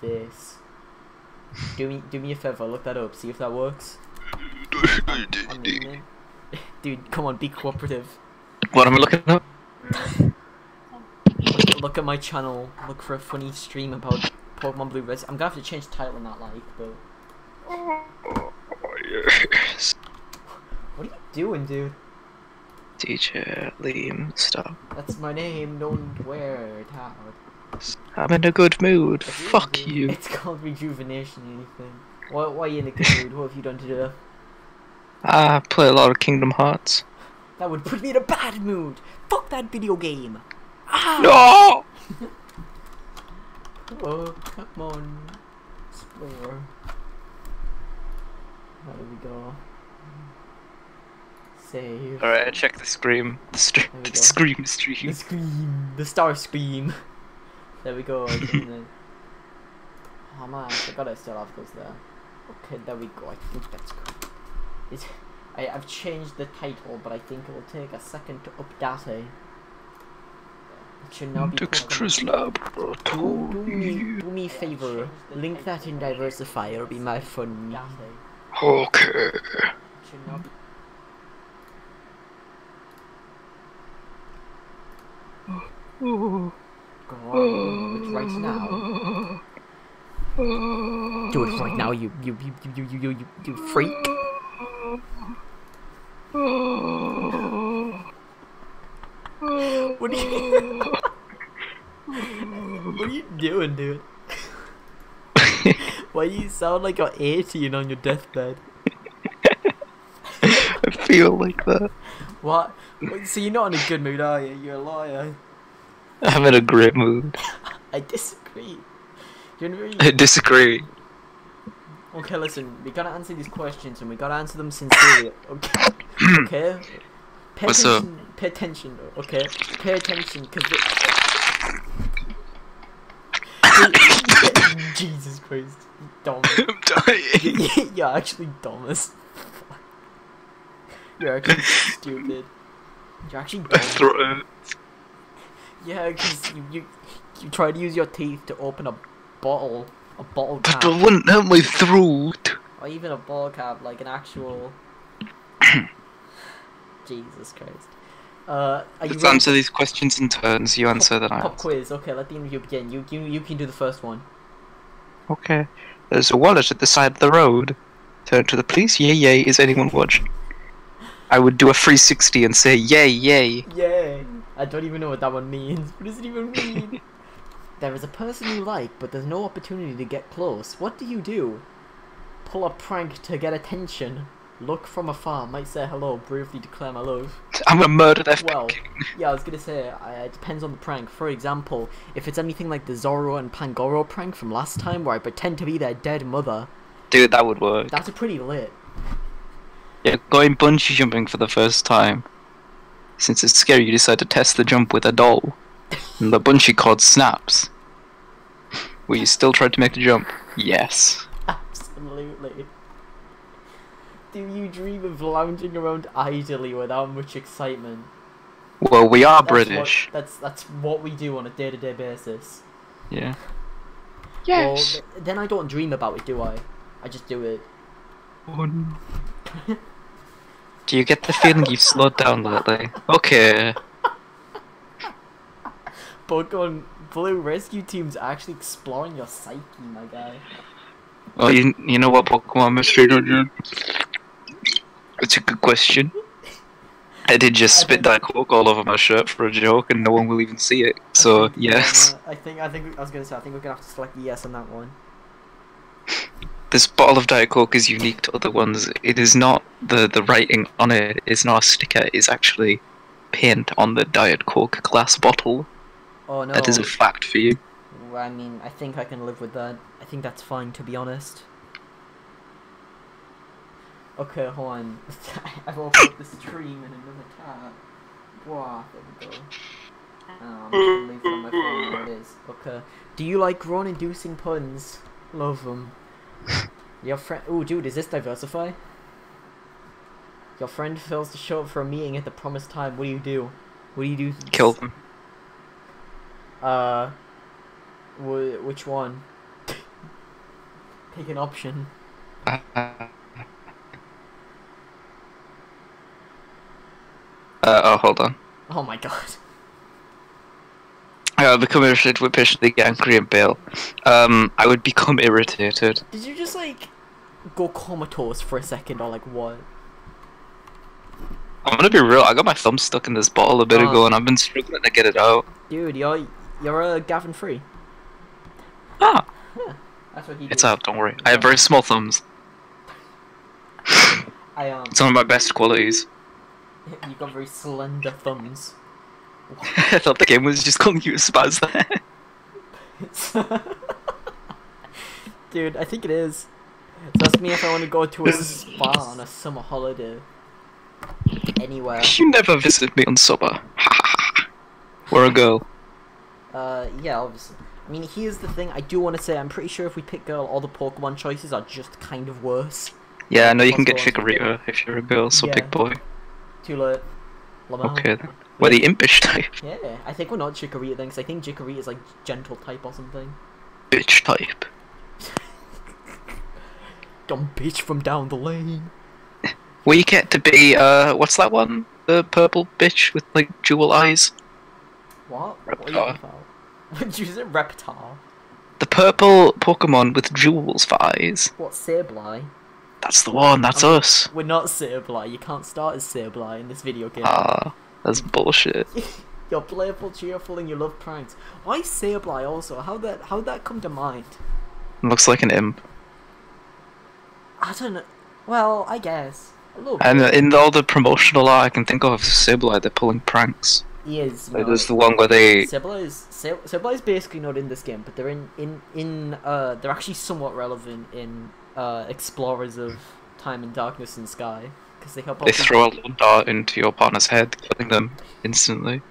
this. Do me a favor, look that up, see if that works. I'm in. Dude, come on, be cooperative. What am I looking up? Look at my channel. Look for a funny stream about Pokemon Blue Red. I'm gonna have to change the title and not like, but. Oh, yes. What are you doing, dude? Teacher, Liam, stop. That's my name. Don't wear it out. I'm in a good mood. It's Fuck really, you. It's called rejuvenation. Anything? Why are you in a good mood? What have you done today? I play a lot of Kingdom Hearts. That would put me in a bad mood. Fuck that video game. Ah! No! Oh, come on. Splore. There we go. Save. Alright, check the scream. The scream stream. The scream. The star scream. There we go. Oh man, I forgot I still have those there. Okay, there we go. I think that's good. I've changed the title, but I think it will take a second to update it. It should now be Dexterous Laboratory. Do me a favor. Link that in Diversify. It'll be my fun. Okay. Should now be Oh. Go on, do it right now. Do it right now, you freak. What are you? What are you doing, dude? Why you sound like you're 18 on your deathbed? I feel like that. What? So you're not in a good mood, are you? You're a liar. I'm in a great mood. I disagree. You're really... I disagree. Okay, listen. We gotta answer these questions, and we gotta answer them sincerely. Okay. Okay. What's up? Pay attention. Okay. Pay attention, cause. Jesus Christ, dumb. I'm dying. You're actually dumb as fuck. You're actually stupid. You're actually My dumb. throat hurts. Yeah, because you try to use your teeth to open a bottle cap. But I wouldn't hurt my throat. Or even a bottle cap, like an actual... Jesus Christ. Let's answer these questions in turns. You answer, then I Pop answer. quiz, okay, let the interview begin. You can do the first one. Okay. There's a wallet at the side of the road. Turn to the police. Yay, yay. Is anyone watching? I would do a 360 and say yay, yay. Yay! I don't even know what that one means. What does it even mean? There is a person you like, but there's no opportunity to get close. What do? Pull a prank to get attention. Look from afar, might say hello, bravely declare my love. I'm gonna murder that. Well, yeah, I was gonna say, it depends on the prank. For example, if it's anything like the Zorro and Pangoro prank from last time, where I pretend to be their dead mother. Dude, that would work. That's a pretty lit. Yeah, going bungee jumping for the first time. Since it's scary, you decide to test the jump with a doll. And the bungee cord snaps. Will you still try to make the jump? Yes. Absolutely. Do you dream of lounging around idly without much excitement? Well, we are British. That's what we do on a day-to-day basis. Yeah. Yes. Well, then I don't dream about it, do I? I just do it. Oh, no. Do you get the feeling you've slowed down lately? Okay. Pokemon Blue Rescue Team's actually exploring your psyche, my guy. Well, you know what, Pokemon Mystery Dungeon? It's a good question. I did just spit Diet Coke all over my shirt for a joke, and no one will even see it. So yes. I think I was gonna say I think we're gonna have to select yes on that one. This bottle of Diet Coke is unique to other ones. It is not the writing on it. It's not a sticker. It's actually paint on the Diet Coke glass bottle. Oh no. That is a fact for you. Well, I mean, I think I can live with that. I think that's fine, to be honest. Okay, hold on. I've opened up the stream in another tab. Wow, there we go. I'm gonna leave it on my phone. There it is. Okay. Do you like groan-inducing puns? Love them. Your friend. Oh, dude, is this Diversify? Your friend fails to show up for a meeting at the promised time. What do you do? What do you do? Kill them. Which one? Pick an option. Oh, hold on. Oh my god. I would become irritated with patiently get angry and bail. I would become irritated. Did you just like go comatose for a second or like what? I'm gonna be real, I got my thumb stuck in this bottle a bit ago and I've been struggling to get it out. Dude, you're a Gavin free. Ah! Huh. That's what he did. It's out, don't worry. I have very small thumbs. It's one of my best qualities. You got very slender thumbs. I thought the game was just calling you a spaz there. Dude, I think it is. So ask me if I want to go to a spa on a summer holiday. Anywhere. You never visited me on summer. Or a girl. Yeah, obviously. I mean, here's the thing, I do want to say, I'm pretty sure if we pick girl, all the Pokemon choices are just kind of worse. Yeah, I know you can get Chikorita if you're a girl, so yeah. pick boy. Too late. Lamau. Okay then. We're the impish type. Yeah, I think we're not Chikorita then, because I think Chikorita is like gentle type or something. Bitch type. Dumb bitch from down the lane. We get to be, what's that one? The purple bitch with like jewel eyes? What? Reptar. What are you talking about? Would you say Reptar? The purple Pokemon with jewels for eyes. What, Sableye? That's the one, that's us. We're not Sableye, you can't start as Sableye in this video game. Ah, that's bullshit. You're playful, cheerful, and you love pranks. Why Sableye also? How'd that come to mind? Looks like an imp. I don't know. Well, I guess. A little And bit. in all the promotional art I can think of Sableye, they're pulling pranks. He is. Like, there's the one where they... Sableye's basically not in this game, but they're they're actually somewhat relevant in Explorers of Time and Darkness and Sky, because they help out. They throw a little dart into your partner's head, killing them instantly.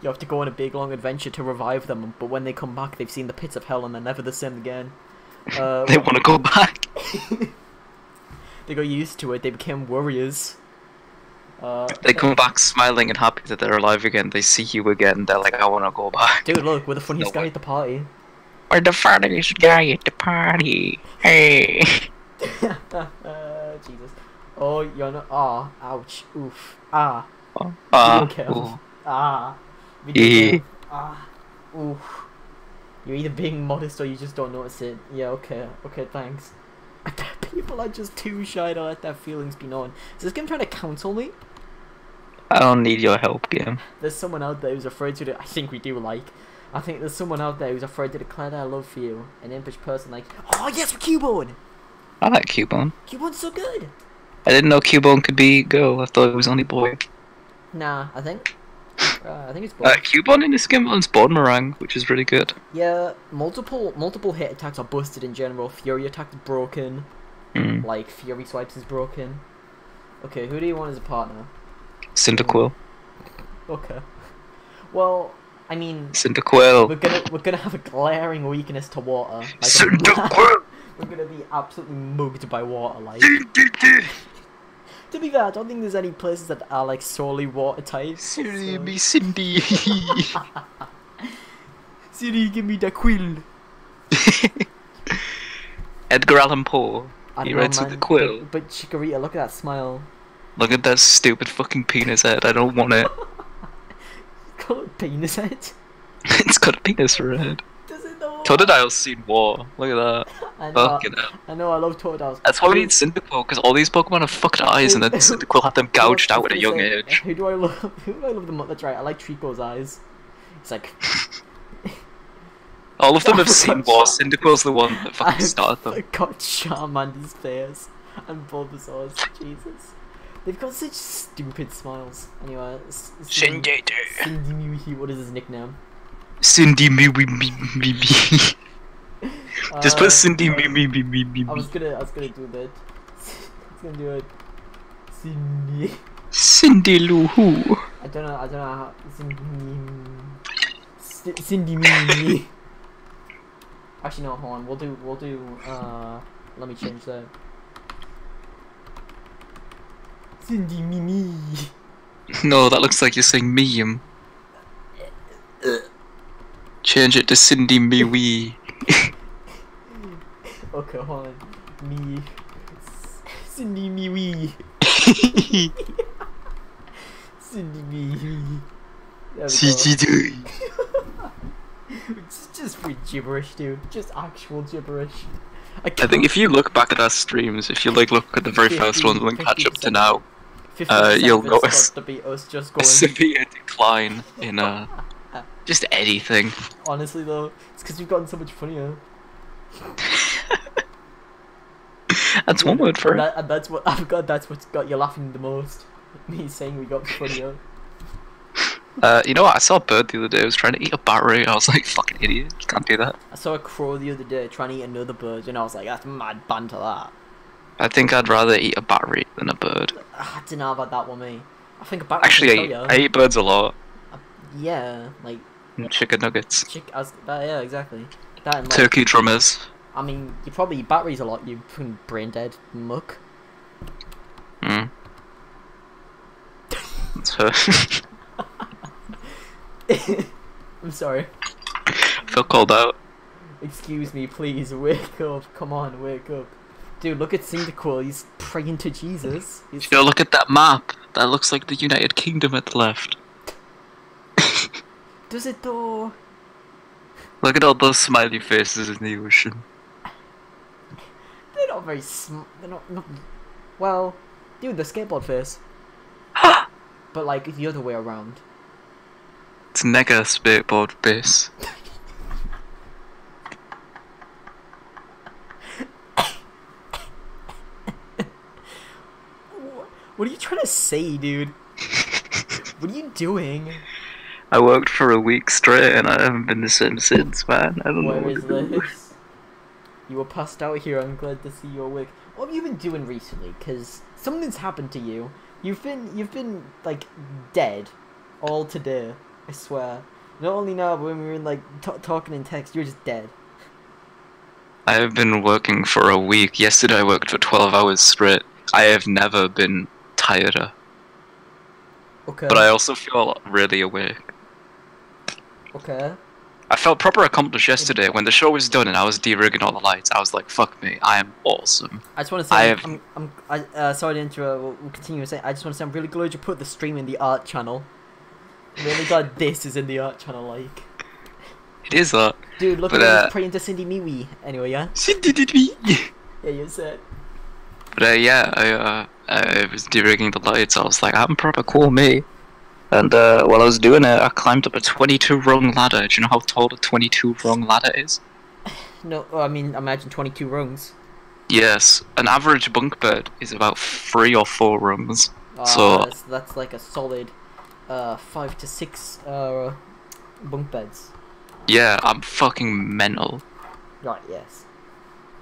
You have to go on a big long adventure to revive them, but when they come back, they've seen the pits of hell and they're never the same again. They want to go back. They got used to it. They became warriors. They come back smiling and happy that they're alive again. They see you again. They're like, I want to go back. Dude, look, we're the funniest guy at the party. We're the funniest guy at the party. Hey. Jesus. Oh, you're not. Ah, ouch. Oof. Ah. Okay. Ah. Yeah. Ah. Oof. You're either being modest or you just don't notice it. Yeah, okay. Okay, thanks. I bet people are just too shy to let their feelings be known. Is this game trying to counsel me? I don't need your help, game. There's someone out there who's afraid to. I think we do like. I think there's someone out there who's afraid to declare their love for you. An impish person like, oh yes, we're Cubone! I like Cubone. Cubone's so good! I didn't know Cubone could be girl. I thought it was only boy. Nah, I think it's both. Cubone in this game learns Boomerang, which is really good. Yeah, multiple hit attacks are busted in general. Fury attack is broken. Like, Fury swipes is broken. Okay, who do you want as a partner? Cyndaquil. Okay. Well, I mean, Cyndaquil. we're gonna have a glaring weakness to water. Like, Cyndaquil. we're gonna be absolutely mugged by water. Like, to be fair, I don't think there's any places that are like solely water types. Cindy, me Cindy. Cindy, give me the quill. Edgar Allan Poe. He writes with the quill. But Chikorita, look at that smile. Look at that stupid fucking penis head. I don't want it. Call it penis head. It's got a penis for a head. Does it though? Totodile's seen war. Look at that. I know. Fucking hell. I know. I love Totodiles. That's why we need Cyndaquil, because all these Pokemon have fucked eyes, and then Cyndaquil had them gouged out at a young age. Who do I love? Who do I love the most? That's right. I like Trico's eyes. It's like. All of them have seen war. Cyndaquil's the one that fucking started them. I got Charmander's face and Bulbasaur's. Jesus. They've got such stupid smiles. Anyway, Cindy Mew, what is his nickname? Cindy Mew. Just put Cindy Mew. I was gonna do that. I was gonna do it. Cindy. Cindy Lou Who. I don't know how. Cindy Mew. Actually, no, hold on. We'll do. Let me change that. Cindy Mimi. No, that looks like you're saying meme. Change it to Cindy Mewy. Okay, hold on. Me. Cindy me wee. Cindy me wee. There we go. It's just free gibberish, dude. Just actual gibberish. I think if you look back at our streams, if you like look at the very first ones and catch up to now, you'll notice to be us just a going. severe decline in just anything. Honestly though, it's because we've gotten so much funnier. That's one word for it. And that's what I've got. That's what's got you laughing the most. Me saying we got funnier. You know what? I saw a bird the other day. I was trying to eat a battery. I was like, "Fucking idiot! You can't do that." I saw a crow the other day trying to eat another bird, and I was like, "That's mad banter, that." I think I'd rather eat a battery than a bird. I don't know about that one, mate. I think a battery. Actually, I eat birds a lot. Yeah, like. And chicken nuggets. Yeah, exactly. That and, like, turkey drummers. I mean, you probably eat batteries a lot. You fucking brain dead muck. Hmm. That's her. I'm sorry. I feel called out. Excuse me, please, wake up. Come on, wake up. Dude, look at Cyndaquil, he's praying to Jesus. Yo, look at that map. That looks like the United Kingdom at the left. Does it though? Look at all those smiley faces in the ocean. They're not very they're not... Well, dude, the skateboard face. But like, the other way around. It's nega skateboard face. What are you trying to say, dude? What are you doing? I worked for a week straight and I haven't been the same since, man. I don't know Where what is this? You were passed out here, I'm glad to see you awake. What have you been doing recently? Because something's happened to you. You've been, like, dead all today, I swear. Not only now, but when we were, like, talking in text, you're just dead. I have been working for a week. Yesterday I worked for 12 hours straight. I have never been tireder. Okay. But I also feel really awake. Okay. I felt proper accomplished yesterday when the show was done and I was de-rigging all the lights. I was like, "Fuck me, I am awesome." I just want to say, sorry to interrupt. We'll continue saying. I just want to say, I'm really glad you put the stream in the art channel. I'm really glad this is in the art channel, like. It is art. Dude, look at me praying to Cindy Miwi. Anyway, yeah. Cindy did me. Yeah, you said. But yeah, I was de-rigging the lights. I was like, "I'm proper cool, me." And while I was doing it, I climbed up a 22-rung ladder. Do you know how tall a 22-rung ladder is? No, I mean, imagine 22 rungs. Yes, an average bunk bed is about 3 or 4 rungs. So that's like a solid 5 to 6 bunk beds. Yeah, I'm fucking mental. Right, yes.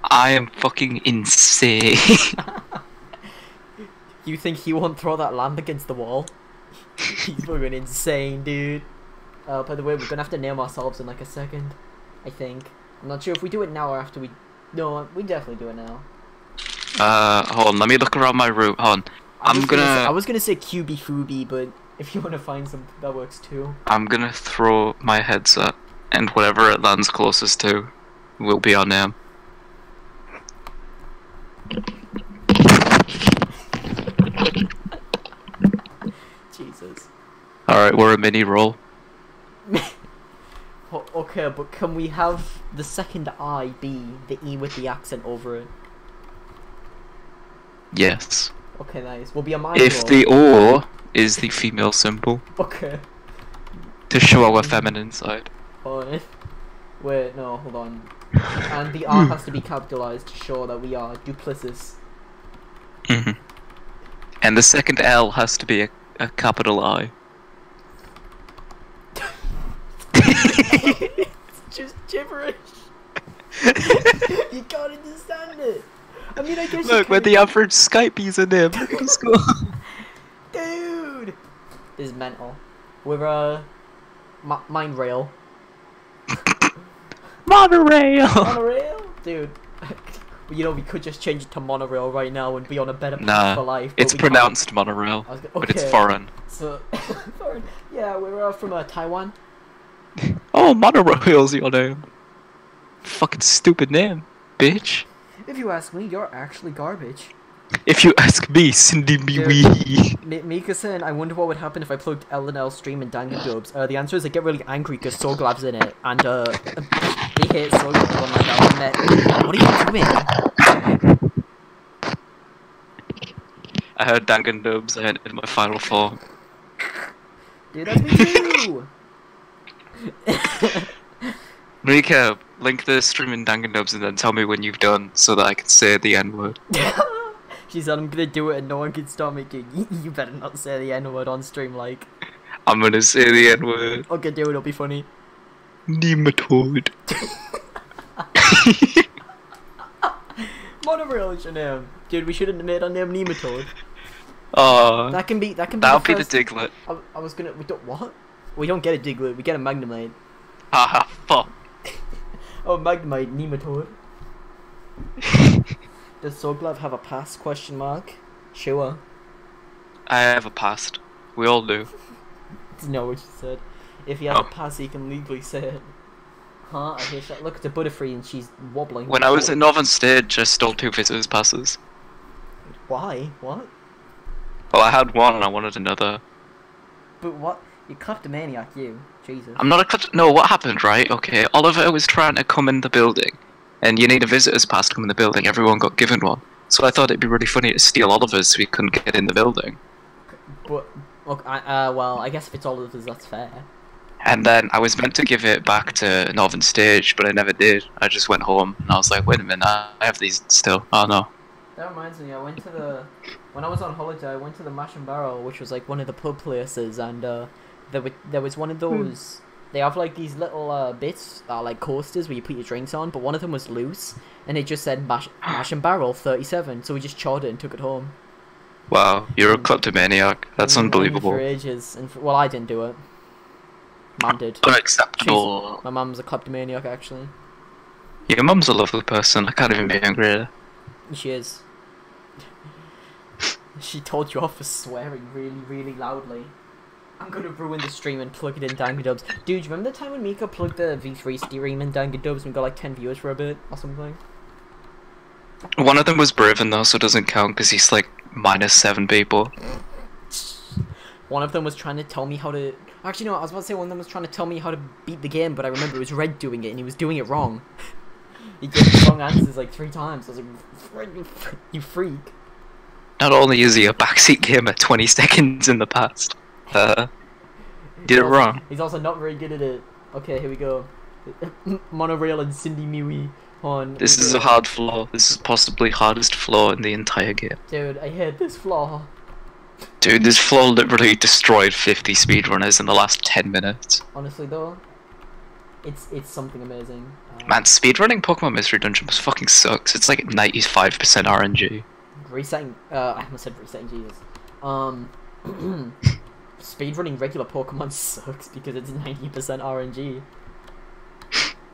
I am fucking insane. You think he won't throw that lamp against the wall? He's fucking insane, dude. By the way, we're gonna have to name ourselves in like a second, I think. I'm not sure if we do it now or after we... No, we definitely do it now. Hold on, let me look around my room. Hold on. I was gonna say QB Fubi, but if you wanna find something, that works too. I'm gonna throw my headset, and whatever it lands closest to will be our name. Jesus. Alright, we're a mini roll. Okay, but can we have the second I be the E with the accent over it? Yes. Okay, nice. We'll be a mind If roll. the O is the female symbol. Okay. To show our feminine side. Alright. Wait, no, hold on. And the R has to be capitalized to show that we are duplicis. Mm-hmm. And the second L has to be a capital I. It's just gibberish. You can't understand it. I mean, I guess. Look, we're the average Skype username. Look at us go. Dude, this is mental. We're mind rail. Monorail. Monorail, dude. You know, we could just change it to monorail right now and be on a better path for life. It's pronounced monorail, but it's foreign. So, foreign. Yeah, we're from Taiwan. Oh, monorail's your name. Fucking stupid name, bitch. if you ask me, you're actually garbage. If you ask me, Cindy me wee. Mika saying, I wonder what would happen if I plugged L&L stream in Dangadubs. The answer is they get really angry because Soglab's in it, and they hate Soglab on like L&Net. What are you doing? I heard Dangadubs, I entered my final form. Dude, that's me too! Mika, link the stream in Dangadubs and then tell me when you've done so that I can say the N-word. She said, I'm gonna do it and no one can stop me. You better not say the N-word on stream, like. I'm gonna say the N-word. Okay, do it, it'll be funny. Nematode. Monorail is your name. Dude, we should have made our name Nematode. That can be that'll be the Diglett. I was gonna, what? We don't get a Diglett, we get a Magnemite. Haha, fuck. Oh, Magnemite, Nematode. Does Soglab have a pass, question mark? Sure. I have a past. We all do. That's not what you said. If he has a pass, he can legally say it. Huh? I hear that. Look, it's a Butterfree and she's wobbling. When I was at Northern Stage, I stole 2 visitors passes. Why? What? Well, I had one and I wanted another. But what? You kleptomaniac, you. Jesus. I'm not a no, what happened, right? Okay, Oliver was trying to come in the building. And you need a visitor's pass to come in the building. Everyone got given one. So I thought it'd be really funny to steal Oliver's so he couldn't get in the building. But, look, well, I guess if it's Oliver's, that's fair. And then I was meant to give it back to Northern Stage, but I never did. I just went home and I was like, wait a minute, I have these still. Oh no. That reminds me, when I was on holiday, I went to the Mash and Barrel, which was like one of the pub places, and there was one of those. They have like these little bits, like coasters where you put your drinks on, but one of them was loose, and it just said Mash and Barrel 37, so we just chawed it and took it home. Wow, you're a kleptomaniac. That's unbelievable. For ages, well, I didn't do it. Mum did. Unacceptable. My mum's a kleptomaniac, actually. Your mum's a lovely person. I can't even be angry at her. She is. She told you off for swearing really, really loudly. I'm gonna ruin the stream and plug it in Dangadubs. Dude, you remember the time when Mika plugged the V3 stream in Dangadubs and we got like 10 viewers for a bit or something? One of them was Braven though, so it doesn't count because he's like -7 people. One of them was trying to tell me how to... Actually, no, I was about to say one of them was trying to tell me how to beat the game, but I remember it was Red doing it and he was doing it wrong. He gave the wrong answers like 3 times. I was like, you freak. Not only is he a backseat gamer 20 seconds in the past, did it wrong. He's also not very good at it. Okay, here we go. Monorail and Cindy Miwi on. This is a hard floor. This is possibly hardest floor in the entire game. Dude, I hate this floor. Dude, this floor literally destroyed 50 speedrunners in the last 10 minutes. Honestly though, it's something amazing. Man, speedrunning Pokemon Mystery Dungeon was fucking sucks. It's like 95% RNG. Resetting, I almost said resetting, Jesus. Speedrunning regular Pokemon sucks because it's 90% RNG.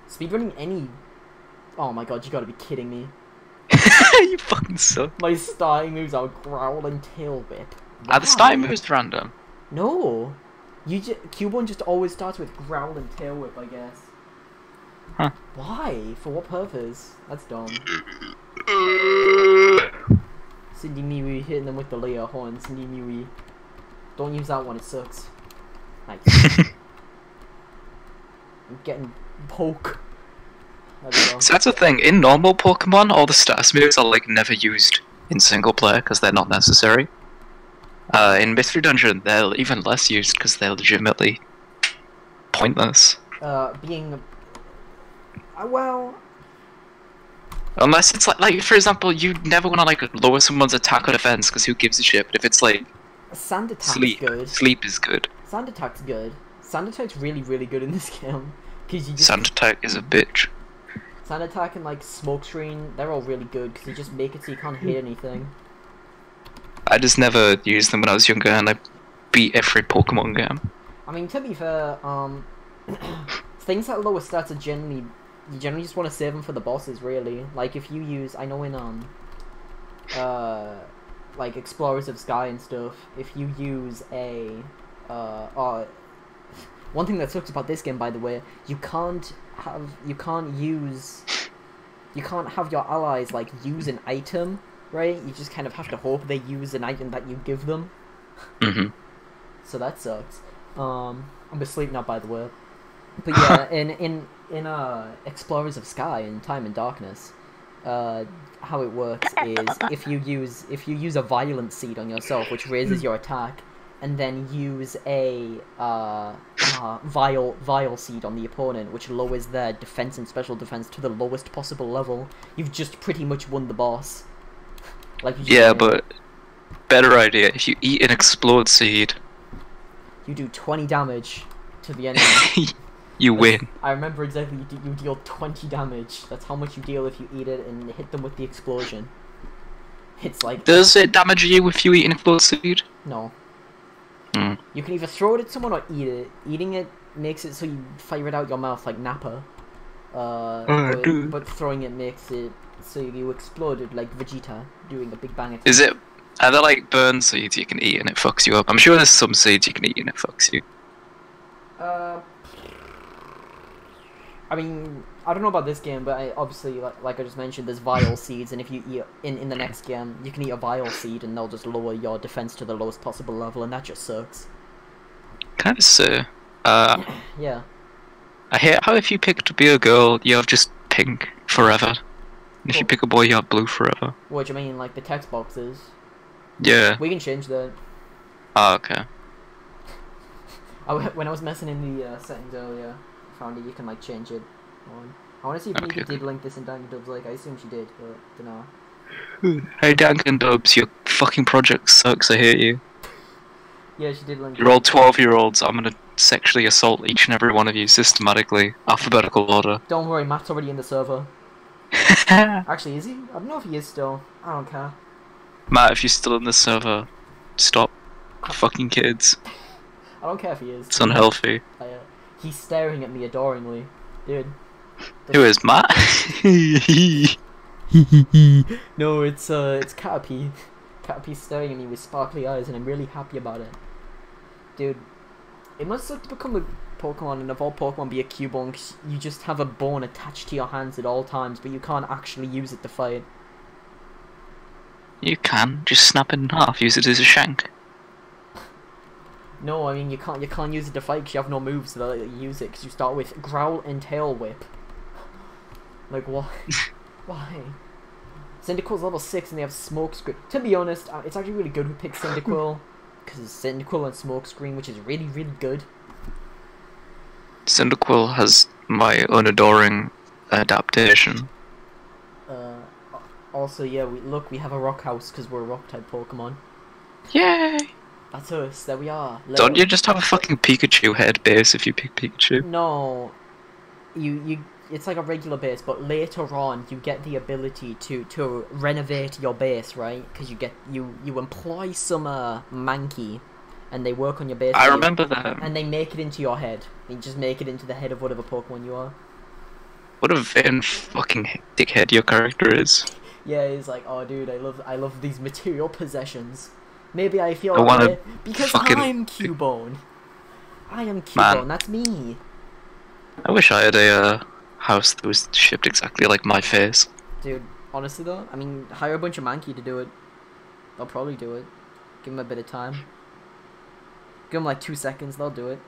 Speedrunning any... Oh my god, you gotta be kidding me. You fucking suck. My starting moves are Growl and Tail Whip. Are the starting moves random? No. Cubone just always starts with Growl and Tail Whip, I guess. Huh. Why? For what purpose? That's dumb. Cindy Miwi hitting them with the Leer horn. Cindy Miwi. Don't use that one, it sucks. Nice. I'm getting poke. There we go. So that's the thing, in normal Pokemon, all the status moves are like never used in single player because they're not necessary. In Mystery Dungeon, they're even less used because they're legitimately pointless. Well... Unless it's like for example, you never want to like lower someone's attack or defense because who gives a shit, but if it's like... Sand Attack's good. Sleep is good. Sand Attack's good. Sand Attack's really, really good in this game. Cause you just... Sand Attack is a bitch. Sand Attack and like Smoke Screen, they're all really good because they just make it so you can't hit anything. I just never used them when I was younger and I beat every Pokemon game. I mean, to be fair, things that lower stats are generally... You generally just want to save them for the bosses, really. Like, if you use... I know in, like, Explorers of Sky and stuff, if you use a... one thing that sucks about this game, by the way, you can't use you can't have your allies like use an item, right? You just kind of have to hope they use an item that you give them. So that sucks. I'm asleep now, by the way. But yeah, in Explorers of Sky in Time and Darkness, how it works is if you use a violent seed on yourself, which raises your attack, and then use a vile seed on the opponent, which lowers their defense and special defense to the lowest possible level, you've just pretty much won the boss. Like but better idea. If you eat an explode seed, you do 20 damage to the enemy. You win. I remember exactly. You deal 20 damage. That's how much you deal if you eat it and hit them with the explosion. It's like. Does it damage you if you eat an explode seed? No. You can either throw it at someone or eat it. Eating it makes it so you fire it out your mouth like Nappa. But throwing it makes it so you exploded like Vegeta doing a big bang attack. Are there like burn seeds you can eat and it fucks you up? I'm sure there's some seeds you can eat and it fucks you. I mean, I don't know about this game, but obviously, like I just mentioned, there's vile seeds, and if you eat in the next game, you can eat a vile seed, and they'll just lower your defense to the lowest possible level, and that just sucks. Can I just say, yeah. I hate how if you pick to be a girl, you have just pink forever, and if you pick a boy, you have blue forever. What do you mean, like the text boxes? Yeah. We can change that. Oh, okay. When I was messing in the settings earlier, I found that you can like change it. I want to see if Nika did link this in Dunkin' Dubs. Like I assume she did, but dunno. Hey Dunkin' Dubs, your fucking project sucks. I hate you. Yeah, she did link. You're all 12-year-olds. I'm gonna sexually assault each and every one of you systematically, alphabetical order. Don't worry, Matt's already in the server. Actually, is he? I don't know if he is still. I don't care. Matt, if you're still in the server, stop fucking kids. I don't care if he is. It's unhealthy. He's staring at me adoringly. Dude. Who is Matt? No, it's Caterpie. Caterpie's staring at me with sparkly eyes and I'm really happy about it. Dude, it must suck to become a Pokemon and of all Pokemon be a Cubone because you just have a bone attached to your hands at all times but you can't actually use it to fight. You can, just snap it in half, use it as a shank. No, I mean you can't use it to fight because you have no moves that let you use it because you start with Growl and Tail Whip. Like what? Why? Cyndaquil's level 6 and they have Smokescreen. To be honest, it's actually really good we picked Cyndaquil because it's Cyndaquil and Smokescreen, which is really good. Cyndaquil has my unadoring adaptation. Also, yeah, we have a Rock House because we're a Rock type Pokemon. Yay! That's us. There we are. Don't you just have a fucking Pikachu head base if you pick Pikachu? No, it's like a regular base, but later on you get the ability to renovate your base, right? Because you employ some Mankey, and they work on your base. I remember that. And they make it into your head. You just make it into the head of whatever Pokemon you are. What a vain fucking dickhead your character is. Yeah, he's like, oh dude, I love these material possessions. Maybe I feel like because I'm Cubone. I am Cubone. Man. That's me. I wish I had a house that was shaped exactly like my face. Dude, honestly though, I mean, hire a bunch of Mankey to do it. They'll probably do it. Give them a bit of time. Give them like 2 seconds, they'll do it.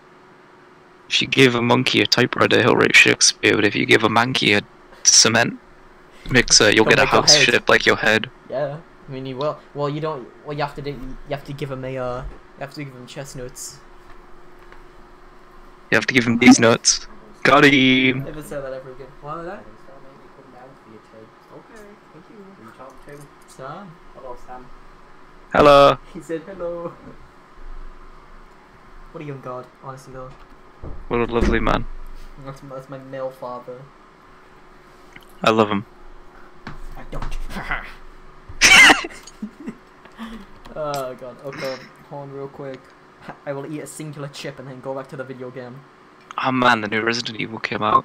If you give a monkey a typewriter, he'll write Shakespeare, but if you give a Mankey a cement mixer, you'll get a house shaped like your head. Yeah, I mean you will. Well, you don't. Well, you have to give him chestnuts. You have to give him these nuts. Got him. Never say that ever again. Why was that? Okay, thank you. Who you talk to? Sam. Hello, Sam. Hello. He said hello. What a young god, honestly though. What a lovely man. That's my male father. I love him. I don't. Oh god, okay, hold on real quick. I will eat a singular chip and then go back to the video game. Oh man, the new Resident Evil came out.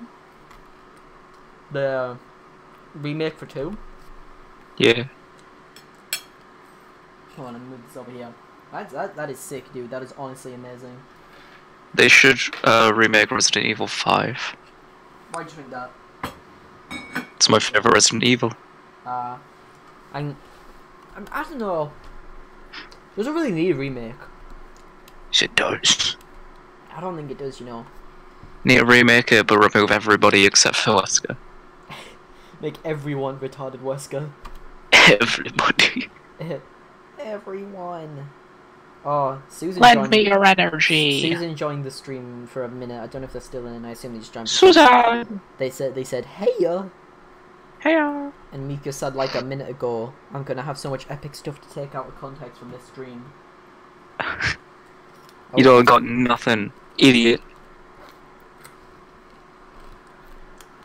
The remake for 2? Yeah. Hold on, let me move this over here. That is sick, dude. That is honestly amazing. They should remake Resident Evil 5. Why'd you think that? It's my favorite Resident Evil. I don't know. Doesn't really need a remake. Yes, it does. I don't think it does, you know. Need to remake it, but remove everybody except for Wesker. Make everyone retarded Wesker. Everybody. Everyone. Oh, Susan. Lend me your energy. Susan joined the stream for a minute. I don't know if they're still in. I assume they just joined. Susan. They said, "Heya." Heya. And Mika said like a minute ago, "I'm gonna have so much epic stuff to take out of context from this stream." You don't got nothing, idiot.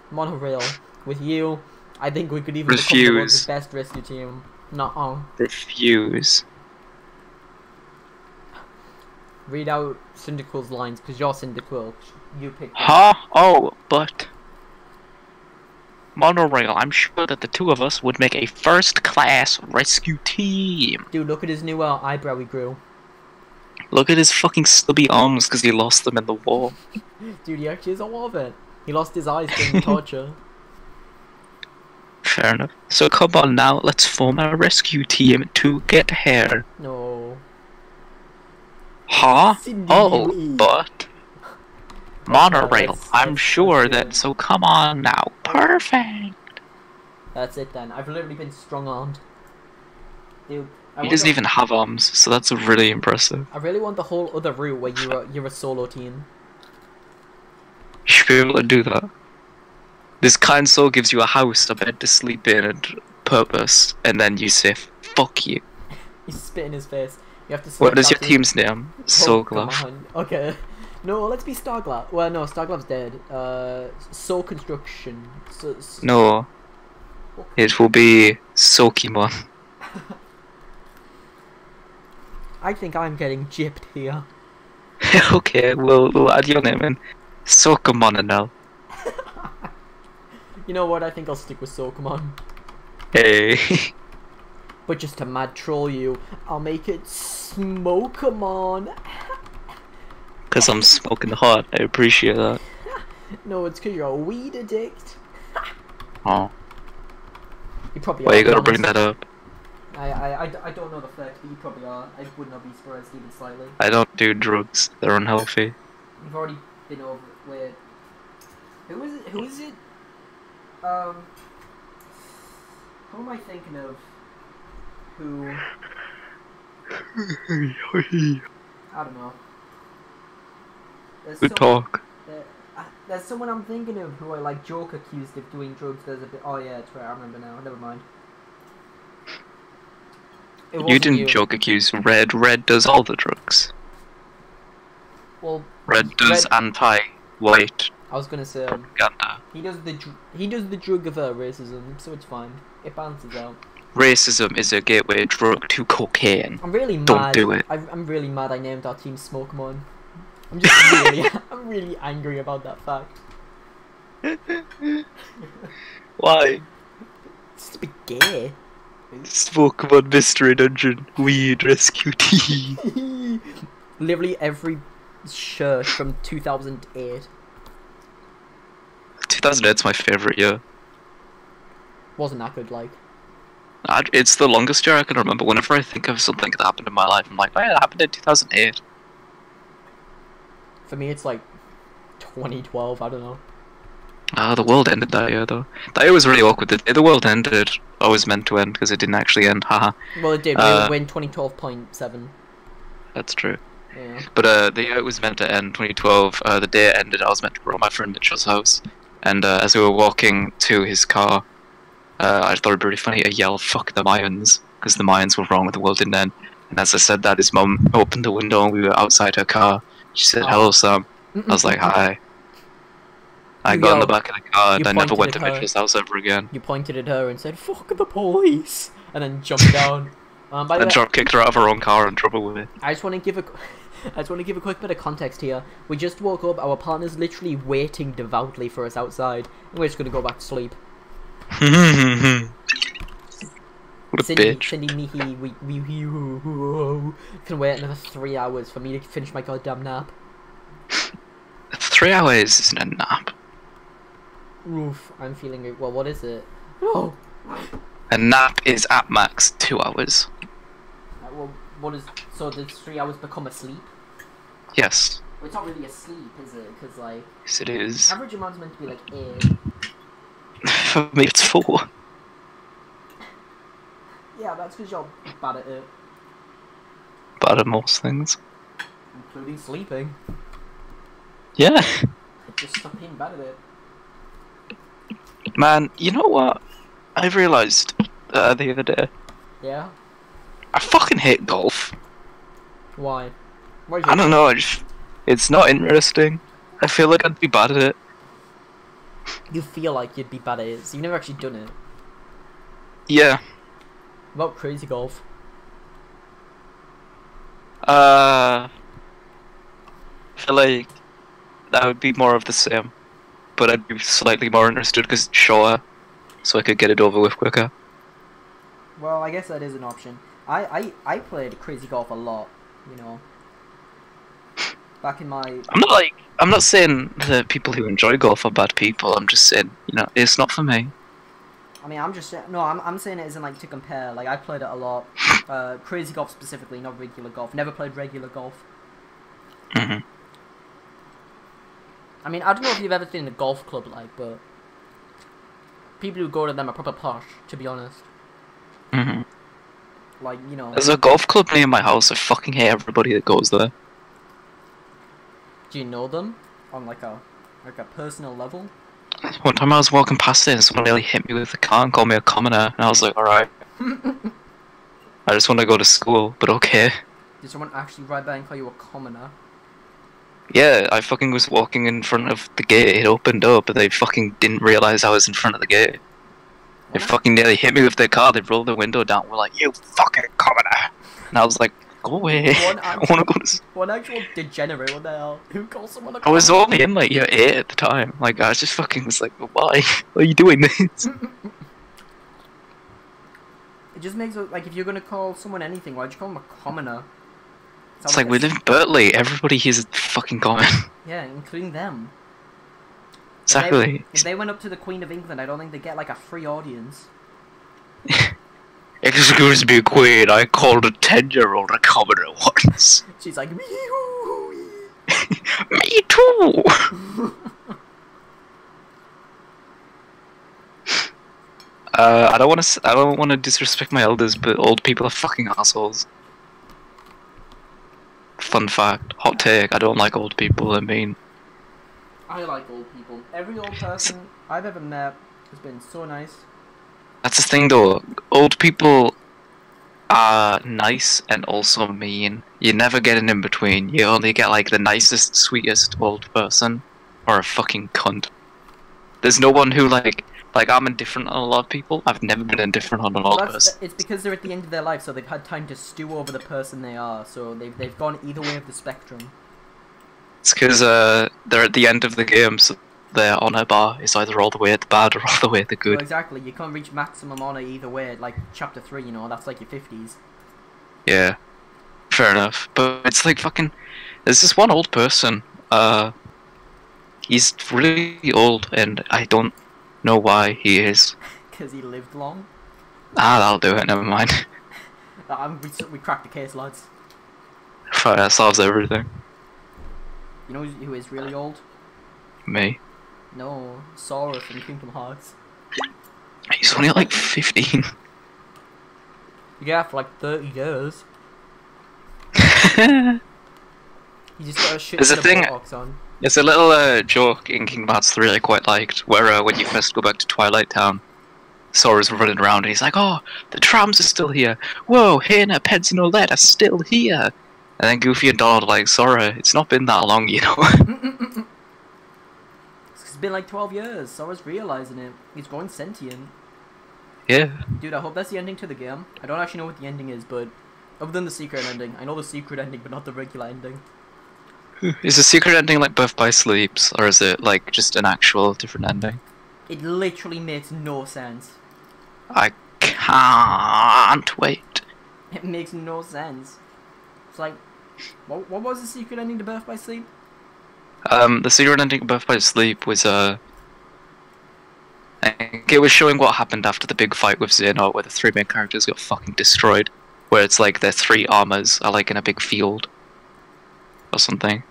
Monorail with you. I think we could even become the world's best rescue team. Nuh-uh. Refuse. Read out Cyndaquil's lines, because you're Cyndaquil. You picked them. Huh? Oh, but... Monorail, I'm sure that the two of us would make a first-class rescue team. Dude, look at his new eyebrow he grew. Look at his fucking stubby arms, because he lost them in the war. Dude, he actually is a warvet. He lost his eyes during the torture. Fair enough. So come on now, let's form a rescue team to get here. No. Huh? Cindy Oh, Lee. but... Monorail, I'm that's sure good. that, so come on now. Perfect! That's it then. I've literally been strong-armed. Dude, He doesn't even have arms, so that's really impressive. I really want the whole other route where you're a solo team. You should be able to do that. This kind soul gives you a house, a bed to sleep in, and purpose, and then you say, fuck you. You spit in his face. You have to. What is your team's name? Soulglove. Okay. No, let's be Starglove. Well, no, Starglove's dead. Soul Construction. No. It will be Sokimon. I think I'm getting gypped here. Okay, we'll add your name in. Sokomonanel. You know what? I think I'll stick with Soulcomon. Hey. But just to mad troll you, I'll make it Smokeamon. Because I'm smoking hot, I appreciate that. No, it's because you're a weed addict. Oh. You probably Why are. you gotta bring that up? I don't know the fact, but you probably are. I would not be surprised even slightly. I don't do drugs, they're unhealthy. You've already been over with... Who is it? Who am I thinking of? Who... I don't know. Good talk. There's someone I'm thinking of who I like joke accused of doing drugs. There's a bit... Oh yeah, that's right, I remember now. Never mind. You didn't joke accuse Red. Red does all the drugs. Well, Red does anti-white I was gonna say propaganda. he does the drug of racism, so it's fine. It balances out. Racism is a gateway drug to cocaine. I'm really mad. Don't do it. I'm really mad. I named our team Smokemon. I'm just really, I'm really angry about that fact. Why? It's a bit gay. Pokemon Mystery Dungeon Weed Rescue Team. Literally every shirt from 2008. 2008's my favourite year. Wasn't that good, like. It's the longest year I can remember. Whenever I think of something that happened in my life, I'm like, oh yeah, that happened in 2008. For me, it's like 2012, I don't know. The world ended that year, though. That year was really awkward. The world ended, I was meant to end, because it didn't actually end, haha. Well, it did. We win 2012.7. That's true. Yeah. But the year it was meant to end, 2012, the day it ended, I was meant to go to my friend Mitchell's house. And as we were walking to his car, I thought it'd be really funny to yell, fuck the Mayans, because the Mayans were wrong with the world didn't end. And as I said that, his mum opened the window and we were outside her car. She said, hello, Sam. I was like, hi. I got in the back of the car and I never went to Mitchell's house ever again. You pointed at her and said, fuck the police! And then jumped down. And drop kicked her out of her own car and trouble with it. I just want to give a quick bit of context here. We just woke up, our partner's literally waiting devoutly for us outside, and we're just gonna go back to sleep. What a bitch. Cindy, Mihi, we can wait another 3 hours for me to finish my goddamn nap. 3 hours isn't a nap. Oof, I'm feeling it. Well, what is it? Oh! A nap is at max 2 hours. Well, what is... So does 3 hours become a sleep? Yes. Well, it's not really a sleep, is it? Because, like... Yes, it is. Average amount's meant to be, like, 8. For me, it's 4. Yeah, that's because you're bad at it. Bad at most things. Including sleeping. Yeah. Just stop being bad at it. Man, you know what? I realised the other day. Yeah? I fucking hate golf. Why? I don't know, it's not interesting. I feel like I'd be bad at it. You feel like you'd be bad at it, so you've never actually done it. Yeah. About crazy golf. I feel like that would be more of the same. But I'd be slightly more interested because it's shorter. So I could get it over with quicker. Well, I guess that is an option. I played crazy golf a lot, you know. Back in my... I'm not saying that people who enjoy golf are bad people. I'm just saying, you know, it's not for me. I mean, I'm saying it isn't like to compare. Like, I played it a lot. Crazy golf specifically, not regular golf. Never played regular golf. Mhm. I mean, I don't know if you've ever seen a golf club, like, but people who go to them are proper posh, to be honest. Mhm. Like, you know. There's a golf club near my house. I fucking hate everybody that goes there. Do you know them on like a personal level? One time I was walking past it and someone nearly hit me with a car and called me a commoner, and I was like, alright. I just want to go to school, but okay. Did someone actually ride by and call you a commoner? Yeah, I fucking was walking in front of the gate, it opened up, but they fucking didn't realise I was in front of the gate. They fucking nearly hit me with their car, they rolled the window down, were like, you fucking commoner! And I was like, go away, I wanna go to school. One actual degenerate, what the hell? Who calls someone a commoner? I was only in like year 8 at the time, like I just fucking was like, why? Why are you doing this? It just makes it, like, if you're gonna call someone anything, why'd you call them a commoner? It's like, we live in Berkeley, everybody here's a fucking common. Yeah, including them. Exactly. If they went up to the Queen of England, I don't think they'd get, like, a free audience. Excuse me, Queen, I called a 10-year-old a commoner once. She's like, me too! I don't want to disrespect my elders, but old people are fucking assholes. Fun fact, hot take, I don't like old people, I mean. I like old people. Every old person I've ever met has been so nice. That's the thing though, old people are nice and also mean. You never get an in-between, you only get like the nicest, sweetest old person, or a fucking cunt. There's no one who like I'm indifferent on a lot of people. I've never been indifferent on an old person. It's because they're at the end of their life, so they've had time to stew over the person they are, so they've gone either way of the spectrum. It's because they're at the end of the game, so their honor bar is either all the way at the bad or all the way at the good. Well, exactly, you can't reach maximum honor either way, like chapter 3, you know, that's like your 50s. Yeah, fair enough. But it's like fucking... There's this one old person, he's really old, and I don't know why he is. Because he lived long? Ah, that'll do it, never mind. We cracked the case, lads. That solves everything. You know who is really old? Me. No, Sora from Kingdom Hearts. He's only like 15. Yeah, for like 30 years. He just got a shit ton of botox on. There's a little joke in Kingdom Hearts 3 I quite liked, where when you first go back to Twilight Town, Sora's running around and he's like, oh, the trams are still here. Whoa, Hannah, Peds and Olette are still here. And then Goofy and Donald are like, Sora, it's not been that long, you know. It's been like 12 years, Sora's realizing it. He's going sentient. Yeah. Dude, I hope that's the ending to the game. I don't actually know what the ending is, but other than the secret ending, I know the secret ending, but not the regular ending. Is the secret ending like Birth by Sleeps, or is it like just an actual different ending? It literally makes no sense. I can't wait. It makes no sense. It's like, what was the secret ending to Birth by Sleep? The secret ending to Birth by Sleep was Like, it was showing what happened after the big fight with Xehanort, where the three main characters got fucking destroyed. Where it's like their three armors are like in a big field. Or something.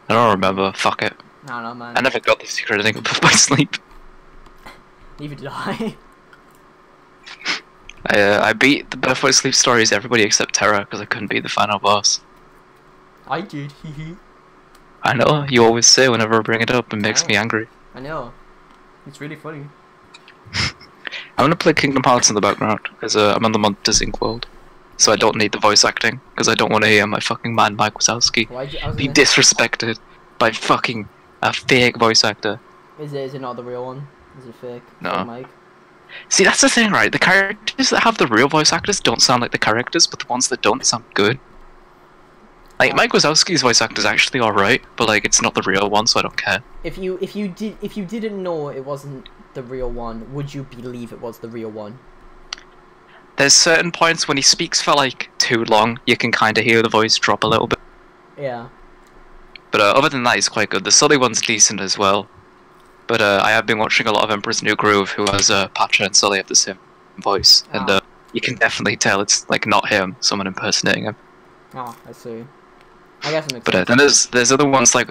I don't remember, fuck it. I don't know, man. I never got the secret ending of my sleep. Neither did I. I beat the Before Sleep stories, everybody except Terra, because I couldn't beat the final boss. I did, hee. I know, you always say whenever I bring it up, it makes me angry. I know. It's really funny. I'm gonna play Kingdom Hearts in the background, because I'm on the Monsters Inc. world. So I don't need the voice acting, because I don't want to hear my fucking man Mike Wazowski be disrespected by fucking a fake voice actor. Is it not the real one? Is it fake? No. Mike? See, that's the thing, right? The characters that have the real voice actors don't sound like the characters, but the ones that don't sound good. Like, Mike Wazowski's voice actor's actually alright, but like, it's not the real one, so I don't care. If you didn't know it wasn't the real one, would you believe it was the real one? There's certain points when he speaks for like too long, you can kind of hear the voice drop a little bit. Yeah. But other than that, he's quite good. The Sully one's decent as well. But I have been watching a lot of Emperor's New Groove, who has Pacha and Sully have the same voice, and you can definitely tell it's like not him, someone impersonating him. Oh, I see. I guess it makes But sense. then there's other ones like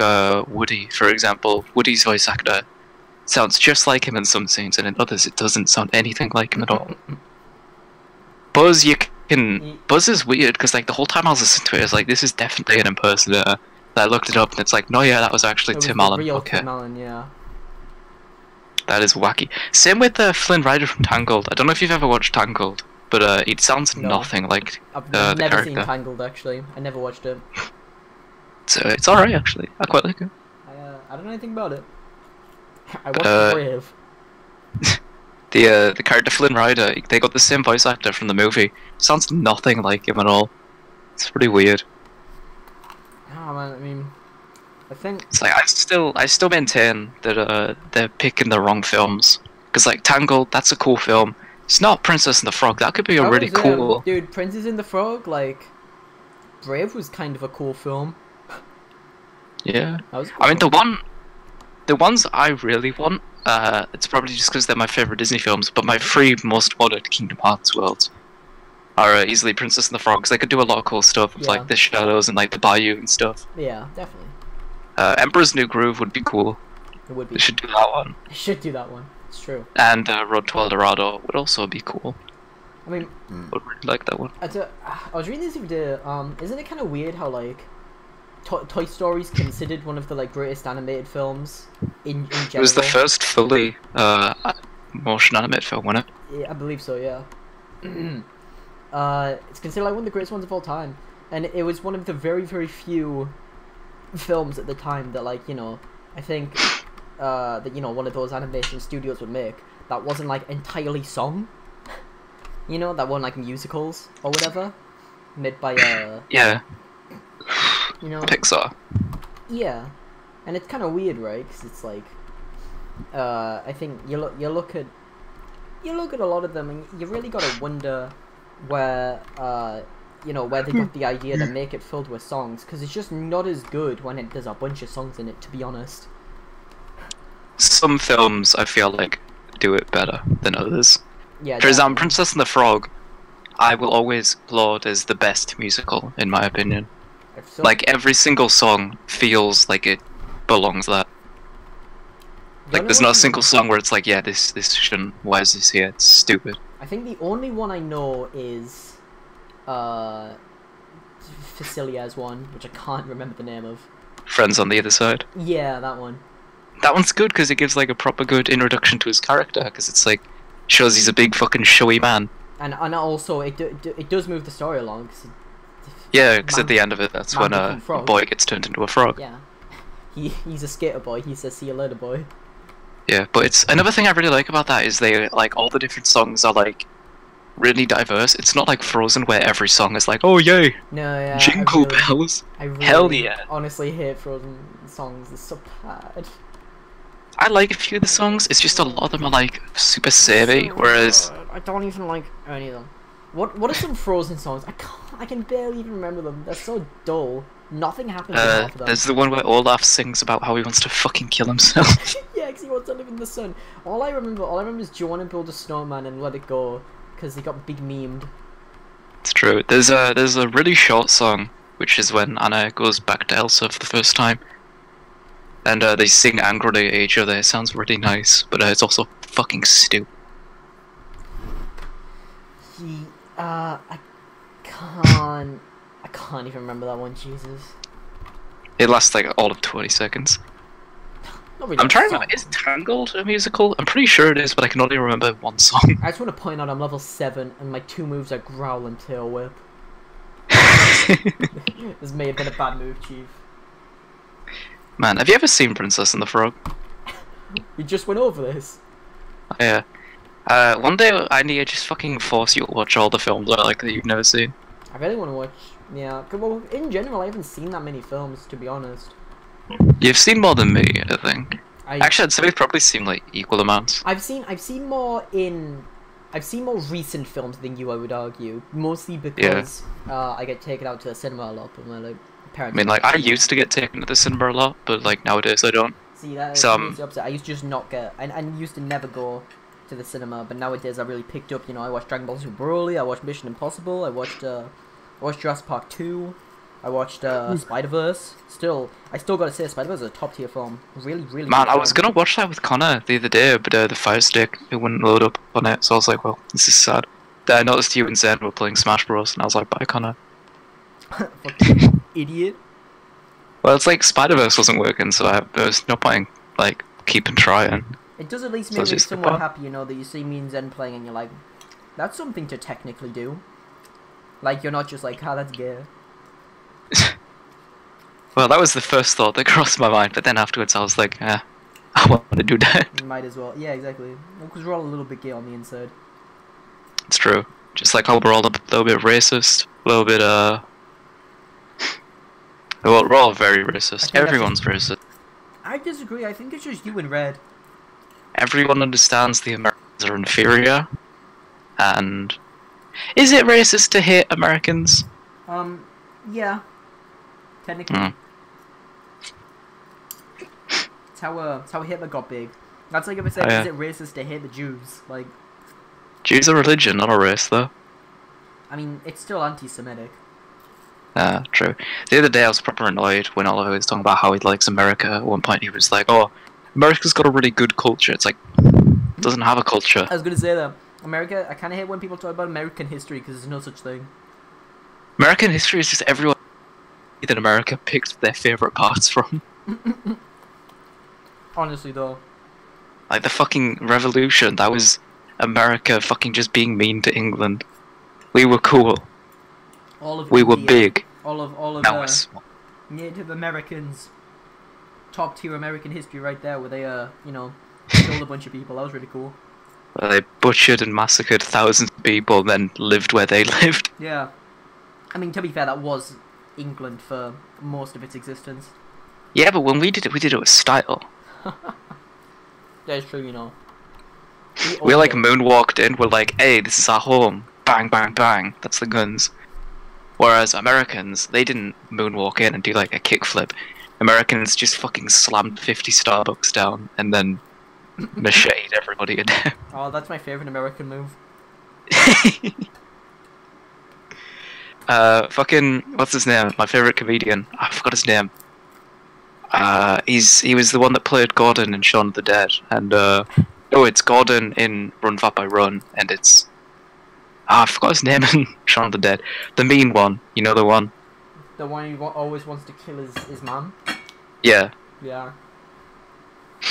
Woody, for example. Woody's voice actor sounds just like him in some scenes, and in others it doesn't sound anything like him at all. Buzz, Buzz is weird because like the whole time I was listening to it, I was like, this is definitely an impersonator. I looked it up and it's like, no, yeah, that was actually Tim Allen. Real okay. Tim Allen, yeah. That is wacky. Same with Flynn Rider from Tangled. I don't know if you've ever watched Tangled, but it sounds nothing like I've the never character. seen Tangled, actually. I never watched it. It's alright, actually. I quite like it. I don't know anything about it. I watched Brave. The character Flynn Rider, they got the same voice actor from the movie. Sounds nothing like him at all. It's pretty weird. Oh man, I mean, I think it's like I still maintain that they're picking the wrong films. Because like Tangled, that's a cool film. It's not Princess and the Frog. That could be a really cool. Dude, Princess and the Frog, like Brave was kind of a cool film. Yeah. That was cool. I mean the ones I really want. It's probably just because they're my favorite Disney films, but my three most wanted Kingdom Hearts worlds are easily Princess and the Frog, 'cause they could do a lot of cool stuff with like the shadows and like the bayou and stuff. Yeah, definitely. Emperor's New Groove would be cool. It would be. They should do that one. They should do that one. It's true. And Road to El Dorado would also be cool. I mean, I would really like that one. I was reading this the other day. Isn't it kind of weird how like Toy Story's considered one of the like greatest animated films in general? It was the first fully motion animated film, wasn't it? Yeah, I believe so. Yeah. It's considered like one of the greatest ones of all time, and it was one of the very, very few films at the time that, like, you know, I think that, you know, one of those animation studios would make that wasn't like entirely song. You know, that weren't like musicals or whatever, made by yeah. You know, Pixar. Yeah, and it's kind of weird, right? Because it's like, I think you look at a lot of them, and you really gotta wonder where you know, where they got the idea to make it filled with songs, because it's just not as good when there's a bunch of songs in it, to be honest. Some films I feel like do it better than others. Yeah. For example, Princess and the Frog, I will always applaud as the best musical in my opinion. Like every single song feels like it belongs there. Like there's not a single song where it's like, yeah, this shouldn't. Why is this here? It's stupid. I think the only one I know is Facilia's one, which I can't remember the name of. Friends on the Other Side. Yeah, that one. That one's good because it gives like a proper good introduction to his character, because it's like shows he's a big fucking showy man. And also it does move the story along. Cause yeah, because at the end of it, that's when a boy gets turned into a frog. Yeah, he's a skater boy. He says, "See you later, boy." Yeah, but it's another thing I really like about that is they like all the different songs are like really diverse. It's not like Frozen where every song is like, oh yay, no, yeah, jingle bells. I really, hell yeah. Honestly, hate Frozen songs. It's so bad. I like a few of the songs. It's just a lot of them are like super samey, whereas I don't even like any of them. What are some Frozen songs? I can barely even remember them. They're so dull. Nothing happens in half of them. There's the one where Olaf sings about how he wants to fucking kill himself. Yeah, Yeah, because he wants to live in the sun. All I remember is Joanna build a snowman and let it go, because he got big memed. It's true. There's a really short song, which is when Anna goes back to Elsa for the first time, and they sing angrily at each other. It sounds really nice, but it's also fucking stupid. I can't even remember that one. Jesus. It lasts like all of 20 seconds. Not really I'm a trying to song. remember, is Tangled a musical? I'm pretty sure it is, but I can only remember one song. I just want to point out I'm level 7 and my 2 moves are Growl and Tail Whip. This may have been a bad move, Chief. Man, have you ever seen Princess and the Frog? We just went over this. Yeah. One day I need to just fucking force you to watch all the films that you've never seen. I really want to watch. Yeah, well, in general, I haven't seen that many films, to be honest. You've seen more than me, I think. Actually, I'd say we've probably seen like equal amounts. I've seen more recent films than you, I would argue. Mostly because I get taken out to the cinema a lot, but my parents. I mean, I used to get taken to the cinema a lot, but nowadays I don't. See, that's So, the opposite. I used to just not get. I used to never go to the cinema, but nowadays I really picked up. You know, I watched Dragon Ball Super Broly, I watched Mission Impossible, I watched Jurassic Park 2, I watched Spider-Verse. I still gotta say, Spider-Verse is a top tier film. Really, really. Man, good I was film. gonna watch that with Connor the other day, but the Fire Stick it wouldn't load up on it, so I was like, well, this is sad. Then I noticed you and Zen were playing Smash Bros, and I was like, bye, Connor. Fucking idiot. Well, it's like Spider-Verse wasn't working, so there was no point in, keeping trying. It does at least So make it's me just somewhat fun. happy, you know, that you see me and Zen playing and you're like, that's something to technically do. Like, you're not just like, that's gay. Well, that was the first thought that crossed my mind, but then afterwards I was like, I want to do that. You might as well. Yeah, exactly. Because we're all a little bit gay on the inside. It's true. Just like how we're all a little bit racist, a little bit, well, we're all very racist. Everyone's racist. I disagree. I think it's just you and Red. Everyone understands the Americans are inferior, and... Is it racist to hate Americans? Yeah. Technically. It's how Hitler got big. That's like if I said, is it racist to hate the Jews? Like... Jews are a religion, not a race, though. I mean, it's still anti-Semitic. True. The other day I was proper annoyed when Oliver was talking about how he likes America. At one point he was like, oh, America's got a really good culture. It's like, it doesn't have a culture. I was gonna say that. America, I kinda hate when people talk about American history because there's no such thing. American history is just everyone that America picked their favourite parts from. Honestly, though. Like the fucking revolution, that was America fucking just being mean to England. We were cool. We were big. All of Now we're small. Native Americans. Top tier American history right there, where they killed a bunch of people. That was really cool. Where they butchered and massacred thousands of people, and then lived where they lived. Yeah. I mean, to be fair, that was England for most of its existence. Yeah, but when we did it with style. That is true, you know. We moonwalked in, we're like, hey, this is our home. Bang, bang, bang. That's the guns. Whereas Americans, they didn't moonwalk in and do like a kickflip. Americans just fucking slammed 50 Starbucks down and then macheted everybody to death. Oh, that's my favourite American move. Fucking, what's his name? My favourite comedian. I forgot his name. He was the one that played Gordon in Shaun of the Dead, and it's Gordon in Run Vampire Run, and it's I forgot his name in Shaun of the Dead. The mean one, you know the one. The one who always wants to kill his mom. Yeah. Yeah.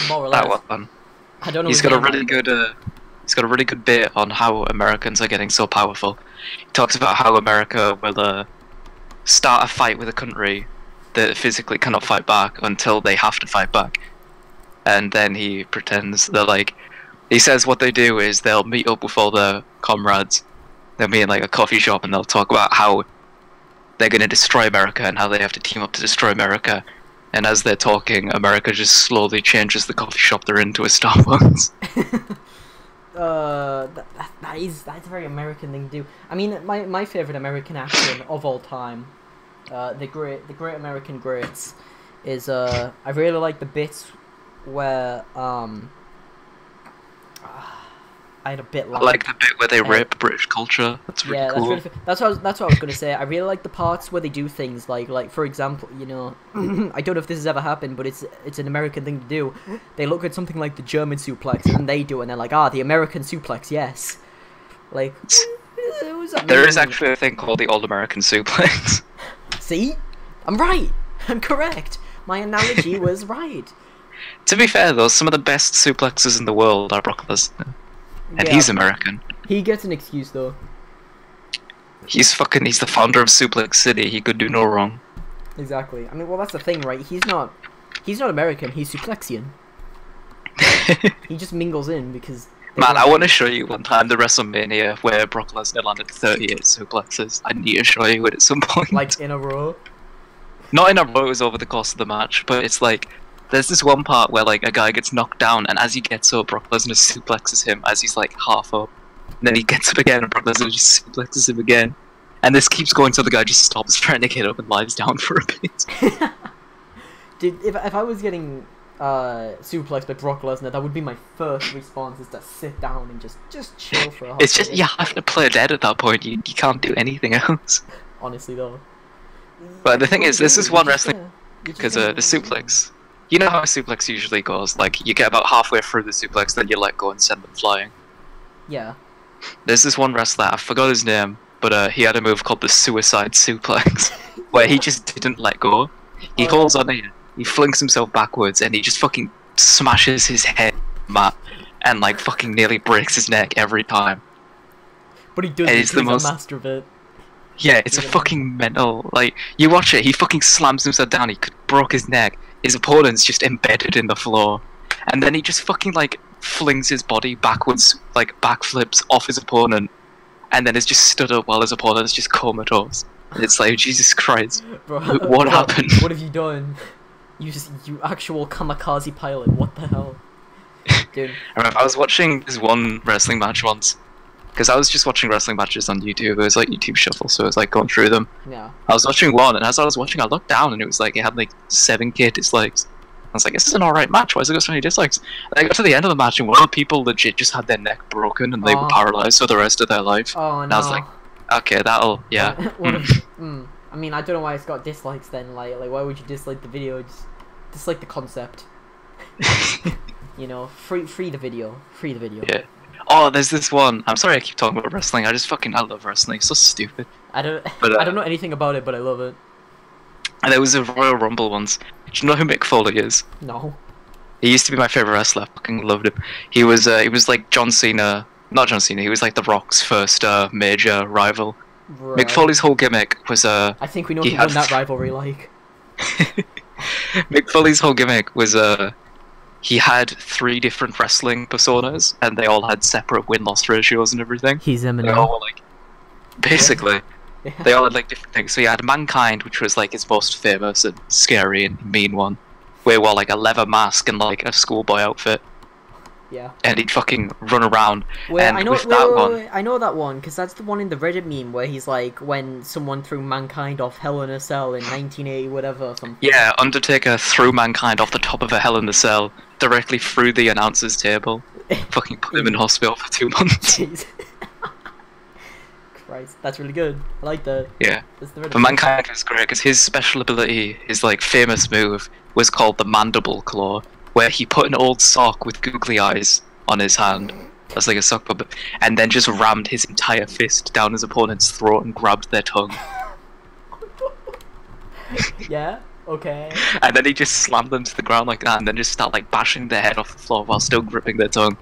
More or less. That one. I don't know. He's got a really good. He's got a really good bit on how Americans are getting so powerful. He talks about how America will start a fight with a country that physically cannot fight back until they have to fight back, and then he pretends that he says what they do is they'll meet up with all their comrades. They'll be in a coffee shop and they'll talk about how they're going to destroy America and how they have to team up to destroy America. And as they're talking, America just slowly changes the coffee shop they're in to a Starbucks. That's a very American thing to do. I mean, my favorite American action of all time, the Great American Greats, is I really like the bits where I had a bit I like the bit where they rape British culture. That's really cool. That's what I was gonna say. I really like the parts where they do things like for example, you know, I don't know if this has ever happened, but it's an American thing to do. They look at something like the German suplex, and then they do it, and they're like, the American suplex, yes. Like, there is actually a thing called the Old American suplex. See, I'm right. I'm correct. My analogy was right. To be fair though, some of the best suplexes in the world are Brock Lesnar. And he's American. He gets an excuse though. He's the founder of Suplex City. He could do no wrong. Exactly. I mean, well, that's the thing, right? He's not American. He's Suplexian. He just mingles in because. Man, I want to show you one time the WrestleMania where Brock Lesnar landed 38 suplexes. I need to show you it at some point. Like in a row. Not in a row. It was over the course of the match, but it's like. There's this one part where like a guy gets knocked down, and as he gets up, Brock Lesnar suplexes him as he's like half up. And then he gets up again, and Brock Lesnar just suplexes him again. And this keeps going till the guy just stops trying to get up and lies down for a bit. Dude, if I was getting suplexed by Brock Lesnar, that would be my first response, is to sit down and just chill for a half. It's just you have to play dead at that point. You can't do anything else. Honestly, though. But the thing is, this is one wrestling because the suplex. You know how a suplex usually goes, like, you get about halfway through the suplex, then you let go and send them flying. Yeah. There's this one wrestler, I forgot his name, but he had a move called the suicide suplex, where he just didn't let go. He holds on here, he flings himself backwards, and he just fucking smashes his head on the mat, and like fucking nearly breaks his neck every time. But he does, he's a master of it. Yeah, it's a fucking mental, like, you watch it, he fucking slams himself down, he broke his neck. His opponent's just embedded in the floor, and then he just fucking like flings his body backwards, like backflips off his opponent, and then is just stood up while his opponent is just comatose. And it's like, Jesus Christ, bro, what happened? What have you done? You actual kamikaze pilot, what the hell? Dude. I remember I was watching this one wrestling match once, because I was just watching wrestling matches on YouTube. It was like YouTube Shuffle, so I was like going through them. Yeah. I was watching one, and as I was watching, I looked down, and it was like it had like 7K dislikes. I was like, this is an alright match. Why has it got so many dislikes? And I got to the end of the match, and one of the people legit just had their neck broken, and they were paralyzed for the rest of their life. Oh no. And I was like, okay, that'll yeah. I mean, I don't know why it's got dislikes then. Like why would you dislike the video? Just dislike the concept. You know, free the video. Free the video. Yeah. Oh, there's this one. I'm sorry I keep talking about wrestling. I love wrestling. It's so stupid. I don't know anything about it, but I love it. And there was a Royal Rumble once. Do you know who Mick Foley is? No. He used to be my favorite wrestler. I fucking loved him. He was like John Cena. Not John Cena. He was like The Rock's first major rival. Right. Mick Foley's whole gimmick was I think we know who won that rivalry like. Mick Foley's whole gimmick was he had 3 different wrestling personas, and they all had separate win-loss ratios and everything. He's Eminem. They all were like, basically, they all had like different things. So he had Mankind, which was like his most famous and scary and mean one, where he wore like a leather mask and like a schoolboy outfit. Yeah. And he'd fucking run around. I know that one, because that's the one in the Reddit meme where he's like, when someone threw Mankind off Hell in a Cell in 1980 whatever. Something. Yeah, Undertaker threw Mankind off the top of a Hell in a Cell directly through the announcer's table. Fucking put him in hospital for 2 months. Christ, that's really good. I like that. Yeah. But Mankind was great, because his special ability, his like famous move, was called the Mandible Claw, where he put an old sock with googly eyes on his hand, as like a sock puppet, and then just rammed his entire fist down his opponent's throat and grabbed their tongue. Yeah, okay. And then he just slammed them to the ground like that, and then just start like bashing their head off the floor while still gripping their tongue.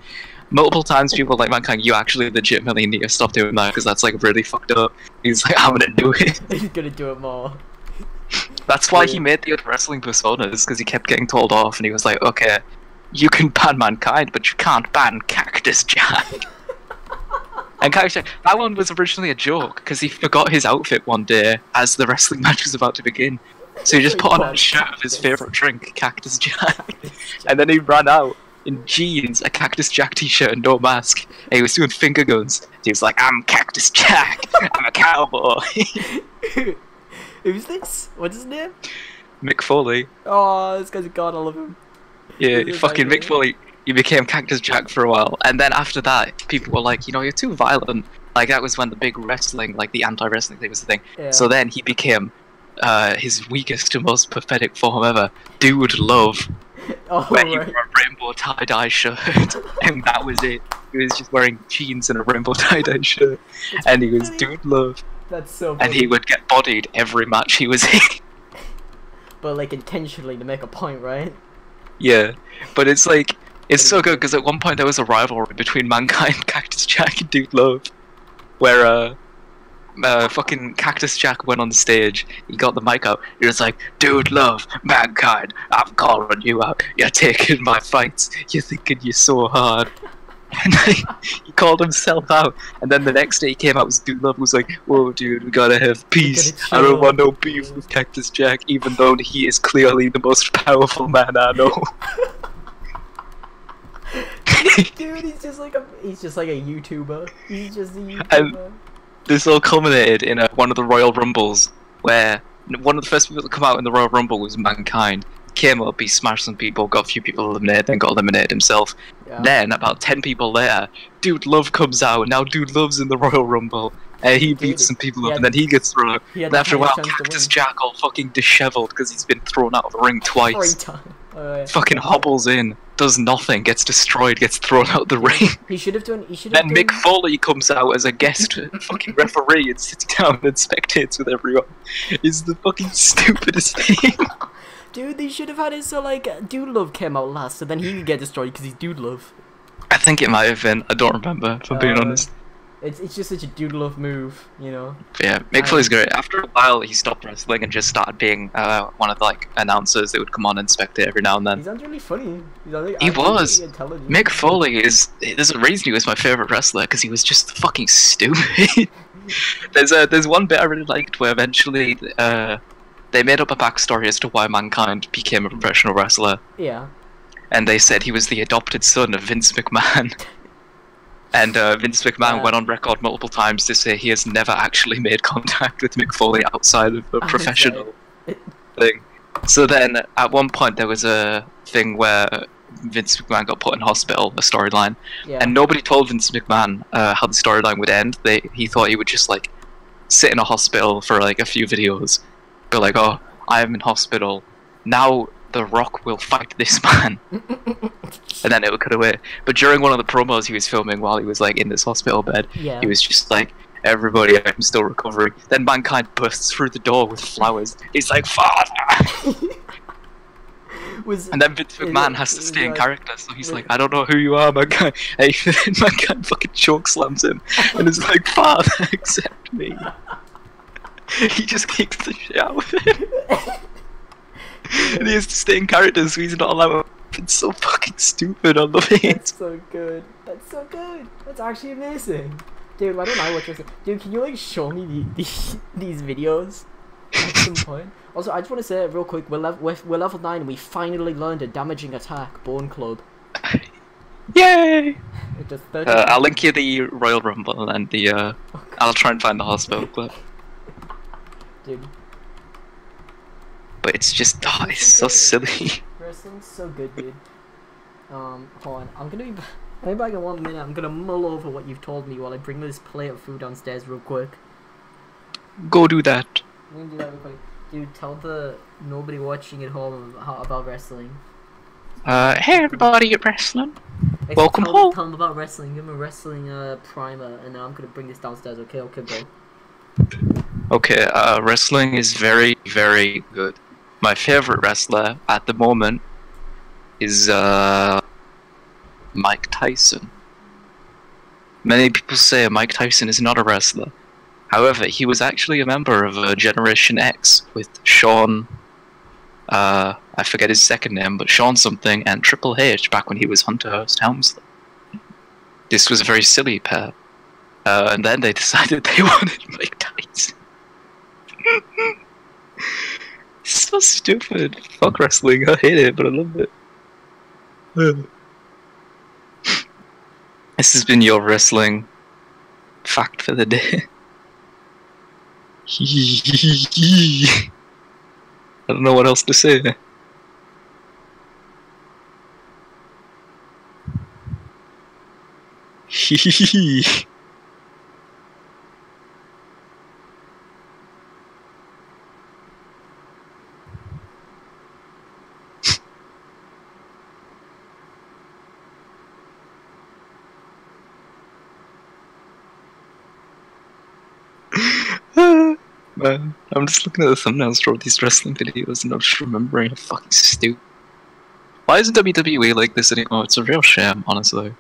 Multiple times people like, Mankind, you actually legitimately need to stop doing that, because that's like really fucked up. He's like, I'm gonna do it. He's gonna do it more. That's why he made the other wrestling personas, because he kept getting told off, and he was like, okay, you can ban Mankind, but you can't ban Cactus Jack. And Cactus Jack, that one was originally a joke, because he forgot his outfit one day as the wrestling match was about to begin. So he just put on a shirt of his favourite drink, Cactus Jack, and then he ran out in jeans, a Cactus Jack t-shirt and no mask, and he was doing finger guns. He was like, I'm Cactus Jack, I'm a cowboy. Who's this? What's his name? Mick Foley. Oh, this guy's a god, I love him. Yeah, This fucking idea. Mick Foley. He became Cactus Jack for a while, and then after that, people were like, you know, you're too violent. Like that was when the big wrestling, like the anti-wrestling thing was the thing. Yeah. So then he became his weakest and most pathetic form ever, Dude Love, Oh, where he right. wore a rainbow tie-dye shirt, and that was it. He was just wearing jeans and a rainbow tie-dye shirt, and he was Dude Love, That's so funny. and he would get bodied every match he was in. But like intentionally to make a point, right? Yeah, but it's like, it's so good because at one point there was a rivalry between Mankind, Cactus Jack, and Dude Love, where fucking Cactus Jack went on the stage, he got the mic out, he was like, Dude Love, Mankind, I'm calling you out, you're taking my fights, you're thinking you're so hard. And he called himself out, and then the next day he came out with Dude Love was like, whoa dude, we gotta have peace, I don't want no beef with Cactus Jack, even though he is clearly the most powerful man I know. Dude, he's just like a YouTuber. He's just a YouTuber. And this all culminated in one of the Royal Rumbles, where one of the first people to come out in the Royal Rumble was Mankind. Came up, he smashed some people, got a few people eliminated, then got eliminated himself. Yeah. Then, about 10 people later, Dude Love comes out, now Dude Love's in the Royal Rumble. And he beats some people up, and then he gets thrown out. He had And the after a while, highest chance to Cactus win. Jack all fucking disheveled because he's been thrown out of the ring 3 twice. times. Alright. Fucking hobbles in, does nothing, gets destroyed, gets thrown out the ring. He should have done. He should Then have done. Mick Foley comes out as a guest fucking referee and sits down and spectates with everyone. It's the fucking stupidest thing. Dude, they should have had it so like Dude Love came out last, so then he would get destroyed because he's Dude Love. I think it might have been. I don't remember, if I'm being honest. It's just such a Dude Love move, you know. But yeah, Mick Foley's great. After a while, he stopped wrestling and just started being one of the like announcers that would come on and spectate every now and then. He sounds really funny. He was. Really intelligent. Mick Foley is. There's a reason he was my favorite wrestler because he was just fucking stupid. There's one bit I really liked where eventually they made up a backstory as to why Mankind became a professional wrestler. Yeah. And they said he was the adopted son of Vince McMahon. And Vince McMahon went on record multiple times to say he has never actually made contact with Mick Foley outside of a professional thing. So then, at one point, there was a thing where Vince McMahon got put in hospital, a storyline, and nobody told Vince McMahon how the storyline would end. He thought he would just like sit in a hospital for like a few videos, go like, "Oh, I am in hospital now. The Rock will fight this man," and then it would cut away. But during one of the promos he was filming while he was like in this hospital bed, he was just like, "Everybody, I'm still recovering." Then Mankind bursts through the door with flowers. He's like, "Father!" And then Vince McMahon has to stay in character, so he's like, "I don't know who you are, Mankind." And Mankind fucking choke slams him, and is like, "Father, accept me." He just kicks the shit out of him. And he has to stay in character, so he's not allowed. It's so fucking stupid. I love it. That's so good. That's so good. That's actually amazing. Dude, why don't I watch this? Dude, can you like show me these videos at some point? Also, I just want to say real quick, we're level 9 and we finally learned a damaging attack, Bone Club. Yay! It does 30 I'll link you the Royal Rumble and the I'll try and find the hospital clip. Dude. But it's just, oh, it's so silly. Wrestling's so good, dude. Hold on, I'm gonna be back in 1 minute. I'm gonna mull over what you've told me while I bring this plate of food downstairs real quick. Go do that. I'm gonna do that real quick. Dude, tell the nobody watching at home about wrestling. Hey everybody at wrestling. Actually, Welcome home. Tell them about wrestling. Give them a wrestling primer, and then I'm gonna bring this downstairs. Okay, go. Okay, wrestling is very, very good. My favorite wrestler at the moment is Mike Tyson. Many people say Mike Tyson is not a wrestler. However, he was actually a member of Generation X with Shawn, I forget his second name, but Shawn something, and Triple H back when he was Hunter Hearst Helmsley. This was a very silly pair. And then they decided they wanted Mike Tyson. It's so stupid. Fuck wrestling. I hate it, but I love it. This has been your wrestling fact for the day. I don't know what else to say. Man, I'm just looking at the thumbnails for all these wrestling videos and I'm just remembering how fucking stupid. Why isn't WWE like this anymore? It's a real shame, honestly.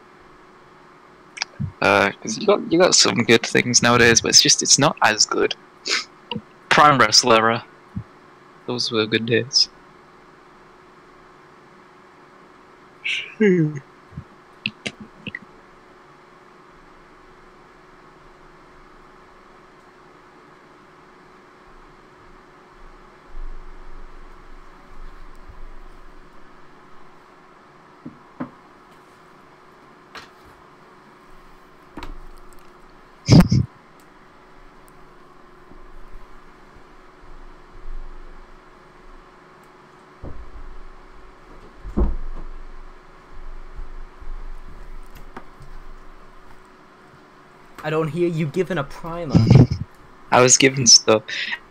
Because you got some good things nowadays, but it's not as good. Prime Wrestler era. Those were good days. I don't hear you given a primer. I was given stuff.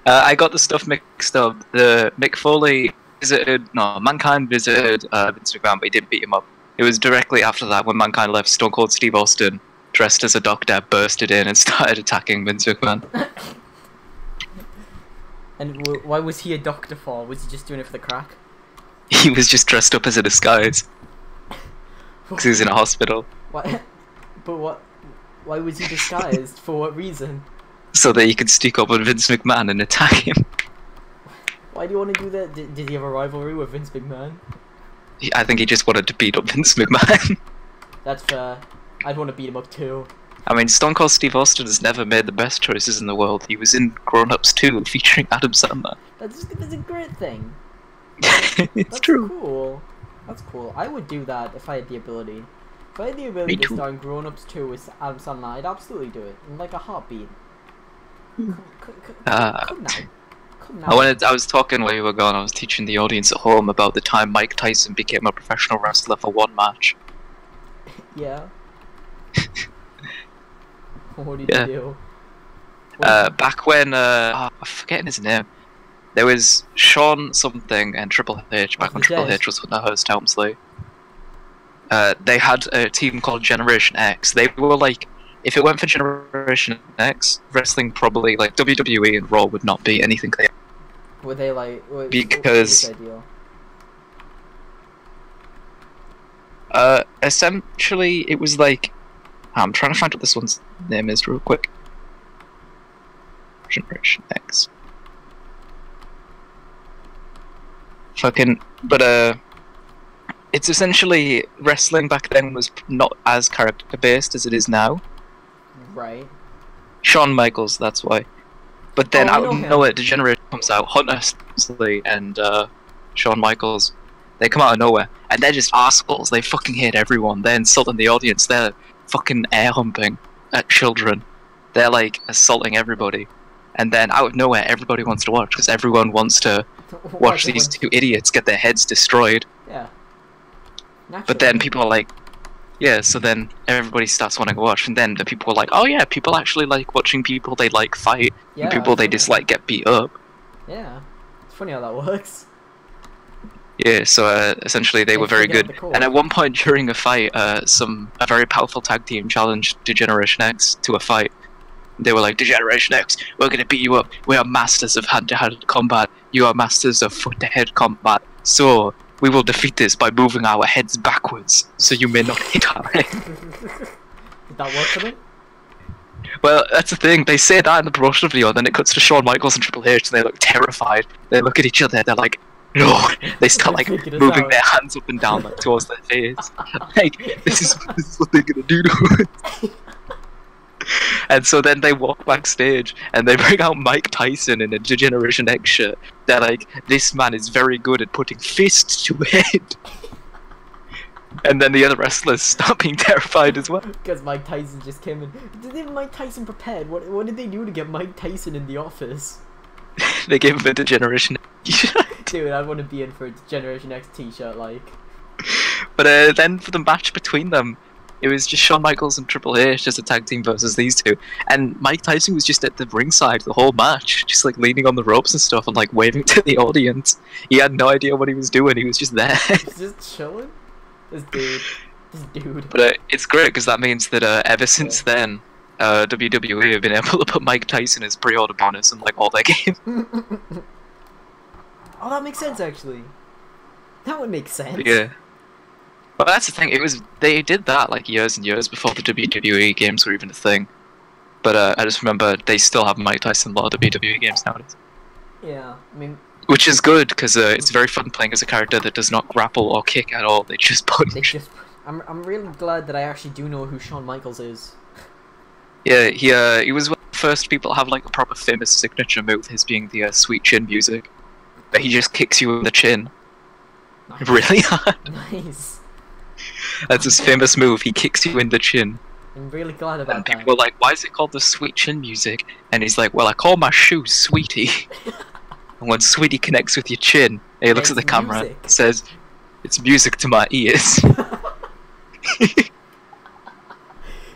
I got the stuff mixed up. The Mick Foley Mankind visited Vince McMahon, but he didn't beat him up. It was directly after that when Mankind left. Stone Cold Steve Austin, dressed as a doctor, bursted in and started attacking Vince McMahon. And why was he a doctor for? Was he just doing it for the crack? He was just dressed up as a disguise. Because he was in a hospital. What? But what? Why was he disguised? For what reason? So that he could stick up on Vince McMahon and attack him. Why do you want to do that? Did he have a rivalry with Vince McMahon? I think he just wanted to beat up Vince McMahon. That's fair. I'd want to beat him up too. I mean, Stone Cold Steve Austin has never made the best choices in the world. He was in Grown Ups 2 featuring Adam Sandler. That's a great thing. It's true. Cool. That's cool. I would do that if I had the ability. If I had the ability to star in Grown Ups 2 with Adam Sandler, I'd absolutely do it. In like a heartbeat. Come now. I was talking while you were gone, I was teaching the audience at home about the time Mike Tyson became a professional wrestler for one match. Yeah. What did you do? Back when, I'm forgetting his name. There was Sean something and Triple H, back when Triple H was with Hurst Helmsley. They had a team called Generation X. They were like, if it weren't for Generation X, wrestling probably, like, WWE and Raw would not be anything they were they like... because... essentially, it was like... I'm trying to find what this one's name is real quick. Generation X. But it's essentially, wrestling back then was not as character-based as it is now. Right. Shawn Michaels, that's why. But then out of nowhere, Degeneration comes out, Hunter Helmsley and Shawn Michaels. They come out of nowhere, and they're just assholes. They fucking hate everyone. They're insulting the audience. They're fucking air humping at children. They're like assaulting everybody. And then out of nowhere, everybody wants to watch because everyone wants to watch these two idiots get their heads destroyed. Yeah. Naturally. But then people are like, yeah, so then everybody starts wanting to watch, and then the people are like, oh yeah, people actually like watching people they like fight, and people they dislike get beat up. Yeah. It's funny how that works. Yeah, so essentially they were very good. And at one point during a fight, a very powerful tag team challenged Degeneration X to a fight. They were like, Degeneration X, we're gonna beat you up. We are masters of hand-to-hand combat. You are masters of foot-to-head combat. So, we will defeat this by moving our heads backwards, so you may not hit our head. Did that work for them? Well, that's the thing. They say that in the promotional video, then it cuts to Shawn Michaels and Triple H, and they look terrified. They look at each other, they're like, no. They start like moving their hands up and down like towards their face. Like, this is what they're gonna do to us. And so then they walk backstage and they bring out Mike Tyson in a Degeneration X shirt. They're like, this man is very good at putting fists to head. And then the other wrestlers start being terrified as well. Because Mike Tyson just came in. Did they have Mike Tyson prepared? What did they do to get Mike Tyson in the office? They gave him a Degeneration X t-shirt. Dude, I want to be in for a Degeneration X t-shirt, like. But then for the match between them, It was just Shawn Michaels and Triple H, just a tag team versus these two. And Mike Tyson was just at the ringside the whole match, just like leaning on the ropes and stuff and like waving to the audience. He had no idea what he was doing, he was just there. He's just chilling? This dude. But it's great because that means that ever since then, WWE have been able to put Mike Tyson as pre-order bonus in like all their games. Oh, that makes sense actually. That would make sense. Yeah. But that's the thing, they did that like years and years before the WWE games were even a thing. But I just remember they still have Mike Tyson in a lot of WWE games nowadays. Yeah, I mean... Which is good, because it's very fun playing as a character that does not grapple or kick at all, they just punch. I'm really glad that I actually do know who Shawn Michaels is. Yeah, he was one of the first people to have like a proper famous signature move, his being the sweet chin music. But he just kicks you in the chin. Nice. Really hard. Nice. That's his famous move, he kicks you in the chin. I'm really glad about and that. People were like, why is it called the sweet chin music? And he's like, well, I call my shoes Sweetie. And when Sweetie connects with your chin, he looks at the camera and says, it's music to my ears.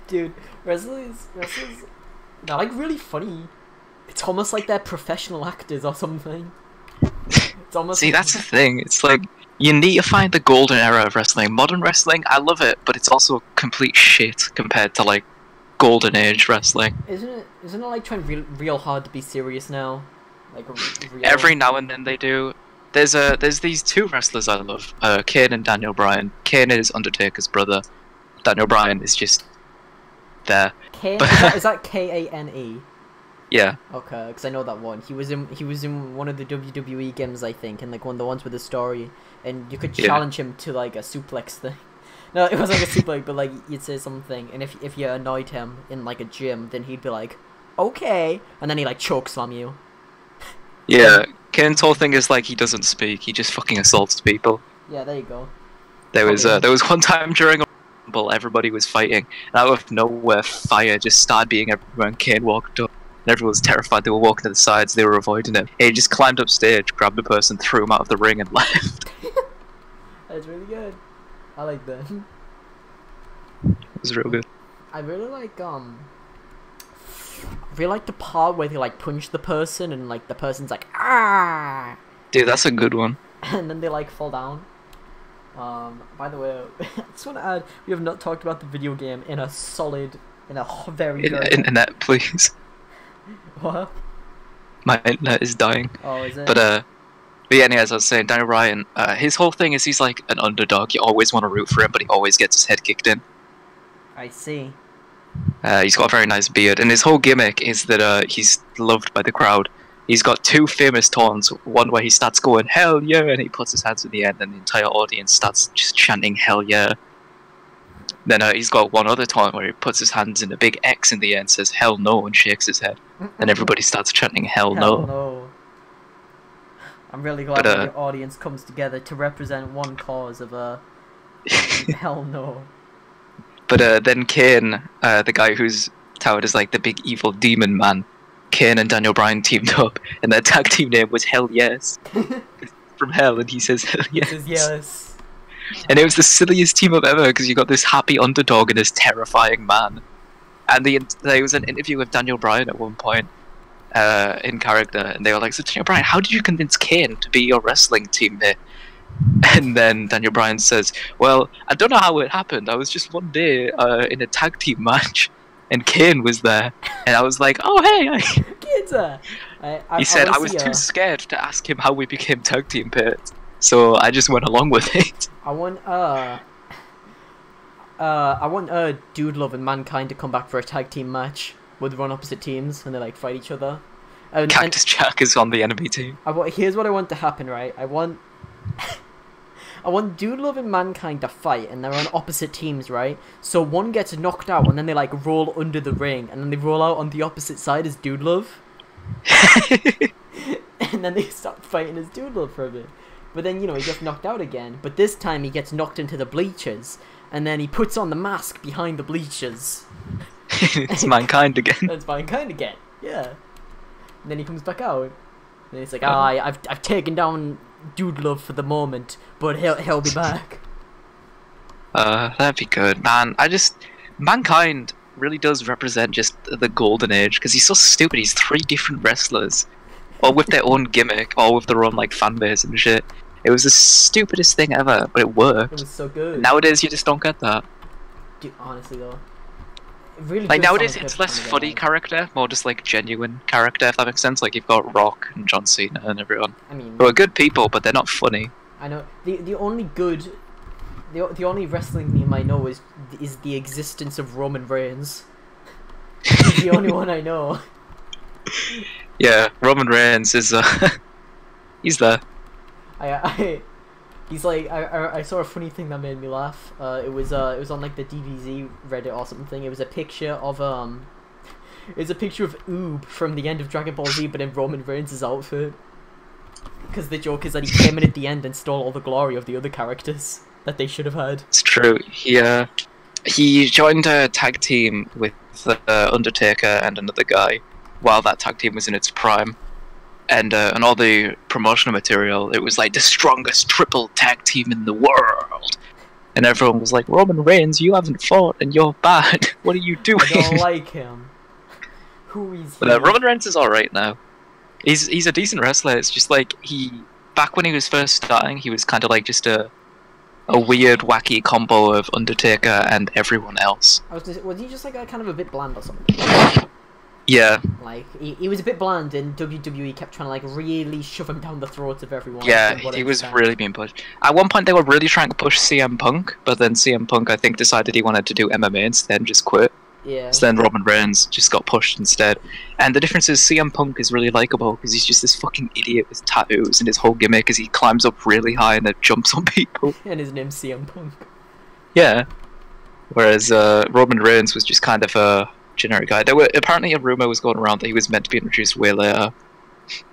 Dude, wrestlers, they're like really funny. It's almost like they're professional actors or something. It's almost See, that's the thing, it's like, you need to find the golden era of wrestling. Modern wrestling, I love it, but it's also complete shit compared to like golden age wrestling. Isn't it like trying real hard to be serious now? Like real... Every now and then they do. There's these two wrestlers I love, Kane and Daniel Bryan. Kane is Undertaker's brother. Daniel Bryan is just there. Kane? Is that Kane? Yeah. Okay, because I know that one. He was in one of the WWE games, I think, and like one of the ones with the story, and you could challenge him to like a suplex thing. No, it wasn't like a suplex, but like you'd say something, and if you annoyed him in like a gym, then he'd be like, "Okay," and then he like chokeslam you. Yeah, Kane's whole thing is like he doesn't speak; he just fucking assaults people. Yeah, there you go. There was one time during a rumble, everybody was fighting, and out of nowhere, fire just started being everywhere, and Kane walked up. And everyone was terrified. They were walking to the sides. They were avoiding him. He just climbed up stage, grabbed a person, threw him out of the ring, and left. That's really good. I like that. It was real good. I really like the part where they like punch the person and like the person's like ah. Dude, that's a good one. And then they like fall down. By the way, I just want to add, we have not talked about the video game in a very internet, please. What? My internet is dying. Oh, is it? But yeah, anyway, as I was saying, Daniel Bryan, his whole thing is he's like an underdog. You always want to root for him, but he always gets his head kicked in. I see. He's got a very nice beard, and his whole gimmick is that he's loved by the crowd. He's got two famous taunts, one where he starts going, hell yeah, and he puts his hands in the end, and the entire audience starts just chanting hell yeah. Then he's got one other taunt where he puts his hands in a big X in the end, says hell no, and shakes his head. And everybody starts chanting hell no. I'm really glad that the audience comes together to represent one cause of hell no. But then Kane, the guy who's touted as like the big evil demon man, Kane and Daniel Bryan teamed up, and their tag team name was Hell Yes. From hell, and he says hell yes. He says yes. And it was the silliest team up ever, because you got this happy underdog and this terrifying man. And there was an interview with Daniel Bryan at one point, in character, and they were like, so Daniel Bryan, how did you convince Kane to be your wrestling teammate? And then Daniel Bryan says, well, I don't know how it happened, I was just one day in a tag team match, and Kane was there, and I was like, oh hey! Kane's there! He said, I was too scared to ask him how we became tag team mates, so I just went along with it. I want Dude Love and Mankind to come back for a tag team match where they run opposite teams and they like fight each other. Cactus Jack is on the enemy team. Here's what I want to happen, right? I want Dude Love and Mankind to fight, and they're on opposite teams, right? So one gets knocked out, and then they like roll under the ring, and then they roll out on the opposite side as Dude Love. And then they stop fighting as Dude Love for a bit. But then, you know, he gets knocked out again. But this time he gets knocked into the bleachers, and then he puts on the mask behind the bleachers. It's Mankind again. It's Mankind again, yeah. And then he comes back out, and he's like, I've taken down Dude Love for the moment, but he'll be back. That'd be good, man. Mankind really does represent just the golden age because he's so stupid. He's 3 different wrestlers, all with their own gimmick, all with their own like fan base and shit. It was the stupidest thing ever, but it worked. It was so good. Nowadays, you just don't get that. Dude, honestly though, it really Like does nowadays, sound it's good less from funny the guy. character, more just like genuine character. If that makes sense. Like you've got Rock and John Cena and everyone I mean, who are good people, but they're not funny. I know the only good, the only wrestling meme I know is the existence of Roman Reigns. He's the only one I know. Yeah, Roman Reigns is he's there. He's like I saw a funny thing that made me laugh. It was on like the DBZ Reddit or something. It was a picture of Oob from the end of Dragon Ball Z, but in Roman Reigns' outfit. Because the joke is that he came in at the end and stole all the glory of the other characters that they should have had. It's true. He joined a tag team with Undertaker and another guy while that tag team was in its prime. And all the promotional material, it was like the strongest triple tag team in the world. And everyone was like, Roman Reigns, you haven't fought and you're bad. What are you doing? I don't like him. Who is he? But Roman Reigns is alright now. He's a decent wrestler. It's just like back when he was first starting, he was kind of like just a weird, wacky combo of Undertaker and everyone else. Was he just like kind of a bit bland or something? Yeah. Like he was a bit bland, and WWE kept trying to like really shove him down the throats of everyone. Yeah, he was really being pushed. At one point, they were really trying to push CM Punk, but then CM Punk, I think, decided he wanted to do MMA instead and just quit. Yeah. So then Roman Reigns just got pushed instead. And the difference is CM Punk is really likable because he's just this fucking idiot with tattoos, and his whole gimmick is he climbs up really high and then jumps on people. And his name's CM Punk. Yeah. Whereas Roman Reigns was just kind of a generic guy. Apparently a rumor was going around that he was meant to be introduced way later,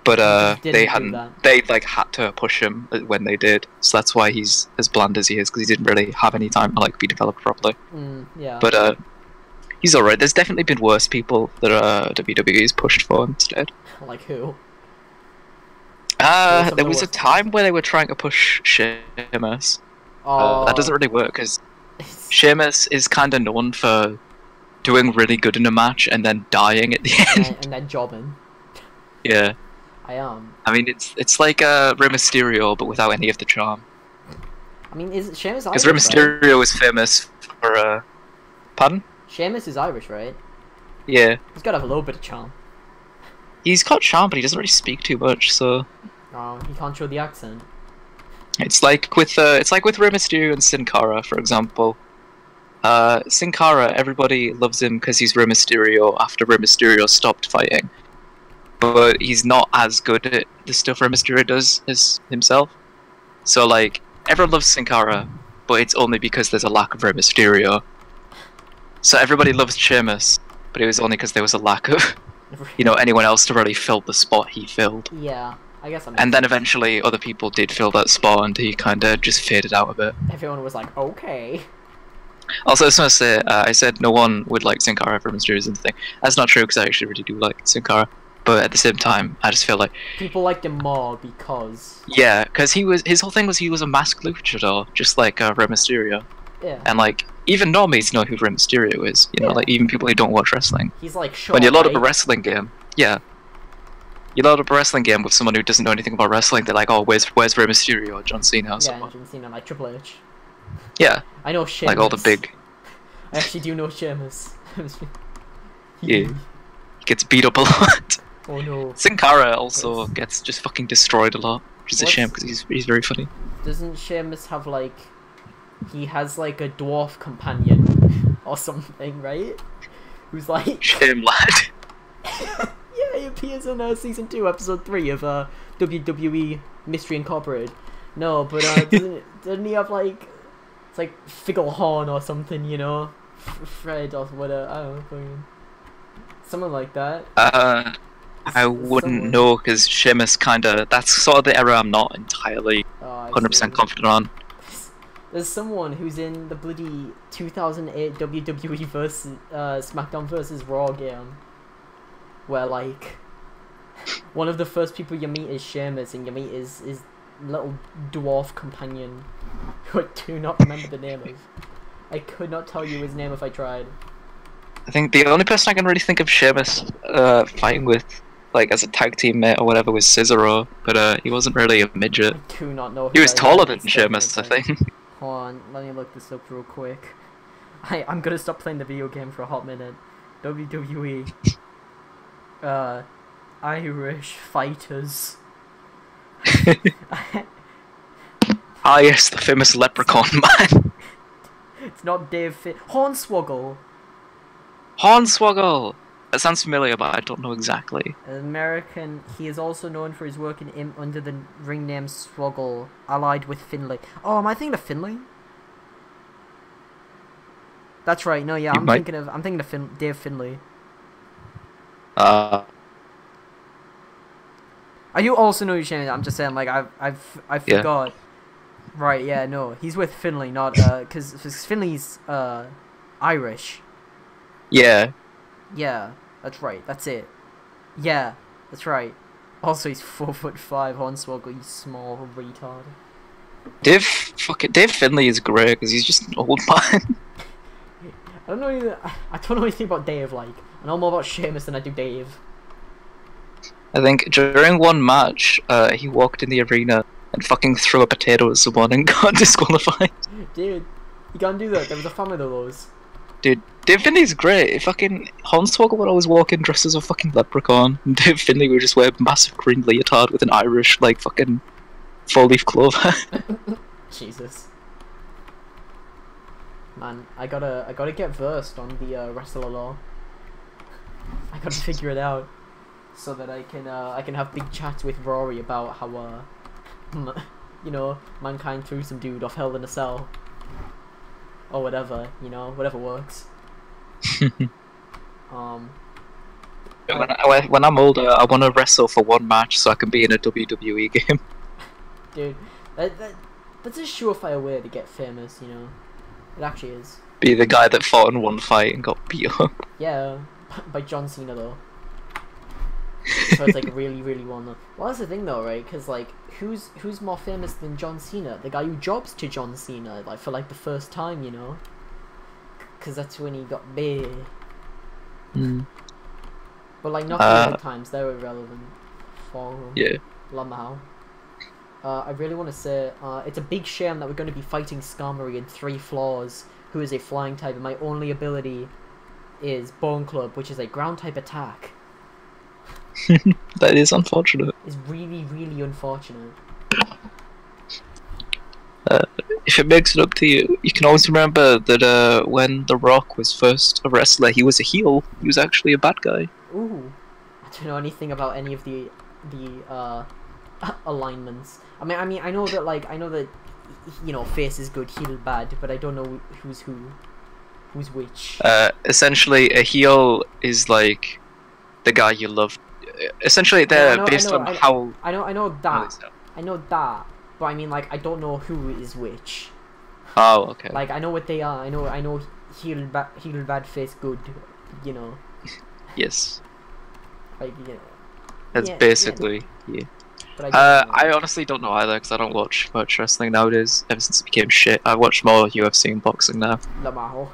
but they hadn't. They like had to push him when they did, so that's why he's as bland as he is, because he didn't really have any time to like be developed properly. Yeah. But he's alright. There's definitely been worse people that WWE's pushed for instead. Like who? There was a time where they were trying to push Sheamus. That doesn't really work because Sheamus is kind of known for doing really good in a match and then dying at the end. And then jobbing. Yeah. I mean, it's like Rey Mysterio, but without any of the charm. I mean, is Sheamus Irish? Because Rey Mysterio is famous for pardon? Sheamus is Irish, right? Yeah. He's got to have a little bit of charm. He's got charm, but he doesn't really speak too much, so. Oh, he can't show the accent. It's like with Rey Mysterio and Sin Cara, for example. Sin Cara, everybody loves him because he's Rey Mysterio after Rey Mysterio stopped fighting. But he's not as good at the stuff Rey Mysterio does as himself. So, like, everyone loves Sin Cara, but it's only because there's a lack of Rey Mysterio. So everybody loves Sheamus, but it was only because there was a lack of, anyone else to really fill the spot he filled. Yeah, I guess. And then eventually other people did fill that spot, and he kind of just faded out a bit. Everyone was like, okay. Also, I just want to say, I said no one would like Sin Cara for Mysterio's and thing. That's not true, because I actually really do like Sin Cara. But at the same time, I just feel like people liked him more because. Yeah, because his whole thing was he was a masked luchador, just like Rey Mysterio. Yeah. And like even normies know who Rey Mysterio is. Like even people who don't watch wrestling. He's like Shaw, when you load right? up a wrestling game, yeah. You load up a wrestling game with someone who doesn't know anything about wrestling. They're like, oh, where's Rey Mysterio or John Cena or someone? Yeah, John Cena, like Triple H. Yeah. I know Sheamus. Like all the big. I actually do know Sheamus. Yeah. He gets beat up a lot. Oh no. Sin Cara also gets just fucking destroyed a lot, which is a shame because he's very funny. Doesn't Sheamus have like, he has like a dwarf companion or something, right? Who's like shame lad. Yeah, he appears in season 2, episode 3 of WWE Mystery Incorporated. No, but doesn't he have like, it's like Figglehorn or something, Fred or whatever. I don't know, something like that. I wouldn't know because Sheamus that's sort of the era I'm not entirely 100% confident on. There's someone who's in the bloody 2008 WWE versus SmackDown versus Raw game, where like one of the first people you meet is Sheamus, and you meet his little dwarf companion, who I do not remember the name of. I could not tell you his name if I tried. I think the only person I can really think of Sheamus fighting with, like as a tag team mate or whatever, was Cesaro, but he wasn't really a midget. I do not know. He was taller than Sheamus, I think. Hold on, let me look this up real quick. I'm gonna stop playing the video game for a hot minute. WWE. Irish fighters. Ah yes, the famous leprechaun man. It's not Dave Hornswoggle. Hornswoggle! That sounds familiar, but I don't know exactly. American, he is also known for his work in Imp under the ring name Swoggle, allied with Finlay. Oh, am I thinking of Finlay? That's right. No, yeah, I'm thinking of Dave Finlay. Uh. Are you also know Shane? I'm just saying, like I forgot. Right? Yeah, no, he's with Finlay, not because Finlay's Irish. Yeah. Yeah, that's right. That's it. Yeah, that's right. Also, he's 4'5". Hornswoggle, you small retard. Dave Finlay is great because he's just an old man. I don't know anything about Dave. Like, I know more about Sheamus than I do Dave. I think during one match, he walked in the arena and fucking threw a potato at someone and got disqualified. Dude, you can't do that. There was a family of those. Dude, Dave Finlay's great. Fucking Hornswoggle would always walk in dressed as a fucking leprechaun, and Dave Finlay would just wear a massive green leotard with an Irish, like, fucking four-leaf clover. Jesus. Man, I gotta get versed on the wrestler law. I gotta figure it out so that I can have big chats with Rory about how you know, Mankind threw some dude off Hell in a Cell or whatever, you know, whatever works. When I'm older, I want to wrestle for one match so I can be in a WWE game. Dude, that's a surefire way to get famous, you know. It actually is. Be the guy that fought in one fight and got beat up. Yeah, by John Cena though. So it's like really, really well known. Well, that's the thing though, right? Because like, who's more famous than John Cena? The guy who jobs to John Cena, like for like the first time, you know? Because that's when he got big. Mm. But like, not the other times, they're irrelevant. For yeah. Lamau. I really want to say, it's a big shame that we're going to be fighting Skarmory in 3 floors, who is a flying type, and my only ability is Bone Club, which is a ground type attack. That is unfortunate. It's really, really unfortunate. If it makes it up to you, you can always remember that when The Rock was first a wrestler, he was a heel. He was actually a bad guy. Ooh. I don't know anything about any of the alignments. I mean, I know that, you know, face is good, heel bad, but I don't know who's which. Essentially, a heel is like the guy you love. Essentially, they're based on how. I know that. I know that, but I mean, like, I don't know who is which. Oh, okay. Like, I know what they are. I know heel bad, face good. You know. Yes. Like, yeah. That's basically yeah. But I honestly don't know either because I don't watch much wrestling nowadays. Ever since it became shit, I watch more UFC and boxing now. Lamau.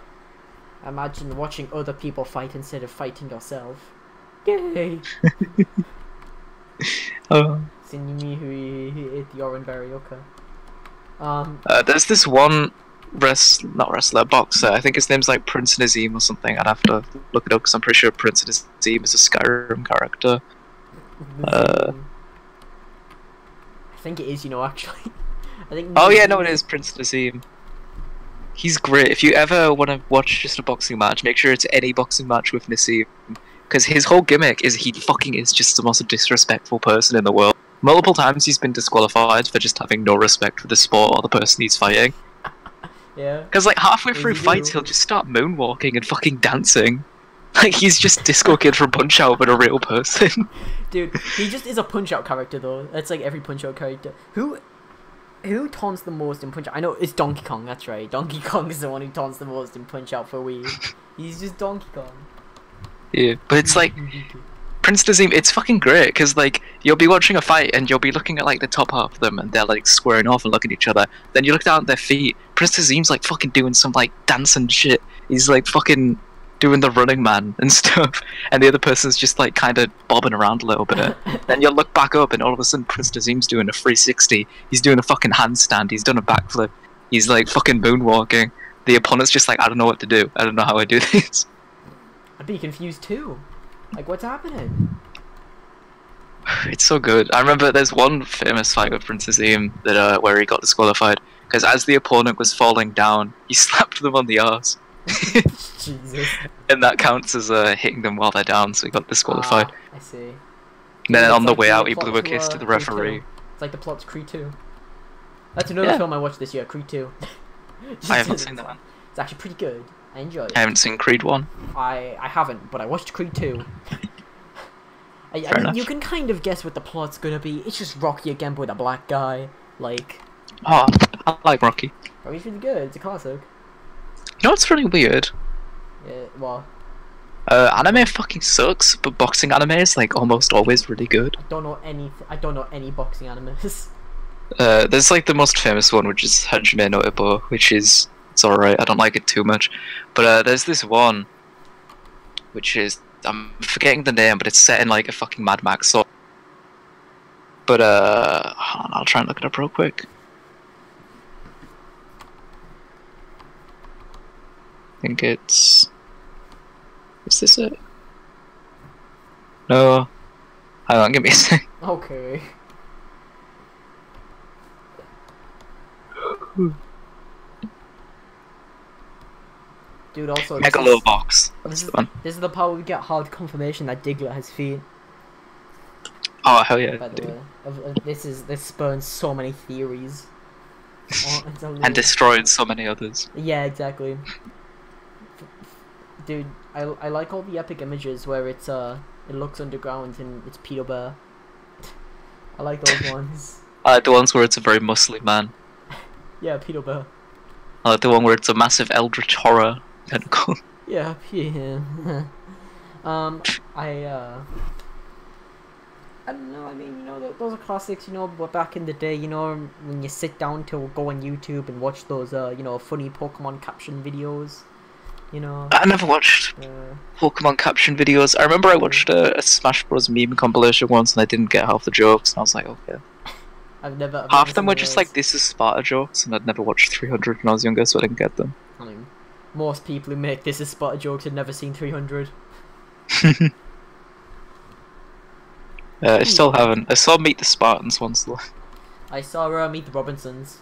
Imagine watching other people fight instead of fighting yourself. Yay! Sinumi who ate the orange barioka. There's this one boxer. I think his name's like Prince Nazim or something. I'd have to look it up because I'm pretty sure Prince Nazim is a Skyrim character. I think it is, you know, actually. I think. Oh yeah, no, it is Prince Nazim. He's great. If you ever want to watch just a boxing match, make sure it's any boxing match with Nazim, because his whole gimmick is he fucking is just the most disrespectful person in the world. Multiple times he's been disqualified for just having no respect for the sport or the person he's fighting. Yeah. Because like halfway through fights, he'll just start moonwalking and fucking dancing. Like he's just Disco Kid from Punch Out, but a real person. Dude, he just is a Punch Out character though. That's like every Punch Out character. Who taunts the most in Punch Out? I know it's Donkey Kong. That's right. Donkey Kong is the one who taunts the most in Punch Out for Wii. He's just Donkey Kong. Yeah, but it's like Prince Nazim. It's fucking great because like you'll be watching a fight and you'll be looking at like the top half of them and they're like squaring off and looking at each other. Then you look down at their feet. Prince Azim's like fucking doing some like dance and shit. He's like fucking doing the Running Man and stuff, and the other person's just like kind of bobbing around a little bit. Then you look back up, and all of a sudden Prince Azim's doing a 360. He's doing a fucking handstand. He's done a backflip. He's like fucking moonwalking. The opponent's just like, I don't know what to do. I don't know how I do this. I'd be confused too. Like, what's happening? It's so good. I remember there's one famous fight with Prince Azim that where he got disqualified because as the opponent was falling down, he slapped them on the arse. Jesus. And that counts as hitting them while they're down, so he got disqualified. I see. And then It's on the like way the out, he plot blew a kiss to the Creed 2. referee. It's like the plot to Creed 2. That's another Yeah. film I watched this year, Creed 2. I haven't seen that one. It's actually pretty good. I enjoy it. I haven't seen Creed 1. I haven't, but I watched Creed 2. I mean, enough. you can kind of guess what the plot's gonna be. It's just Rocky again, but with a black guy. Like, Oh, I like Rocky. Rocky's really good. It's a classic. You know what's really weird? Yeah, well, Anime fucking sucks, but boxing anime is like almost always really good. I don't know any boxing animes. There's like the most famous one, which is Hajime no Ippo, which is it's alright. I don't like it too much, but there's this one, which is I'm forgetting the name, but it's set in like a fucking Mad Max sort. But hold on, I'll try and look it up real quick. I think it's. Is this it? No. Hang on, give me a sec. Okay. Dude, also Megalobox. That's this the one. is the part where we get hard confirmation that Diglett has feet. Oh hell yeah! By the dude. way, this spurns so many theories. Oh, it's And destroyed so many others. Yeah, exactly. Dude, I like all the epic images where it looks underground and it's Peter Bear. I like those ones. I like the ones where it's a very muscly man. Yeah, Peter Bear. I like the one where it's a massive eldritch horror tentacle. Yeah, yeah. I don't know, I mean, you know, those are classics, you know, but back in the day, you know, when you sit down to go on YouTube and watch those, you know, funny Pokemon caption videos, you know. I never watched Pokemon caption videos. I remember I watched a Smash Bros. Meme compilation once and I didn't get half the jokes, and I was like, okay. I've never Half of them seen were just those. like, this is Sparta jokes, and I'd never watched 300 when I was younger, so I didn't get them. I mean, most people who make This Is Sparta jokes had never seen 300. I still haven't. I saw Meet the Spartans once though. I saw Meet the Robinsons.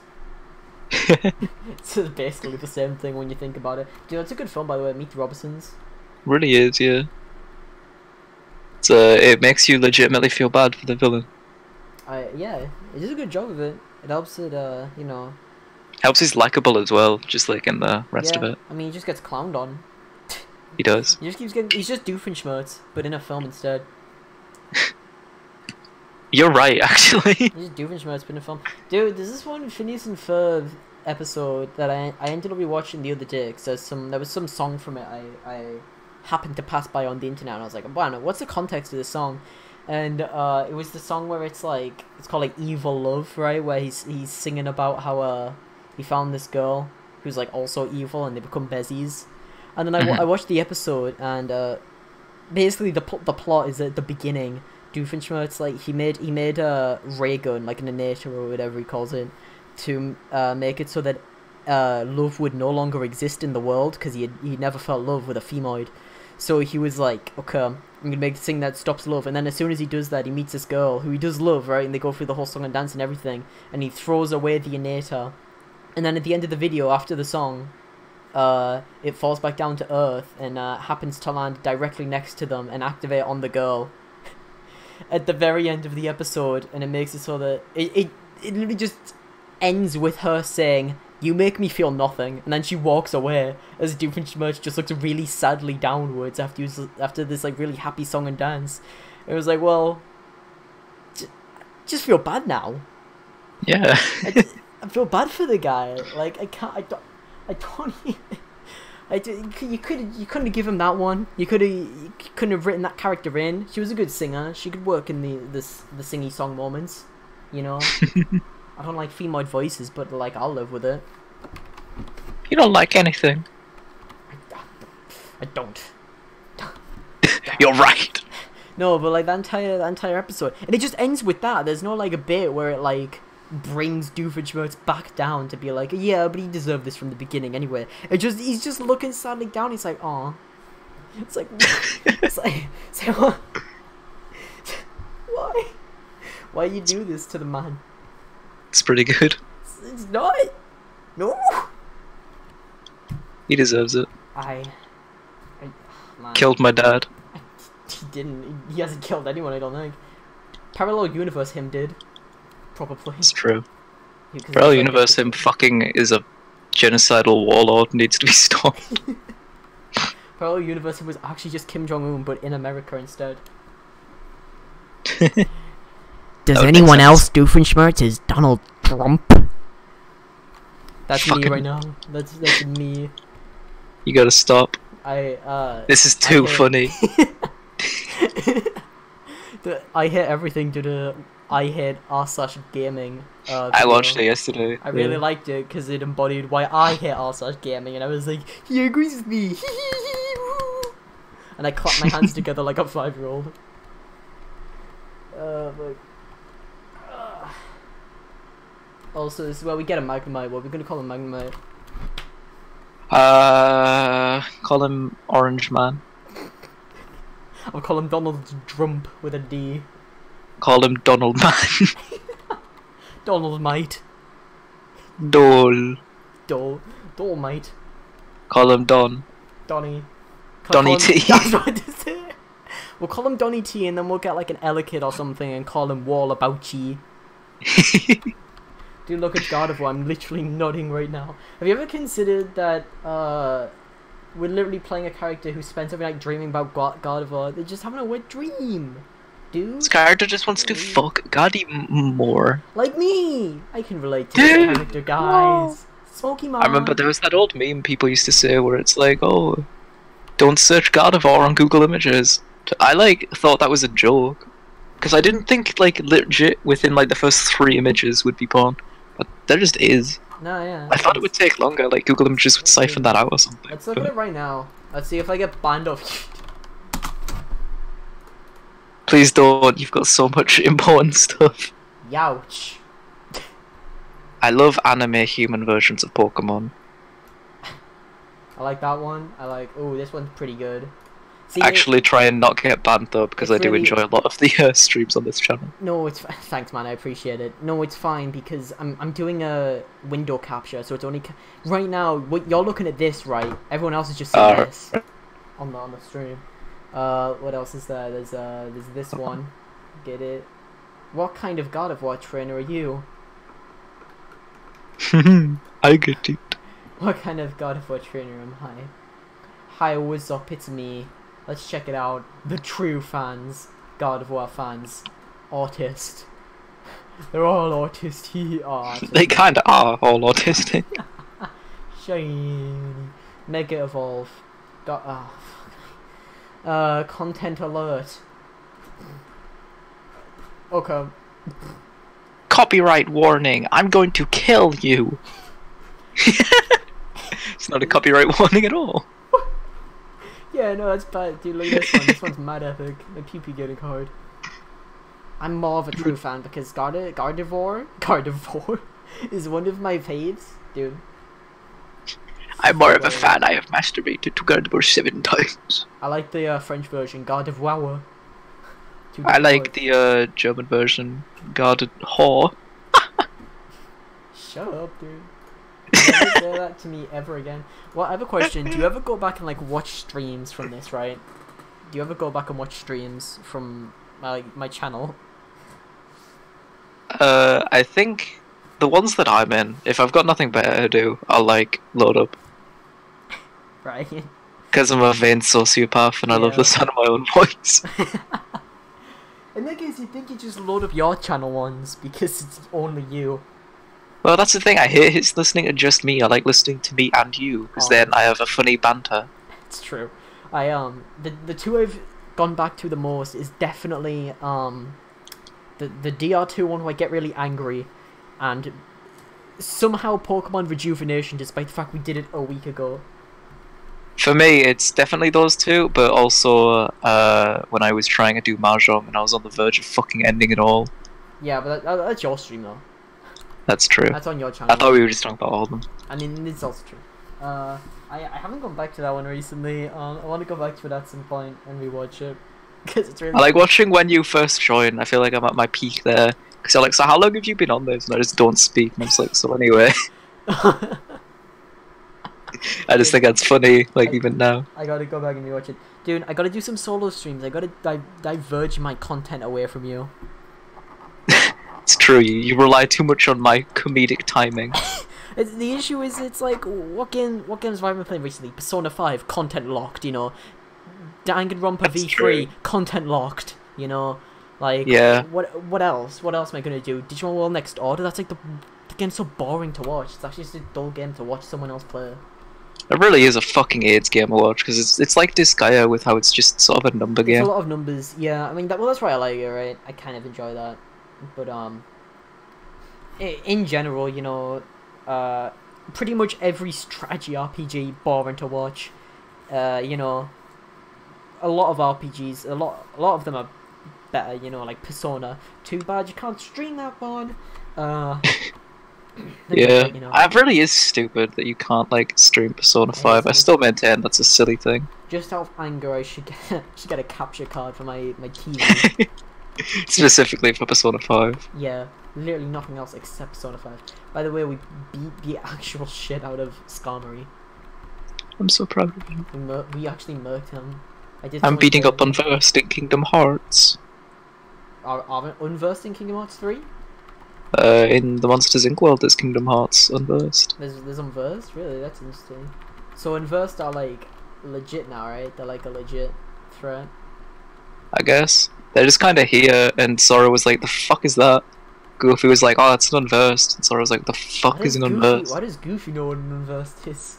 It's basically the same thing when you think about it. Dude, it's a good film, by the way, Meet the Robinsons. Really is, yeah. It's it makes you legitimately feel bad for the villain. Yeah, it does a good job of it. It helps it, you know. Helps he's likable as well, just like in the rest of Yeah, it. I mean, he just gets clowned on. He does. He just keeps getting. He's just Doofenshmirtz, but in a film instead. You're right, actually. He's just Doofenshmirtz, but in a film. Dude, there's this one Phineas and Ferb episode that I ended up rewatching the other day because there was some song from it I happened to pass by on the internet and I was like, wow, what's the context of this song? And it was the song where it's called like Evil Love, right? Where he's singing about how he found this girl who's like also evil and they become bezies. And then I watched the episode and basically the plot is at the beginning. Doofenshmirtz, like he made a ray gun, like an innator or whatever he calls it, to make it so that love would no longer exist in the world because he never felt love with a femoid. So he was like, okay, I'm gonna make this thing that stops love. And then as soon as he does that, he meets this girl who he does love, right? And they go through the whole song and dance and everything. And he throws away the innator. And then at the end of the video, after the song, it falls back down to earth and happens to land directly next to them and activate on the girl at the very end of the episode. And it makes it so that it literally just ends with her saying, "You make me feel nothing," and then she walks away as Doofenshmirtz just looks really sadly downwards after this like really happy song and dance. It was like, well, just feel bad now. Yeah. I feel bad for the guy. Like you couldn't have given him that one. You couldn't have written that character in. She was a good singer. She could work in the singy song moments, you know. I don't like femoid voices, but like I'll live with it. You don't like anything. I don't. You're right. No, but like that entire episode, and it just ends with that. There's no like a bit where it like brings Doofenshmirtz back down to be like, yeah, but he deserved this from the beginning anyway. He's just looking sadly down. He's like, aw. It's like, what? Why you do this to the man? It's pretty good. It's not. No. He deserves it. Man. Killed my dad. He didn't. He hasn't killed anyone, I don't think. Parallel universe him did. Probably. It's true. Parallel universe him fucking is a genocidal warlord, needs to be stopped. Parallel universe him was actually just Kim Jong-un, but in America instead. Does anyone else Doofenshmirtz is Donald Trump? That's fucking me right now. That's me. You gotta stop. This is too funny. I hate everything to the I hate r/gaming. I watched it yesterday. I really liked it because it embodied why I hate r/gaming, and I was like, he agrees with me. And I clapped my hands together like a 5-year-old. Also, this is where we get a Magnemite. What are we gonna call him, Magnemite? Call him Orange Man. I'll call him Donald Trump with a D. Call him Donald Man. Donald Mite. Dolmite. Call him Don. Donny. Donny T. That's what to say. We'll call him Donny T, and then we'll get like an Elekid or something and call him Wallabouchi. Dude, look at God of War. I'm literally nodding right now. Have you ever considered that we're literally playing a character who spends every night dreaming about God of War? They're just having a wet dream, dude. This character just wants to fuck God even more. Like me! I can relate to this character, guys. Smoky Mom. I remember there was that old meme people used to say where it's like, oh, don't search God of War on Google Images. I thought that was a joke. Because I didn't think legit within the first 3 images would be porn. But there just is. No, yeah. I thought it would take longer, Google Images would siphon that out or something. Let's look at it right now. Let's see if I get banned off. Please don't, you've got so much important stuff. Youch. I love anime human versions of Pokemon. I like that one. Oh, this one's pretty good. See, actually try and not get banned though, because I do enjoy a lot of the streams on this channel. No, it's thanks, man. I appreciate it. No, it's fine because I'm doing a window capture, so it's only right now. You're looking at this, right? Everyone else is just seeing this on the stream. What else is there? There's this one. Get it? What kind of God of War trainer are you? I get it. What kind of God of War trainer am I? Hi, what's up? It's me. Let's check it out. The true fans. God of War fans. Autist. They're all autist. They kinda are all autistic. Shiny. Mega Evolve. Content alert. Okay. Copyright warning. I'm going to kill you. It's not a copyright warning at all. Yeah, no, that's bad, dude. Look at this one. This one's mad epic. My pee getting hard. I'm more of a true fan because Gardevoir is one of my faves, dude. I'm more of a fan. I have masturbated to Gardevoir 7 times. I like the French version, Gardevoir. I like the German version, Gardevoir. Shut up, dude. Never say that to me ever again. Well, I have a question. Do you ever go back and watch streams from this, right? Do you ever go back and watch streams from my channel? I think the ones that I'm in, if I've got nothing better to do, I'll load up. Right. Because I'm a vain sociopath and I love the sound of my own voice. In that case, you think you just load up your channel ones because it's only you. Well, that's the thing. I hate listening to just me. I like listening to me and you, because then I have a funny banter. It's true. The two I've gone back to the most is definitely the DR2 one where I get really angry, and somehow Pokemon Rejuvenation, despite the fact we did it a week ago. For me, it's definitely those two, but also when I was trying to do Mahjong and I was on the verge of fucking ending it all. Yeah, but that's your stream though. That's true. That's on your channel. I thought we were just talking about all of them. I mean, it's also true. I haven't gone back to that one recently. I want to go back to it at some point and rewatch it because it's really. I like watching when you first join. I feel like I'm at my peak there because you're like, so how long have you been on this? And I just don't speak. And I'm just like, so anyway. I just think that's funny, like even now. I gotta go back and rewatch it. Dude, I gotta do some solo streams. I gotta diverge my content away from you. It's true, you rely too much on my comedic timing. The issue is, it's like, what games have I been playing recently? Persona 5, content locked, you know. Danganronpa V3, true. content locked, you know. Like, yeah. What else? What else am I gonna do? Digimon World Next Order? That's like the game's so boring to watch. It's actually just a dull game to watch someone else play. It really is a fucking AIDS game to watch because it's like Disgaea with how it's just sort of a number game. It's a lot of numbers, yeah. I mean, that's why I like it, right? I kind of enjoy that, but in general, you know, pretty much every strategy RPG boring to watch. You know, a lot of RPGs, a lot of them are better. You know, like Persona. Too bad you can't stream that one. Yeah, you know, it really is stupid that you can't like stream Persona 5. I still maintain that's a silly thing. Just out of anger, I should get a capture card for my TV. Specifically for Persona 5. Yeah, literally nothing else except Persona 5. By the way, we beat the actual shit out of Skarmory. I'm so proud of you. We actually murked him. I'm beating up Unversed in Kingdom Hearts. Are Unversed in Kingdom Hearts 3? In the Monsters Inc. world, there's Kingdom Hearts Unversed. There's Unversed? Really? That's interesting. So Unversed are like legit now, right? They're like a legit threat. I guess. They're just kinda here, and Sora was like, the fuck is that? Goofy was like, oh, it's an Unversed. And Sora was like, the fuck is an Unversed? Why does Goofy know what an Unversed is?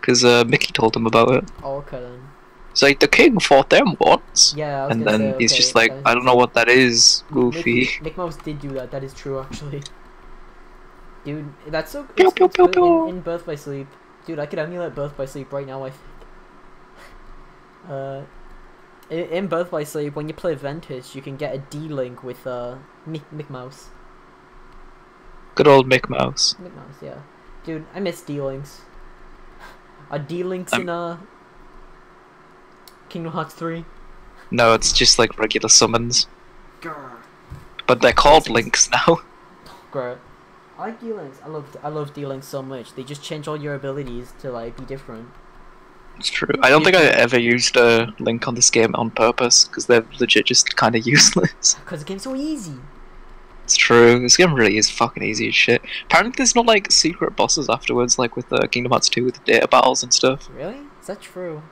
Because Mickey told him about it. Oh, okay then. He's like, the king fought them once. Yeah, and then he's just like, I don't know what that is, Goofy. Nick Mouse did do that. That is true, actually. Dude, that's so. Pew, pew, pew, pew. In Birth by Sleep, dude, I could emulate Birth by Sleep right now. I think. In Birth by Sleep, when you play Ventus, you can get a D-Link with Mick Mouse. Good old Mick Mouse. Mick Mouse, yeah. Dude, I miss D-Links. Are D-Links in Kingdom Hearts 3? No, it's just like regular summons. Grr. But they're called links now. Great. I like D-Links. I love D-Links so much. They just change all your abilities to like be different. It's true. I don't think I ever used a link on this game on purpose because they're legit just kind of useless. Because the game's so easy. It's true. This game really is fucking easy as shit. Apparently, there's not like secret bosses afterwards, like with Kingdom Hearts 2 with the data battles and stuff. Really? Is that true?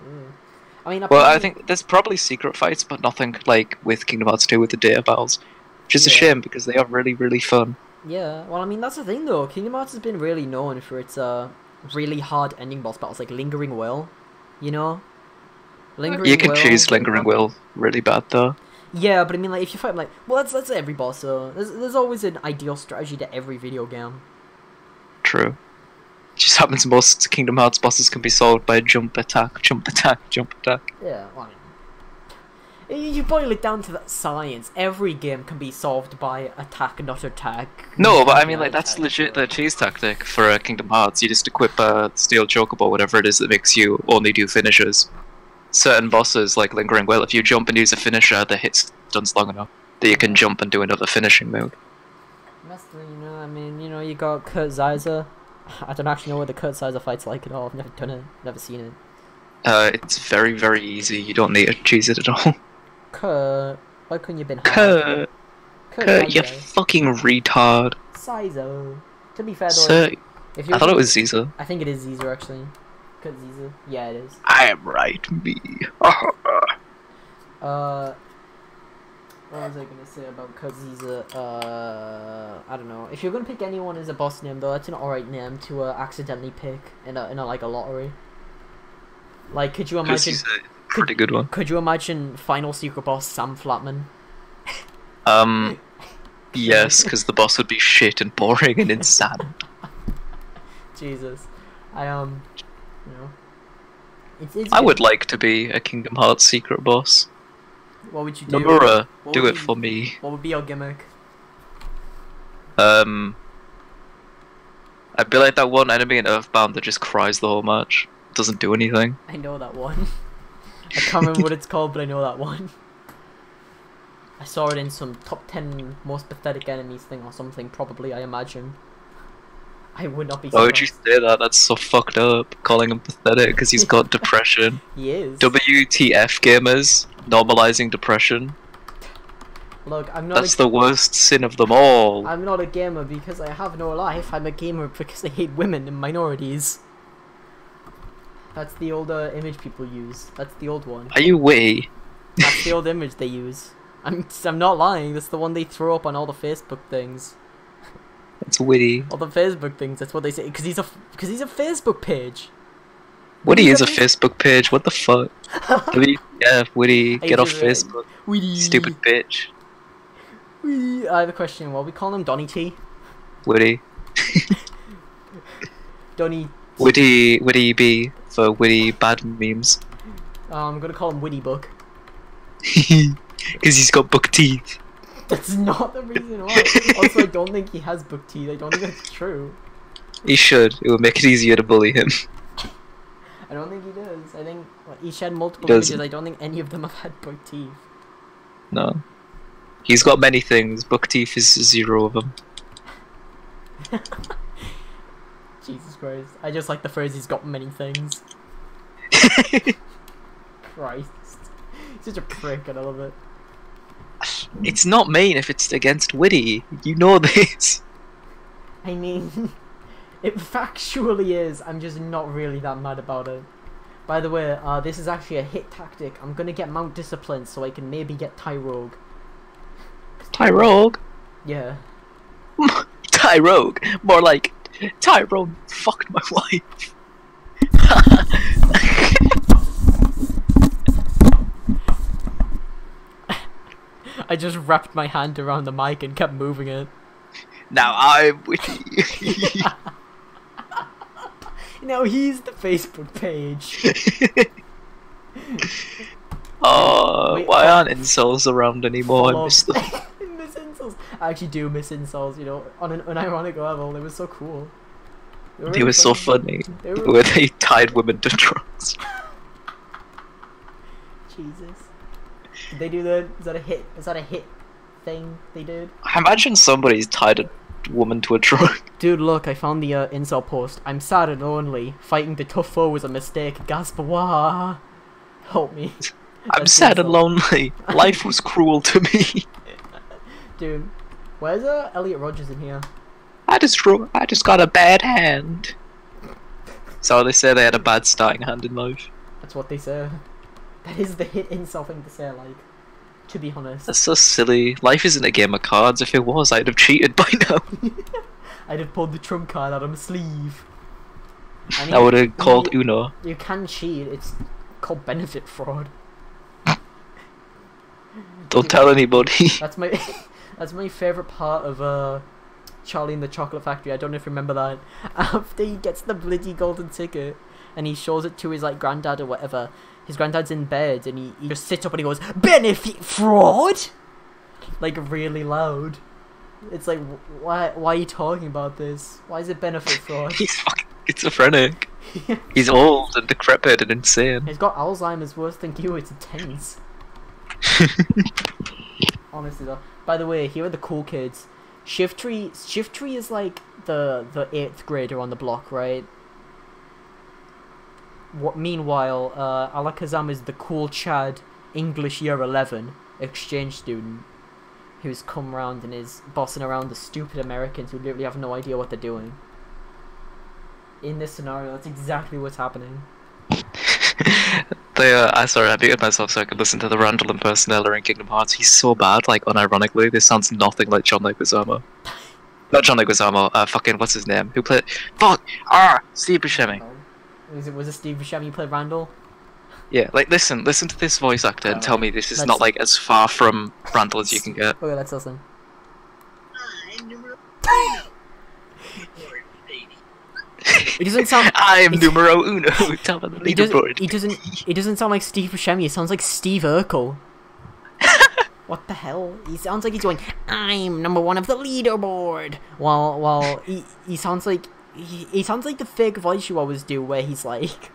Mm. I mean, well, I think there's probably secret fights, but nothing like with Kingdom Hearts 2 with the data battles, which is a shame because they are really, really fun. Yeah. Well, I mean, that's the thing though. Kingdom Hearts has been really known for its really hard ending boss battles, like Lingering Will. You know. You can choose Lingering Will really bad though. Yeah, but I mean, like, if you fight, like, well, that's every boss, so there's always an ideal strategy to every video game. True. It just happens most Kingdom Hearts bosses can be solved by jump attack, jump attack, jump attack. Yeah, well, I mean, you boil it down to that science. Every game can be solved by attack, not attack. No, but I mean, like, that's legit the cheese tactic for Kingdom Hearts. You just equip Steel Chocobo, whatever it is that makes you only do finishers. Certain bosses, like Lingering Will, if you jump and use a finisher, the hit's done long enough that you can jump and do another finishing move. That's the, you know, I mean, you know, you got Kurt Zeiser. I don't actually know what the Kurt Zeiser fight's like at all. I've never done it, never seen it. It's very, very easy. You don't need to cheese it at all. Kurt, why couldn't you have been hard? Kurt, you fucking retard. Zeiser. To be fair though, Sir, if I thought it was Caesar. I think it is Caesar actually. Kurt Zeiser. Yeah, it is. I am right, me. What was I gonna say about Kurt Zeiser? I don't know. If you're gonna pick anyone as a boss name, though, that's an alright name to accidentally pick in a like a lottery. Like, could you imagine? He's a pretty good one. Could you imagine final secret boss Sam Flatman? Yes, because the boss would be shit and boring and insane. Jesus, you know, it's I good. would like to be a Kingdom Hearts secret boss. What would you do? Nomura, What do would it you- for me. What would be your gimmick? I'd be like that one enemy in Earthbound that just cries the whole match. Doesn't do anything. I know that one. I can't remember what it's called, but I know that one. I saw it in some top 10 most pathetic enemies thing or something, probably, I imagine. I would not be Why would you surprised. say that? That's so fucked up. Calling him pathetic because he's got depression. He is. WTF gamers normalizing depression. Look, I'm not That's the worst sin of them all. I'm not a gamer because I have no life. I'm a gamer because I hate women and minorities. That's the older image people use. That's the old one. Are you witty? That's the old image they use. I'm not lying. That's the one they throw up on all the Facebook things. It's witty. All the Facebook things. That's what they say. Because he's a Facebook page. Witty is a Witty. Facebook page. What the fuck? WTF, witty. I Get off just- Facebook. Witty. Stupid bitch. Witty. I have a question. What we call him? Donny T. Witty. Donny. Witty B for witty bad memes. I'm gonna call him Witty Book. Because he's got buck teeth. That's not the reason why. Also, I don't think he has book teeth. I don't think that's true. He should. It would make it easier to bully him. I don't think he does. I think each had multiple He doesn't. images. I don't think any of them have had book teeth. No. He's got many things. Buck teeth is 0 of them. Jesus Christ. I just like the phrase he's got many things. Christ. He's such a prick and I love it. It's not mean if it's against witty. You know this. I mean, it factually is. I'm just not really that mad about it. By the way, this is actually a hit tactic. I'm gonna get Mount Discipline so I can maybe get Tyrogue. Tyrogue? Yeah. Tyrogue? More like Tyrone fucked my wife. I just wrapped my hand around the mic and kept moving it. Now I'm witty. No, he's the Facebook page. Oh, Wait, why aren't incels around anymore? I Follow- miss them. I miss insults. I actually do miss insults, you know, on an ironic level. They were so cool. They really were so funny. They were- Where they tied women to trucks. Jesus. Did they do that? Is that a hit? Is that a hit thing they did? I imagine somebody's tied a woman to a truck. Dude, look, I found the incel post. I'm sad and lonely. Fighting the tough foe was a mistake. Gasp, wah. Help me. I'm That's sad and incel. lonely. Life was cruel to me. Dude, where's Elliot Rogers in here? I just got a bad hand. So they say they had a bad starting hand in life. That's what they say. That is the hit incel thing to say, like, to be honest. That's so silly. Life isn't a game of cards. If it was, I'd have cheated by now. I'd have pulled the trump card out of my sleeve. I mean, I would have called you, Uno. you can cheat, it's called benefit fraud. Don't tell anybody. That's my that's my favourite part of Charlie and the Chocolate Factory. I don't know if you remember that. After he gets the bloody golden ticket and he shows it to his like granddad or whatever, his granddad's in bed and he just sits up and he goes, "Benefit fraud!" Like really loud. It's like, why are you talking about this? Why is it benefit fraud? He's fucking schizophrenic. He's old and decrepit and insane. He's got Alzheimer's worse than you. It's intense. Honestly though. By the way, here are the cool kids. Shiftry is like the 8th grader on the block, right? Meanwhile, Alakazam is the cool Chad English year 11 exchange student who's come round and is bossing around the stupid Americans who literally have no idea what they're doing. In this scenario, that's exactly what's happening. Sorry, I muted myself so I could listen to the Randall impersonator in Kingdom Hearts. He's so bad, like, unironically, this sounds nothing like John Leguizamo. Not John Leguizamo, fucking, what's his name? Who played... Steve Buscemi. Was it Steve Buscemi who played Randall? Yeah, like, listen to this voice actor and tell me this is Let's- not, like, as far from Randall as you can get. Okay, let's listen. It doesn't sound. I am numero uno. Top of the leaderboard. It doesn't sound like Steve Buscemi. It sounds like Steve Urkel. What the hell? He sounds like he's going, I'm number one of the leaderboard. While he sounds like he sounds like the fake voice you always do, where he's like,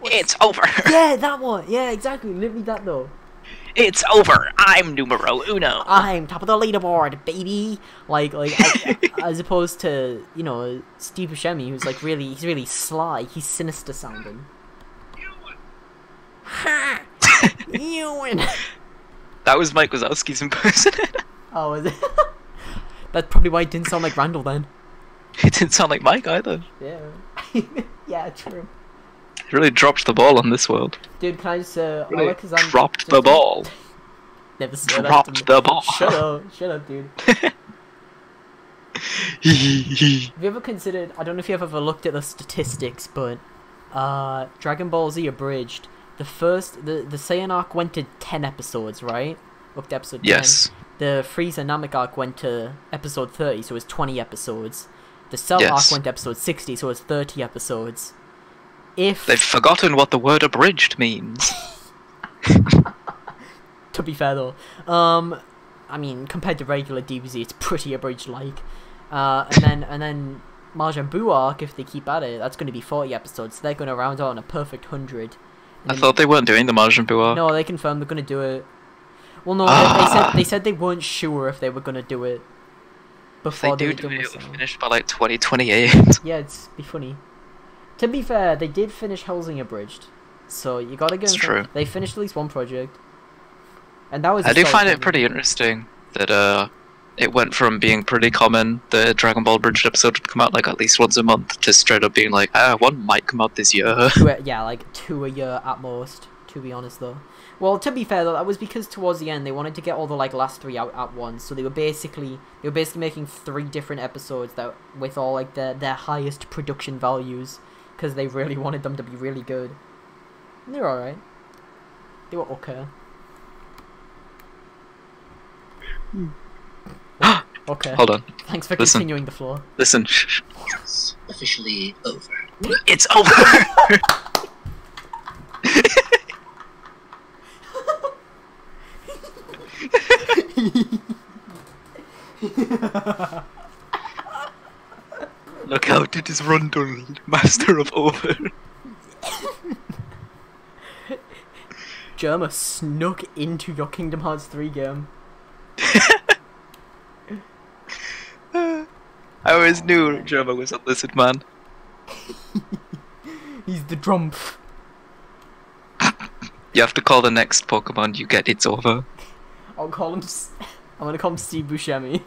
it's over. Yeah, that one. Yeah, exactly. Literally that though. It's over. I'm numero uno. I'm top of the leaderboard, baby. Like as opposed to, you know, Steve Buscemi, who's like he's really sly. He's sinister sounding. Ha! You win. That was Mike Wazowski's impersonator. Oh, is it? That's probably why it didn't sound like Randall then. It didn't sound like Mike either. Yeah. Yeah, true. He really dropped the ball on this world. Dude, can I just Really I'm dropped the ball. Never said that. Dropped the ball. Shut up, dude. Have you ever considered? I don't know if you've ever looked at the statistics, but Dragon Ball Z Abridged. The Saiyan arc went to 10 episodes, right? Up to episode 10. Yes. The Frieza Namek arc went to episode 30, so it was 20 episodes. The Cell arc went to episode 60, so it was 30 episodes. If They've forgotten what the word abridged means. To be fair though, I mean, compared to regular DBZ, it's pretty abridged like. And then Majin Buu arc, if they keep at it, that's going to be 40 episodes. So they're going to round out on a perfect 100. I thought they weren't doing the Majin Buu arc. No, they confirmed they're going to do it. Well, no, they said they weren't sure if they were going to do it before If they were do done it, with it'll Cell. finish by like 2028. Yeah, it's be funny. To be fair, they did finish Hellsing Abridged, so you gotta give them. It's true. They finished at least one project, and that was. I a do solid find it project. pretty interesting that it went from being pretty common the Dragon Ball Abridged episode would come out like at least once a month to straight up being like, one might come out this year. Yeah, like 2 a year at most. To be honest, though. Well, to be fair though, that was because towards the end they wanted to get all the like last 3 out at once, so they were basically making 3 different episodes that with all like their highest production values, because they really wanted them to be really good. And they're alright. They were okay. Okay. Hold on. Thanks for Listen. continuing the floor. Listen. It's officially over. It's over! Look out, it is Rundle, master of over. Germa snuck into your Kingdom Hearts 3 game. I always knew Germa was a lizard man. He's the Drumpf. You have to call the next Pokemon you get, it's over. I'm gonna call him Steve Buscemi.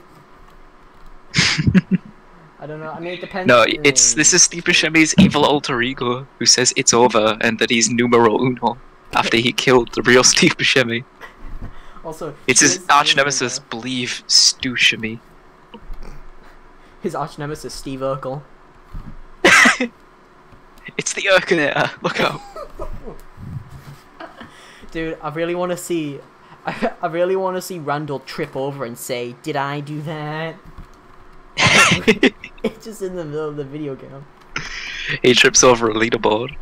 I don't know. I mean, it depends. No, this is Steve Buscemi's evil alter ego who says it's over and that he's numero uno after he killed the real Steve Buscemi. Also, It's his arch nemesis, believe Stushemi. His arch nemesis, Steve Urkel. It's the Urkinator, look out. Dude, I really want to see. I really want to see Randall trip over and say, "Did I do that?" It's just in the middle of the video game. He trips over a leaderboard,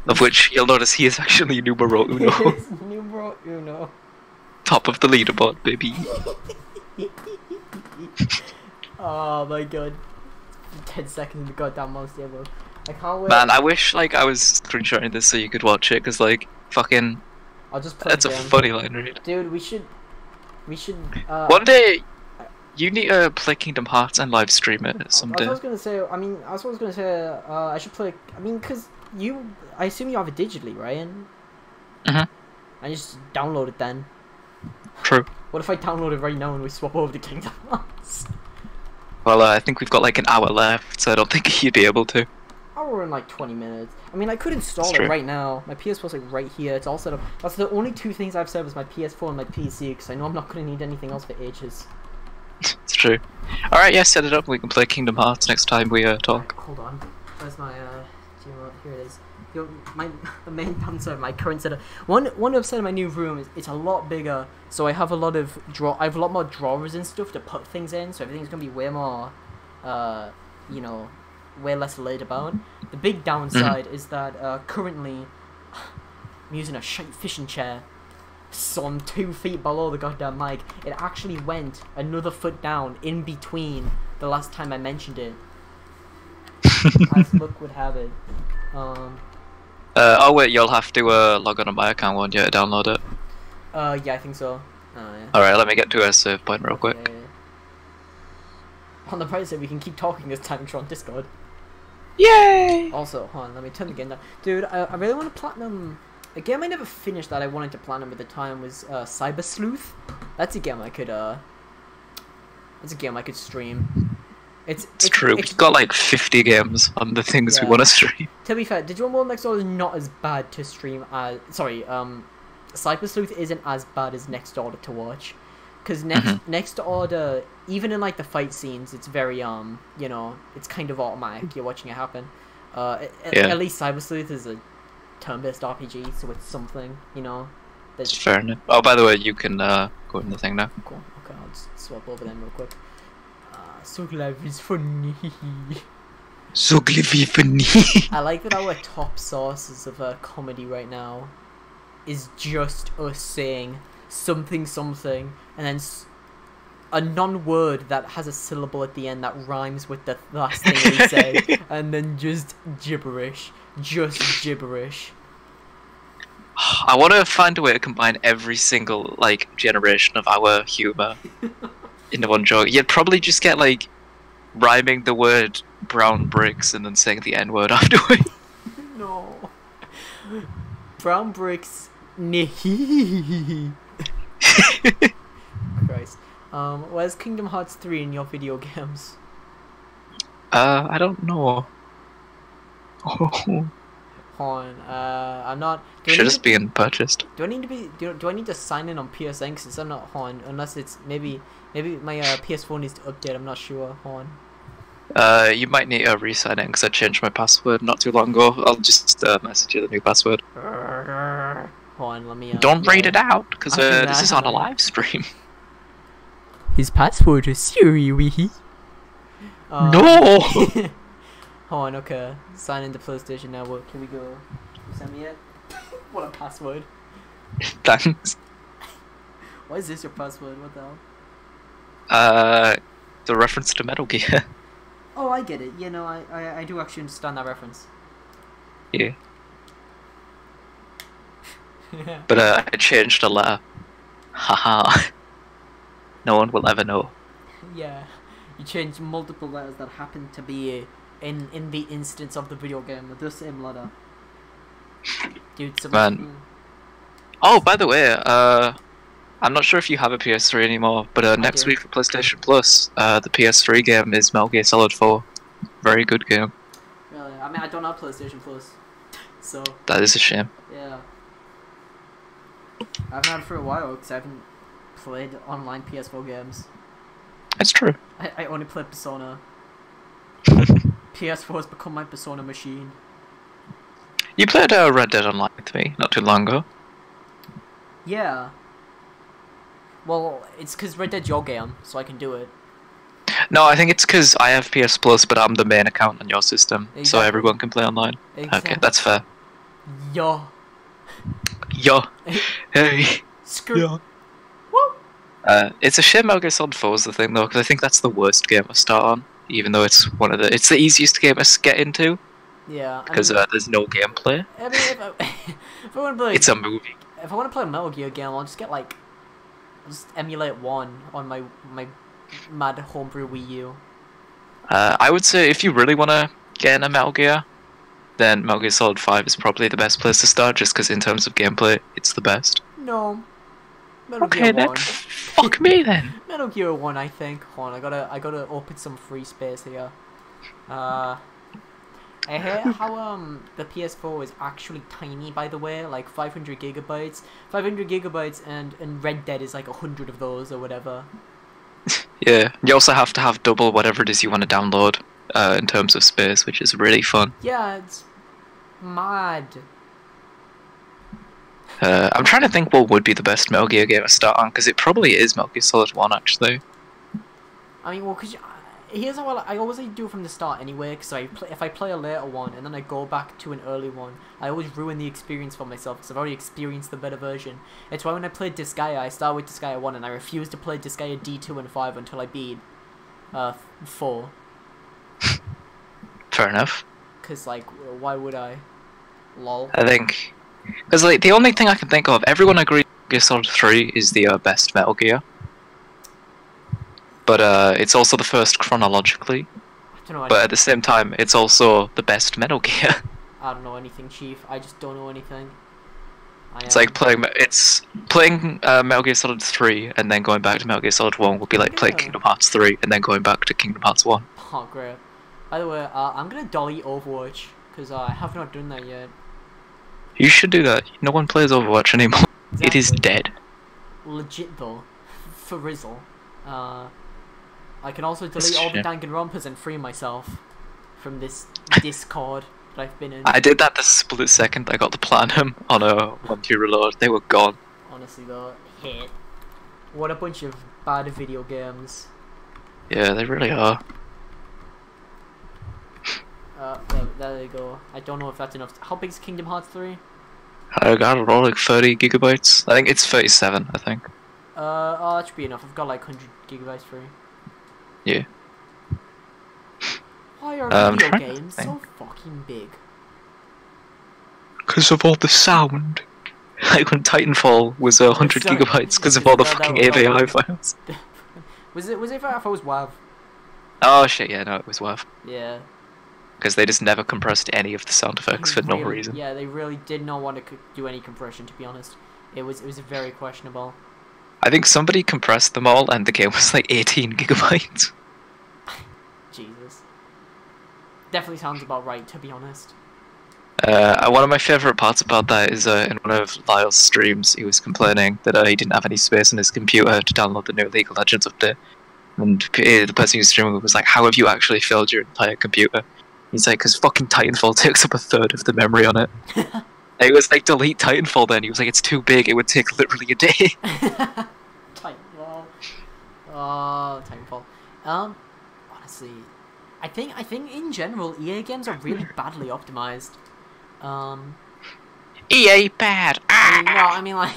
of which you'll notice he is actually numero uno. Numero uno. Top of the leaderboard, baby. Oh my god. 10 seconds in the goddamn monster level. I can't wait. Man, I wish like I was screenshotting this so you could watch it, cause like fucking I'll just play that's a the game. funny line read. Dude, we should One day you need to play Kingdom Hearts and live stream it someday. I was gonna say. I should play. I mean, cause I assume you have it digitally, right? Mhm. I just download it then. True. What if I download it right now and we swap over to Kingdom Hearts? Well, I think we've got like an hour left, so I don't think you'd be able to. Hour in like 20 minutes. I mean, I could install That's it true. right now. My PS4's like right here. It's all set up. That's the only 2 things I've set up is my PS4 and my PC, because I know I'm not gonna need anything else for ages. It's true. Alright, yeah, set it up. We can play Kingdom Hearts next time we talk. Hold on. Where's my, here it is. the main downside of my current setup. One upside of my new room is it's a lot bigger, so I have a lot more drawers and stuff to put things in, so everything's gonna be way more, way less laid about. The big downside is that currently I'm using a shite fishing chair, so I'm 2 feet below the goddamn mic. It actually went another foot down in between the last time I mentioned it. As luck would have it. Oh wait, you'll have to log on to my account, won't you, to download it? Yeah, I think so. Yeah. Alright, let me get to a save point real quick. Yeah. On the bright side, we can keep talking this time on Discord. Yay! Also, hold on, let me turn the game down. Dude, I really want to platinum... A game I never finished that I wanted to platinum at the time was Cyber Sleuth. That's a game I could stream. It's true. We've got like 50 games on the things we want to stream. To be fair, Digimon World Next Door is not as bad to stream as... Sorry, Cyber Sleuth isn't as bad as Next Order to watch. Because Next Order, even in like the fight scenes, it's very, it's kind of automatic. You're watching it happen. At least Cyber Sleuth is a turn-based RPG, so it's something, That's fair enough. Oh, by the way, you can go in the thing now. Cool. Okay, I'll just swap over them real quick. So life is funny. So funny. I like that our top sources of comedy right now is just us saying something, and then a non-word that has a syllable at the end that rhymes with the last thing we say, and then just gibberish. I want to find a way to combine every single generation of our humor into one joke. You'd probably just get rhyming the word brown bricks and then saying the N-word afterwards. No. Brown bricks. Christ. Where's Kingdom Hearts 3 in your video games? I don't know. Hold on. I'm not. Should just be purchased. Do I need to be? Do I need to sign in on PSN? Because I'm not on. Unless it's maybe my PS4 needs to update. I'm not sure. Hold on. You might need to re-sign in because I changed my password not too long ago. I'll just message you the new password. Hold on. Let me. Don't read it out because this is on a live stream. His password is Siri. No. Hold on, okay. Sign into PlayStation Network. Here we go. You send me it? What a password. Thanks. Why is this your password? What the hell? The reference to Metal Gear. Oh, I get it. I do actually understand that reference. Yeah. But I changed a letter. Haha. No one will ever know. Yeah. You changed multiple letters that happen to be in the instance of the video game with the same letter. Dude, man. Oh, by the way, I'm not sure if you have a PS3 anymore, but next week for PlayStation Plus, the PS3 game is Metal Gear Solid 4. Very good game. Really? I mean, I don't have PlayStation Plus, so... That is a shame. Yeah. I haven't had it for a while, because I haven't played online PS4 games. That's true. I only play Persona. PS4 has become my Persona machine. You played Red Dead Online with me not too long ago. Yeah. Well, it's because Red Dead's your game, so I can do it. No, I think it's because I have PS Plus, but I'm the main account on your system, exactly. So everyone can play online. Exactly. Okay, that's fair. Yo. Hey. Screw. Yo. Woo. It's a shame Metal Gear Solid 4 is the thing though, because I think that's the worst game to start on. Even though it's it's the easiest game to get into. Yeah. Because there's no gameplay. I mean, if I want to play, it's a movie. If I want to play a Metal Gear game, I'll just get just emulate 1 on my mad homebrew Wii U. I would say if you really want to get in a Metal Gear, then Metal Gear Solid 5 is probably the best place to start, just because in terms of gameplay, it's the best. No. Metal okay, Gear 1. Then fuck me then. Metal Gear 1, I think. Hold on, I gotta open some free space here. I hate how the PS4 is actually tiny, by the way, like 500 gigabytes. 500 gigabytes and Red Dead is like 100 of those or whatever. Yeah, you also have to have double whatever it is you want to download in terms of space, which is really fun. Yeah, Mad. I'm trying to think what would be the best Metal Gear game to start on, because it probably is Metal Gear Solid 1, actually. I mean, well, cause here's how I always do it from the start anyway. Cause if I play a later one and then I go back to an early one, I always ruin the experience for myself because I've already experienced the better version. It's why when I played Disgaea, I started with Disgaea 1 and I refused to play Disgaea D2 and 5 until I beat 4. Fair enough. Cause like, why would I? Lol. I think, because like the only thing I can think of, everyone agrees Metal Gear Solid 3 is the best Metal Gear. But it's also the first chronologically. I don't know. But at the same time, it's also the best Metal Gear. I don't know anything, Chief. I just don't know anything. It's like playing Metal Gear Solid 3 and then going back to Metal Gear Solid 1 would be like playing Kingdom Hearts 3 and then going back to Kingdom Hearts 1. Oh, great. By the way, I'm gonna delete Overwatch because I have not done that yet. You should do that. No one plays Overwatch anymore. Exactly. It is dead. Legit though, for Rizzle. I can also delete all the Danganronpas and free myself from this Discord that I've been in. I did that the split second I got the Platinum on a 1-2 reload. They were gone. Honestly though, hit. What a bunch of bad video games. Yeah, they really are. There you go. I don't know if that's enough. How big is Kingdom Hearts 3? I got it all like 30 gigabytes. I think it's 37, I think. Oh, that should be enough. I've got like 100 gigabytes free. Yeah. Why are video games so fucking big? Because of all the sound. Like when Titanfall was 100 gigabytes because of all the fucking AVI files. Was it if it was WAV? Oh shit, yeah, no, it was WAV. Yeah. Because they just never compressed any of the sound effects for no reason. Yeah, they really did not want to do any compression, to be honest. It was very questionable. I think somebody compressed them all and the game was like 18 gigabytes. Jesus. Definitely sounds about right, to be honest. One of my favourite parts about that is in one of Lyle's streams, he was complaining that he didn't have any space on his computer to download the new League of Legends update. And the person he was streaming with was like, how have you actually filled your entire computer? He's like, because fucking Titanfall takes up a third of the memory on it. And he was like, delete Titanfall then. He was like, it's too big, it would take literally a day. Titanfall. Oh, Titanfall. Honestly, I think in general, EA games are really badly optimized. EA bad! I mean like...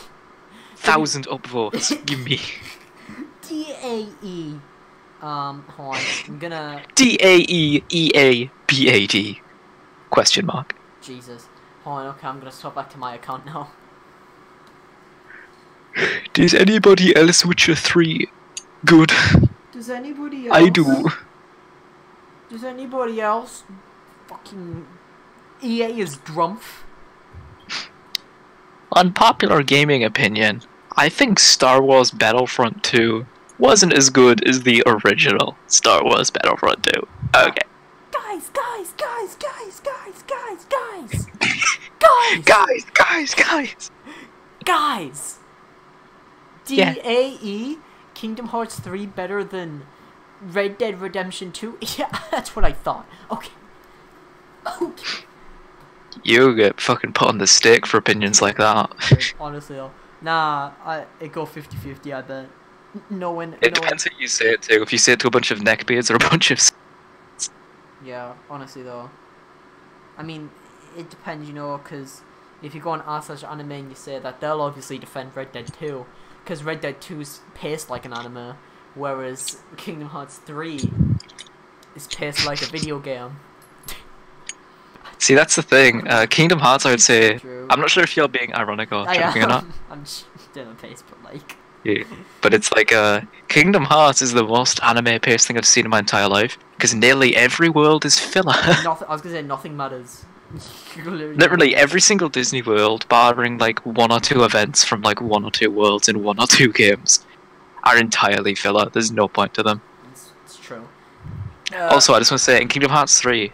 1,000 upvotes, give me. DAE. Hold on, I'm gonna... DAEEABAD? Question mark. Jesus. Hold on, okay, I'm gonna swap back to my account now. Does anybody else Witcher 3 good? Does anybody else... I do. Does anybody else... Fucking... EA is Drumpf. Unpopular gaming opinion. I think Star Wars Battlefront 2 wasn't as good as the original Star Wars Battlefront 2. Okay. Guys! Guys! DAE? Kingdom Hearts 3 better than Red Dead Redemption 2? Yeah, that's what I thought. Okay. You get fucking put on the stick for opinions like that. Honestly, though. Nah, it go 50-50, I bet. It depends who you say it to. If you say it to a bunch of neckbeards or a bunch of... Yeah, honestly though. I mean, it depends, you know, because if you go on r/anime and you say that, they'll obviously defend Red Dead 2. Because Red Dead 2's paced like an anime, whereas Kingdom Hearts 3 is paced like a video game. See, that's the thing. Kingdom Hearts, I would say... True. I'm not sure if you're being ironic or joking or not. I'm just doing a pace, but like... Yeah, but it's like, Kingdom Hearts is the most anime-paced thing I've seen in my entire life, because nearly every world is filler. I was gonna say, nothing matters. Literally every single Disney world, barring like 1 or 2 events from like 1 or 2 worlds in 1 or 2 games, are entirely filler. There's no point to them. It's true. Also, I just want to say, in Kingdom Hearts 3,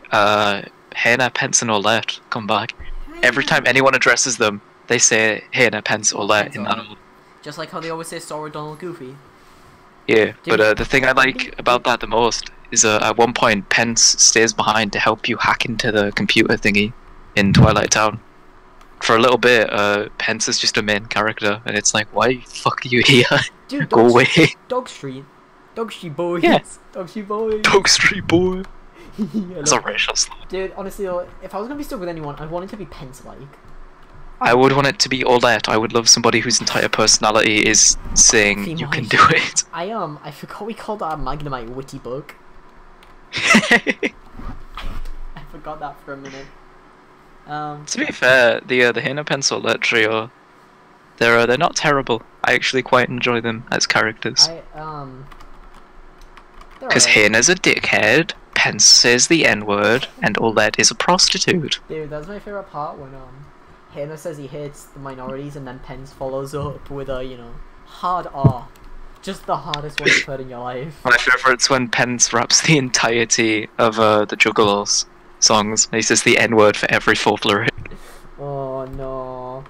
Hena, Pence, and Olette come back. Every time anyone addresses them, they say Hena, Pence, Olette in that order. Just like how they always say Sora, Donald, Goofy. Yeah, but the thing I like about that the most is at one point Pence stays behind to help you hack into the computer thingy. in Twilight Town. For a little bit, Pence is just a main character, and it's like, why the fuck are you here? Dude, Go away. Dog Street. Dog Street Boys. Yeah. Dog Street Boys. Dog Street Boy. Yeah, That's a racial slur. Dude, honestly, though, if I was gonna be stuck with anyone, I'd want it to be Pence-like. I would want it to be Olette. I would love somebody whose entire personality is saying, Female. you can do it. I forgot we called that a Magnemite witty book. I forgot that for a minute. To be fair, the Hina Pencil Olette trio, they're not terrible. I actually quite enjoy them as characters. Because Hina's a dickhead, Pence says the N-word, and Olette is a prostitute. Dude, that's my favorite part when Hina says he hates the minorities, and then Pence follows up with a, you know, hard R. Just the hardest one you've heard in your life. My favourite's when Pence raps the entirety of the Juggalos songs. He says the N-word for every fourth lyric. Oh no.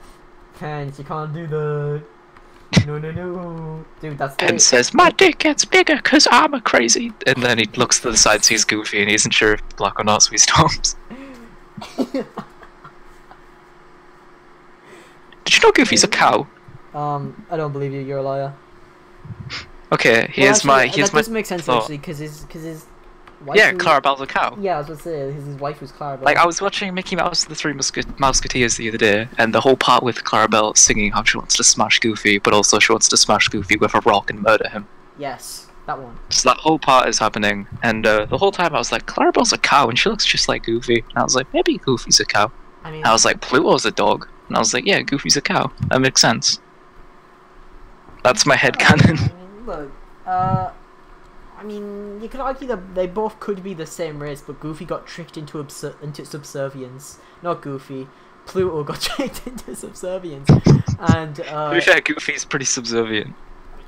Pence, you can't do that. No, no, no. Dude, that's Pence says, my dick gets bigger because I'm a crazy... And then he looks to the side, sees Goofy, and he isn't sure if he's black or not, so he stops. Did you know Goofy's a cow? I don't believe you, you're a liar. Okay, here's my that doesn't make sense thought. actually, because his wife. Yeah, Clarabelle's a cow. Yeah, I was gonna say his wife was Clarabelle. Like, I was watching Mickey Mouse and the Three Musketeers the other day, and the whole part with Clarabelle singing how she wants to smash Goofy, but also she wants to smash Goofy with a rock and murder him. Yes, that one. So that whole part is happening, and the whole time I was like, Clarabelle's a cow, and she looks just like Goofy. And I was like, maybe Goofy's a cow. I mean, And I was like, Pluto's a dog. And I was like, yeah, Goofy's a cow. That makes sense. That's my headcanon. I mean, look, I mean, you could argue that they both could be the same race, but Goofy got tricked into subservience. Not Goofy. Pluto got tricked into subservience. And, To be fair, Goofy's pretty subservient.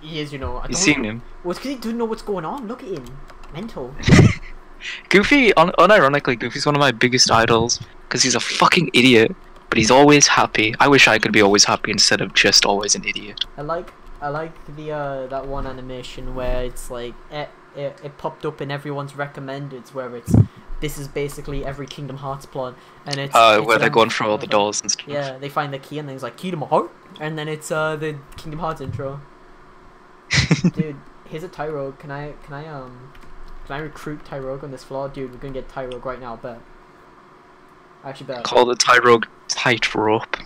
he is, you know. You've seen him. Well, it's because he doesn't know what's going on. Look at him. Mental. Goofy, unironically, Goofy's one of my biggest idols, because he's a fucking idiot, but he's always happy. I wish I could be always happy instead of just always an idiot. I like the that one animation where it's like it popped up in everyone's recommendeds where this is basically every Kingdom Hearts plot, and it's where they're going through all the doors and stuff. Yeah, they find the key and then it's like Kingdom Heart, and then it's the Kingdom Hearts intro. Dude, here's a Tyrogue. Can I recruit Tyrogue on this floor? Dude, we're gonna get Tyrogue right now, bet. Actually, bet. Call the Tyrogue Tightrope.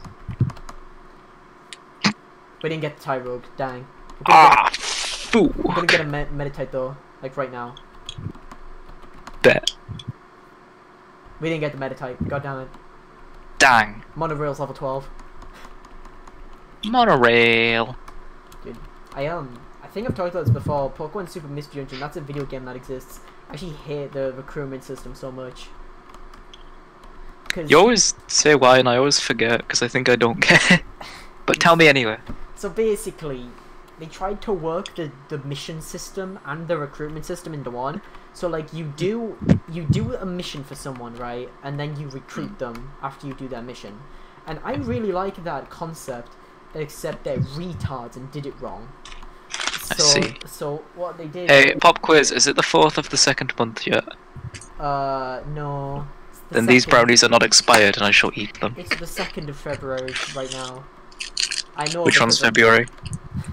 We didn't get the Tyrogue, dang. Fool. We're gonna get a Meditite though, like right now. Bet. We didn't get the Meditite, god damn it. Dang. Monorail's level 12. Monorail. Dude, I think I've talked about this before. Pokemon Super Mystery Dungeon, that's a video game that exists. I actually hate the recruitment system so much. You always say why and I always forget because I think I don't get it. But tell me anyway. So basically, they tried to work the mission system and the recruitment system into one. So like you do a mission for someone, right? And then you recruit them after you do that mission. And I really like that concept, except they're retards and did it wrong. I see. So what they did... Hey, pop quiz, is it the 4th of the 2nd month yet? No. Then these brownies are not expired and I shall eat them. It's the 2nd of February right now. I know. Which one's February?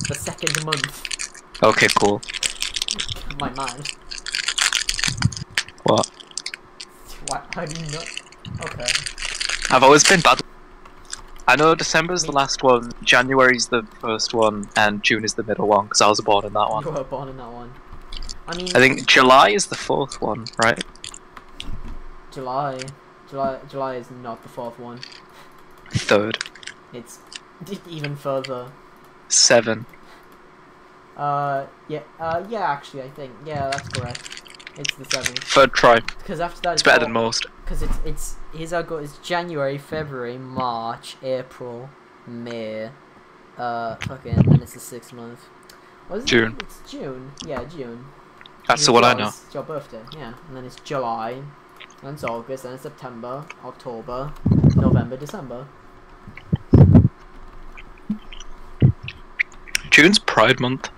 The 2nd month. Okay, cool. My man. What? How do you know? Okay. I've always been bad. I know December's the last one, January's the first one, and June is the middle one, because I was born in that one. You were born in that one. I mean... I think July is the 4th one, right? July is not the 4th one. 3rd. It's even further. 7. Yeah, actually, I think. Yeah, that's correct. It's the 7th. 3rd try. Because after that, It's better than most. Because here's how it goes. It's January, February, March, April, May, fucking, and it's the 6th month. What is it? June. It's June. Yeah, June. That's the one I know. It's your birthday, yeah. And then it's July, then it's August, then it's September, October, November, December. June's Pride Month.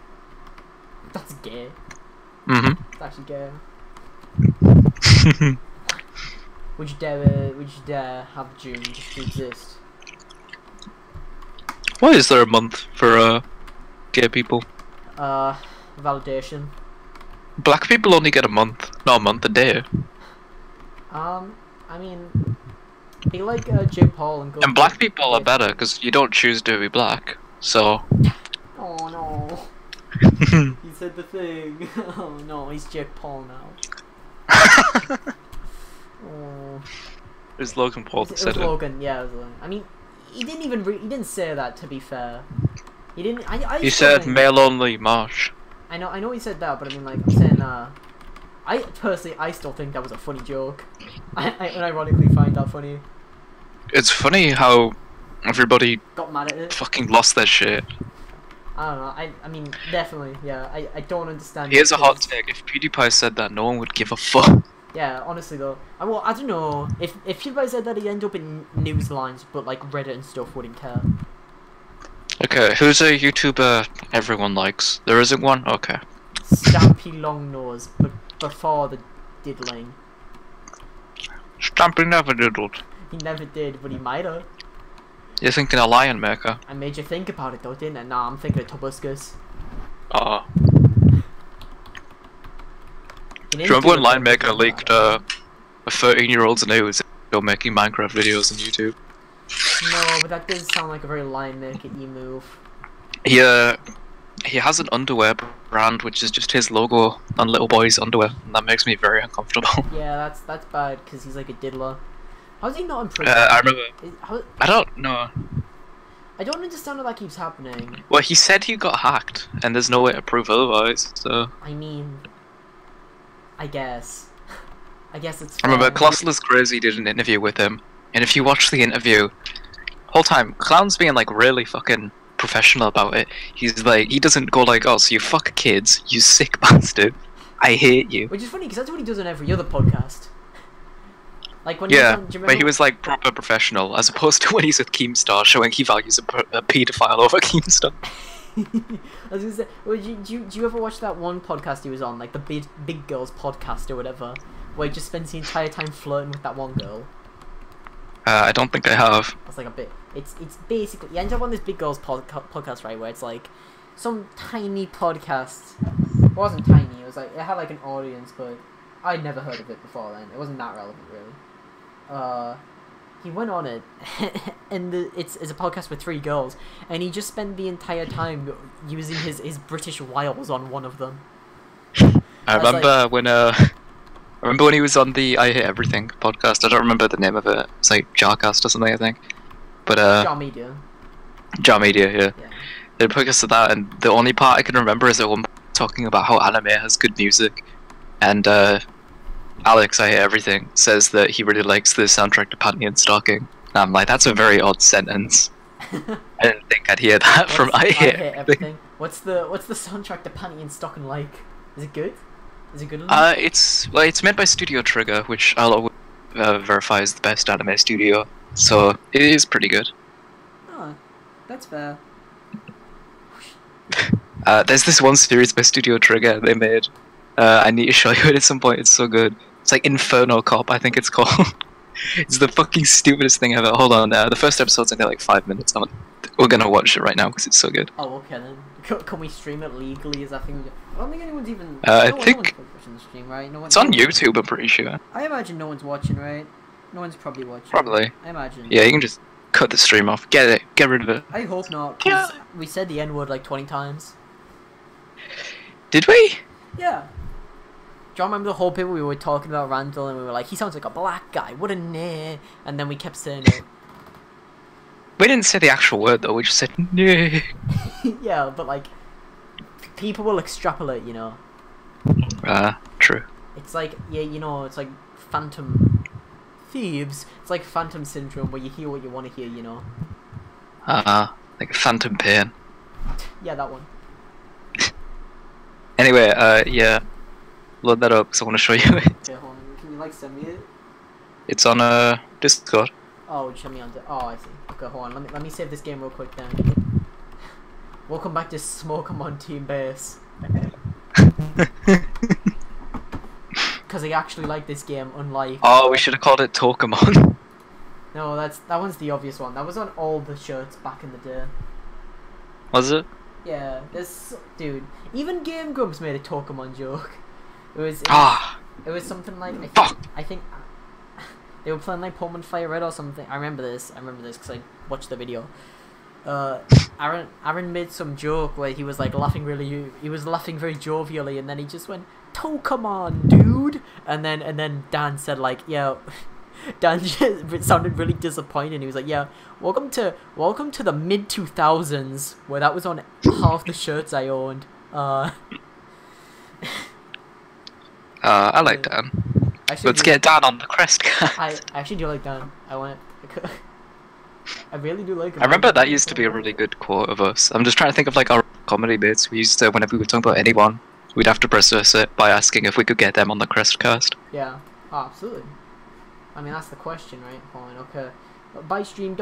That's gay. Mm-hmm. It's actually gay. Would you dare have June just to exist? Why is there a month for gay people? Validation. Black people only get a month, not a month, a day. I mean, be like Jim Paul and go. And black people are better because you don't choose to be black. So. Oh no. He said the thing. Oh no, he's Jake Paul now. Oh. It was Logan Paul that said it. Logan, yeah, it was Logan. I mean, he didn't even he didn't say that, to be fair. He didn't. He said male only march. I know he said that, but I mean, like, I'm saying, I personally, I still think that was a funny joke. I ironically find that funny. It's funny how everybody got mad at it. Fucking lost their shit. I don't know. I mean, definitely, yeah. I don't understand. Here's a hot take: if PewDiePie said that, no one would give a fuck. Yeah, honestly though. Well, I don't know. If PewDiePie said that, he'd end up in news lines, but like Reddit and stuff wouldn't care. Okay, who's a YouTuber everyone likes? There isn't one? Okay. Stampy Longnose, but before the diddling. Stampy never diddled. He never did, but he might have. You're thinking of Lion Maker? I made you think about it though, didn't I? Nah, I'm thinking of Tobuscus. Oh. Do you remember when Lion Maker leaked a 13-year-old's news still making Minecraft videos on YouTube? No, but that does sound like a very Lion Maker-y move. He has an underwear brand which is just his logo on little boys' underwear, and that makes me very uncomfortable. Yeah, that's bad because he's like a diddler. How's he not in prison? I remember. I don't know. I don't understand how that keeps happening. Well, he said he got hacked, and there's no way to prove otherwise. So. I mean, I guess. I guess it's. I remember Colossal's Crazy did an interview with him, and if you watch the interview, whole time Clown's being like really fucking professional about it. He's like, he doesn't go like, "Oh, so you fuck kids, you sick bastard. I hate you." Which is funny because that's what he does on every other podcast. Like when yeah, he but he was like proper professional, as opposed to when he's with Keemstar, showing he values a paedophile over Keemstar. I was gonna say, well, do you ever watch that one podcast he was on, like the Big Girls podcast or whatever, where he just spends the entire time flirting with that one girl? I don't think I have. It's like a bit. It's basically you end up on this Big Girls podcast, right, where it's like some tiny podcast. It wasn't tiny. It was like it had like an audience, but I'd never heard of it before then. It wasn't that relevant, really. He went on it, and it's a podcast with 3 girls, and he just spent the entire time using his British wiles on one of them. I remember when he was on the I Hate Everything podcast. I don't remember the name of it. It's like Jarcast or something, I think. But Jar Media. Jar Media, yeah. They podcast of that, and the only part I can remember is the one talking about how anime has good music, and Alex, I Hate Everything, says that he really likes the soundtrack to Panty and Stocking. And I'm like, that's a very odd sentence. I didn't think I'd hear that from I Hate Everything. What's the soundtrack to Panty and Stocking like? Is it good? Is it good? It's made by Studio Trigger, which I'll always verify is the best anime studio. So it is pretty good. Oh, that's fair. There's this one series by Studio Trigger they made. I need to show you it at some point. It's so good. It's like Inferno Cop, I think it's called. It's the fucking stupidest thing ever. Hold on, the first episode's only like 5 minutes. We're gonna watch it right now because it's so good. Oh, okay then. Can we stream it legally? Is that thing? I don't think anyone's even. I think the stream, right? it's on YouTube. I'm pretty sure. I imagine no one's watching, right? No one's probably watching. Probably. I imagine. Yeah, you can just cut the stream off. Get rid of it. I hope not. Cause we said the N-word like 20 times. Did we? Yeah. Do you remember the whole bit we were talking about Randall and we were like, he sounds like a black guy, what a nah, and then we kept saying it. We didn't say the actual word though, we just said nah. Yeah, but like, people will extrapolate, you know. True. It's like, yeah, you know, it's like Phantom Thieves. It's like Phantom Syndrome where you hear what you want to hear, you know. Like Phantom Pain. Yeah, that one. Anyway, yeah. Load that up because I want to show you it. Okay, hold on. Can you like send me it? It's on Discord. Oh, show me on oh, I see. Okay, hold on. Let me save this game real quick then. Welcome back to Smoke 'em on Team Base. Because I actually like this game, unlike... Oh, we should have called it Tokamon. No, that one's the obvious one. That was on all the shirts back in the day. Was it? Yeah, dude. Even Game Grumps made a Tokamon joke. It was something like I think they were playing like Pokemon Fire Red or something. I remember this because I watched the video. Aaron made some joke where he was like laughing very jovially, and then he just went Tokamon, dude, and then Dan said like, yeah. Dan just sounded really disappointed. He was like, "Yeah, welcome to the mid 2000s, where that was on half the shirts I owned." I like Dan. Let's get Dan on the crest cast. I actually do like Dan. I really do like him. I remember that used to be a really good quote of us. I'm just trying to think of like our comedy bits. We used to, whenever we were talking about anyone, we'd have to preface it by asking if we could get them on the crest cast. Yeah, absolutely. I mean, that's the question, right? Fine, okay. By stream,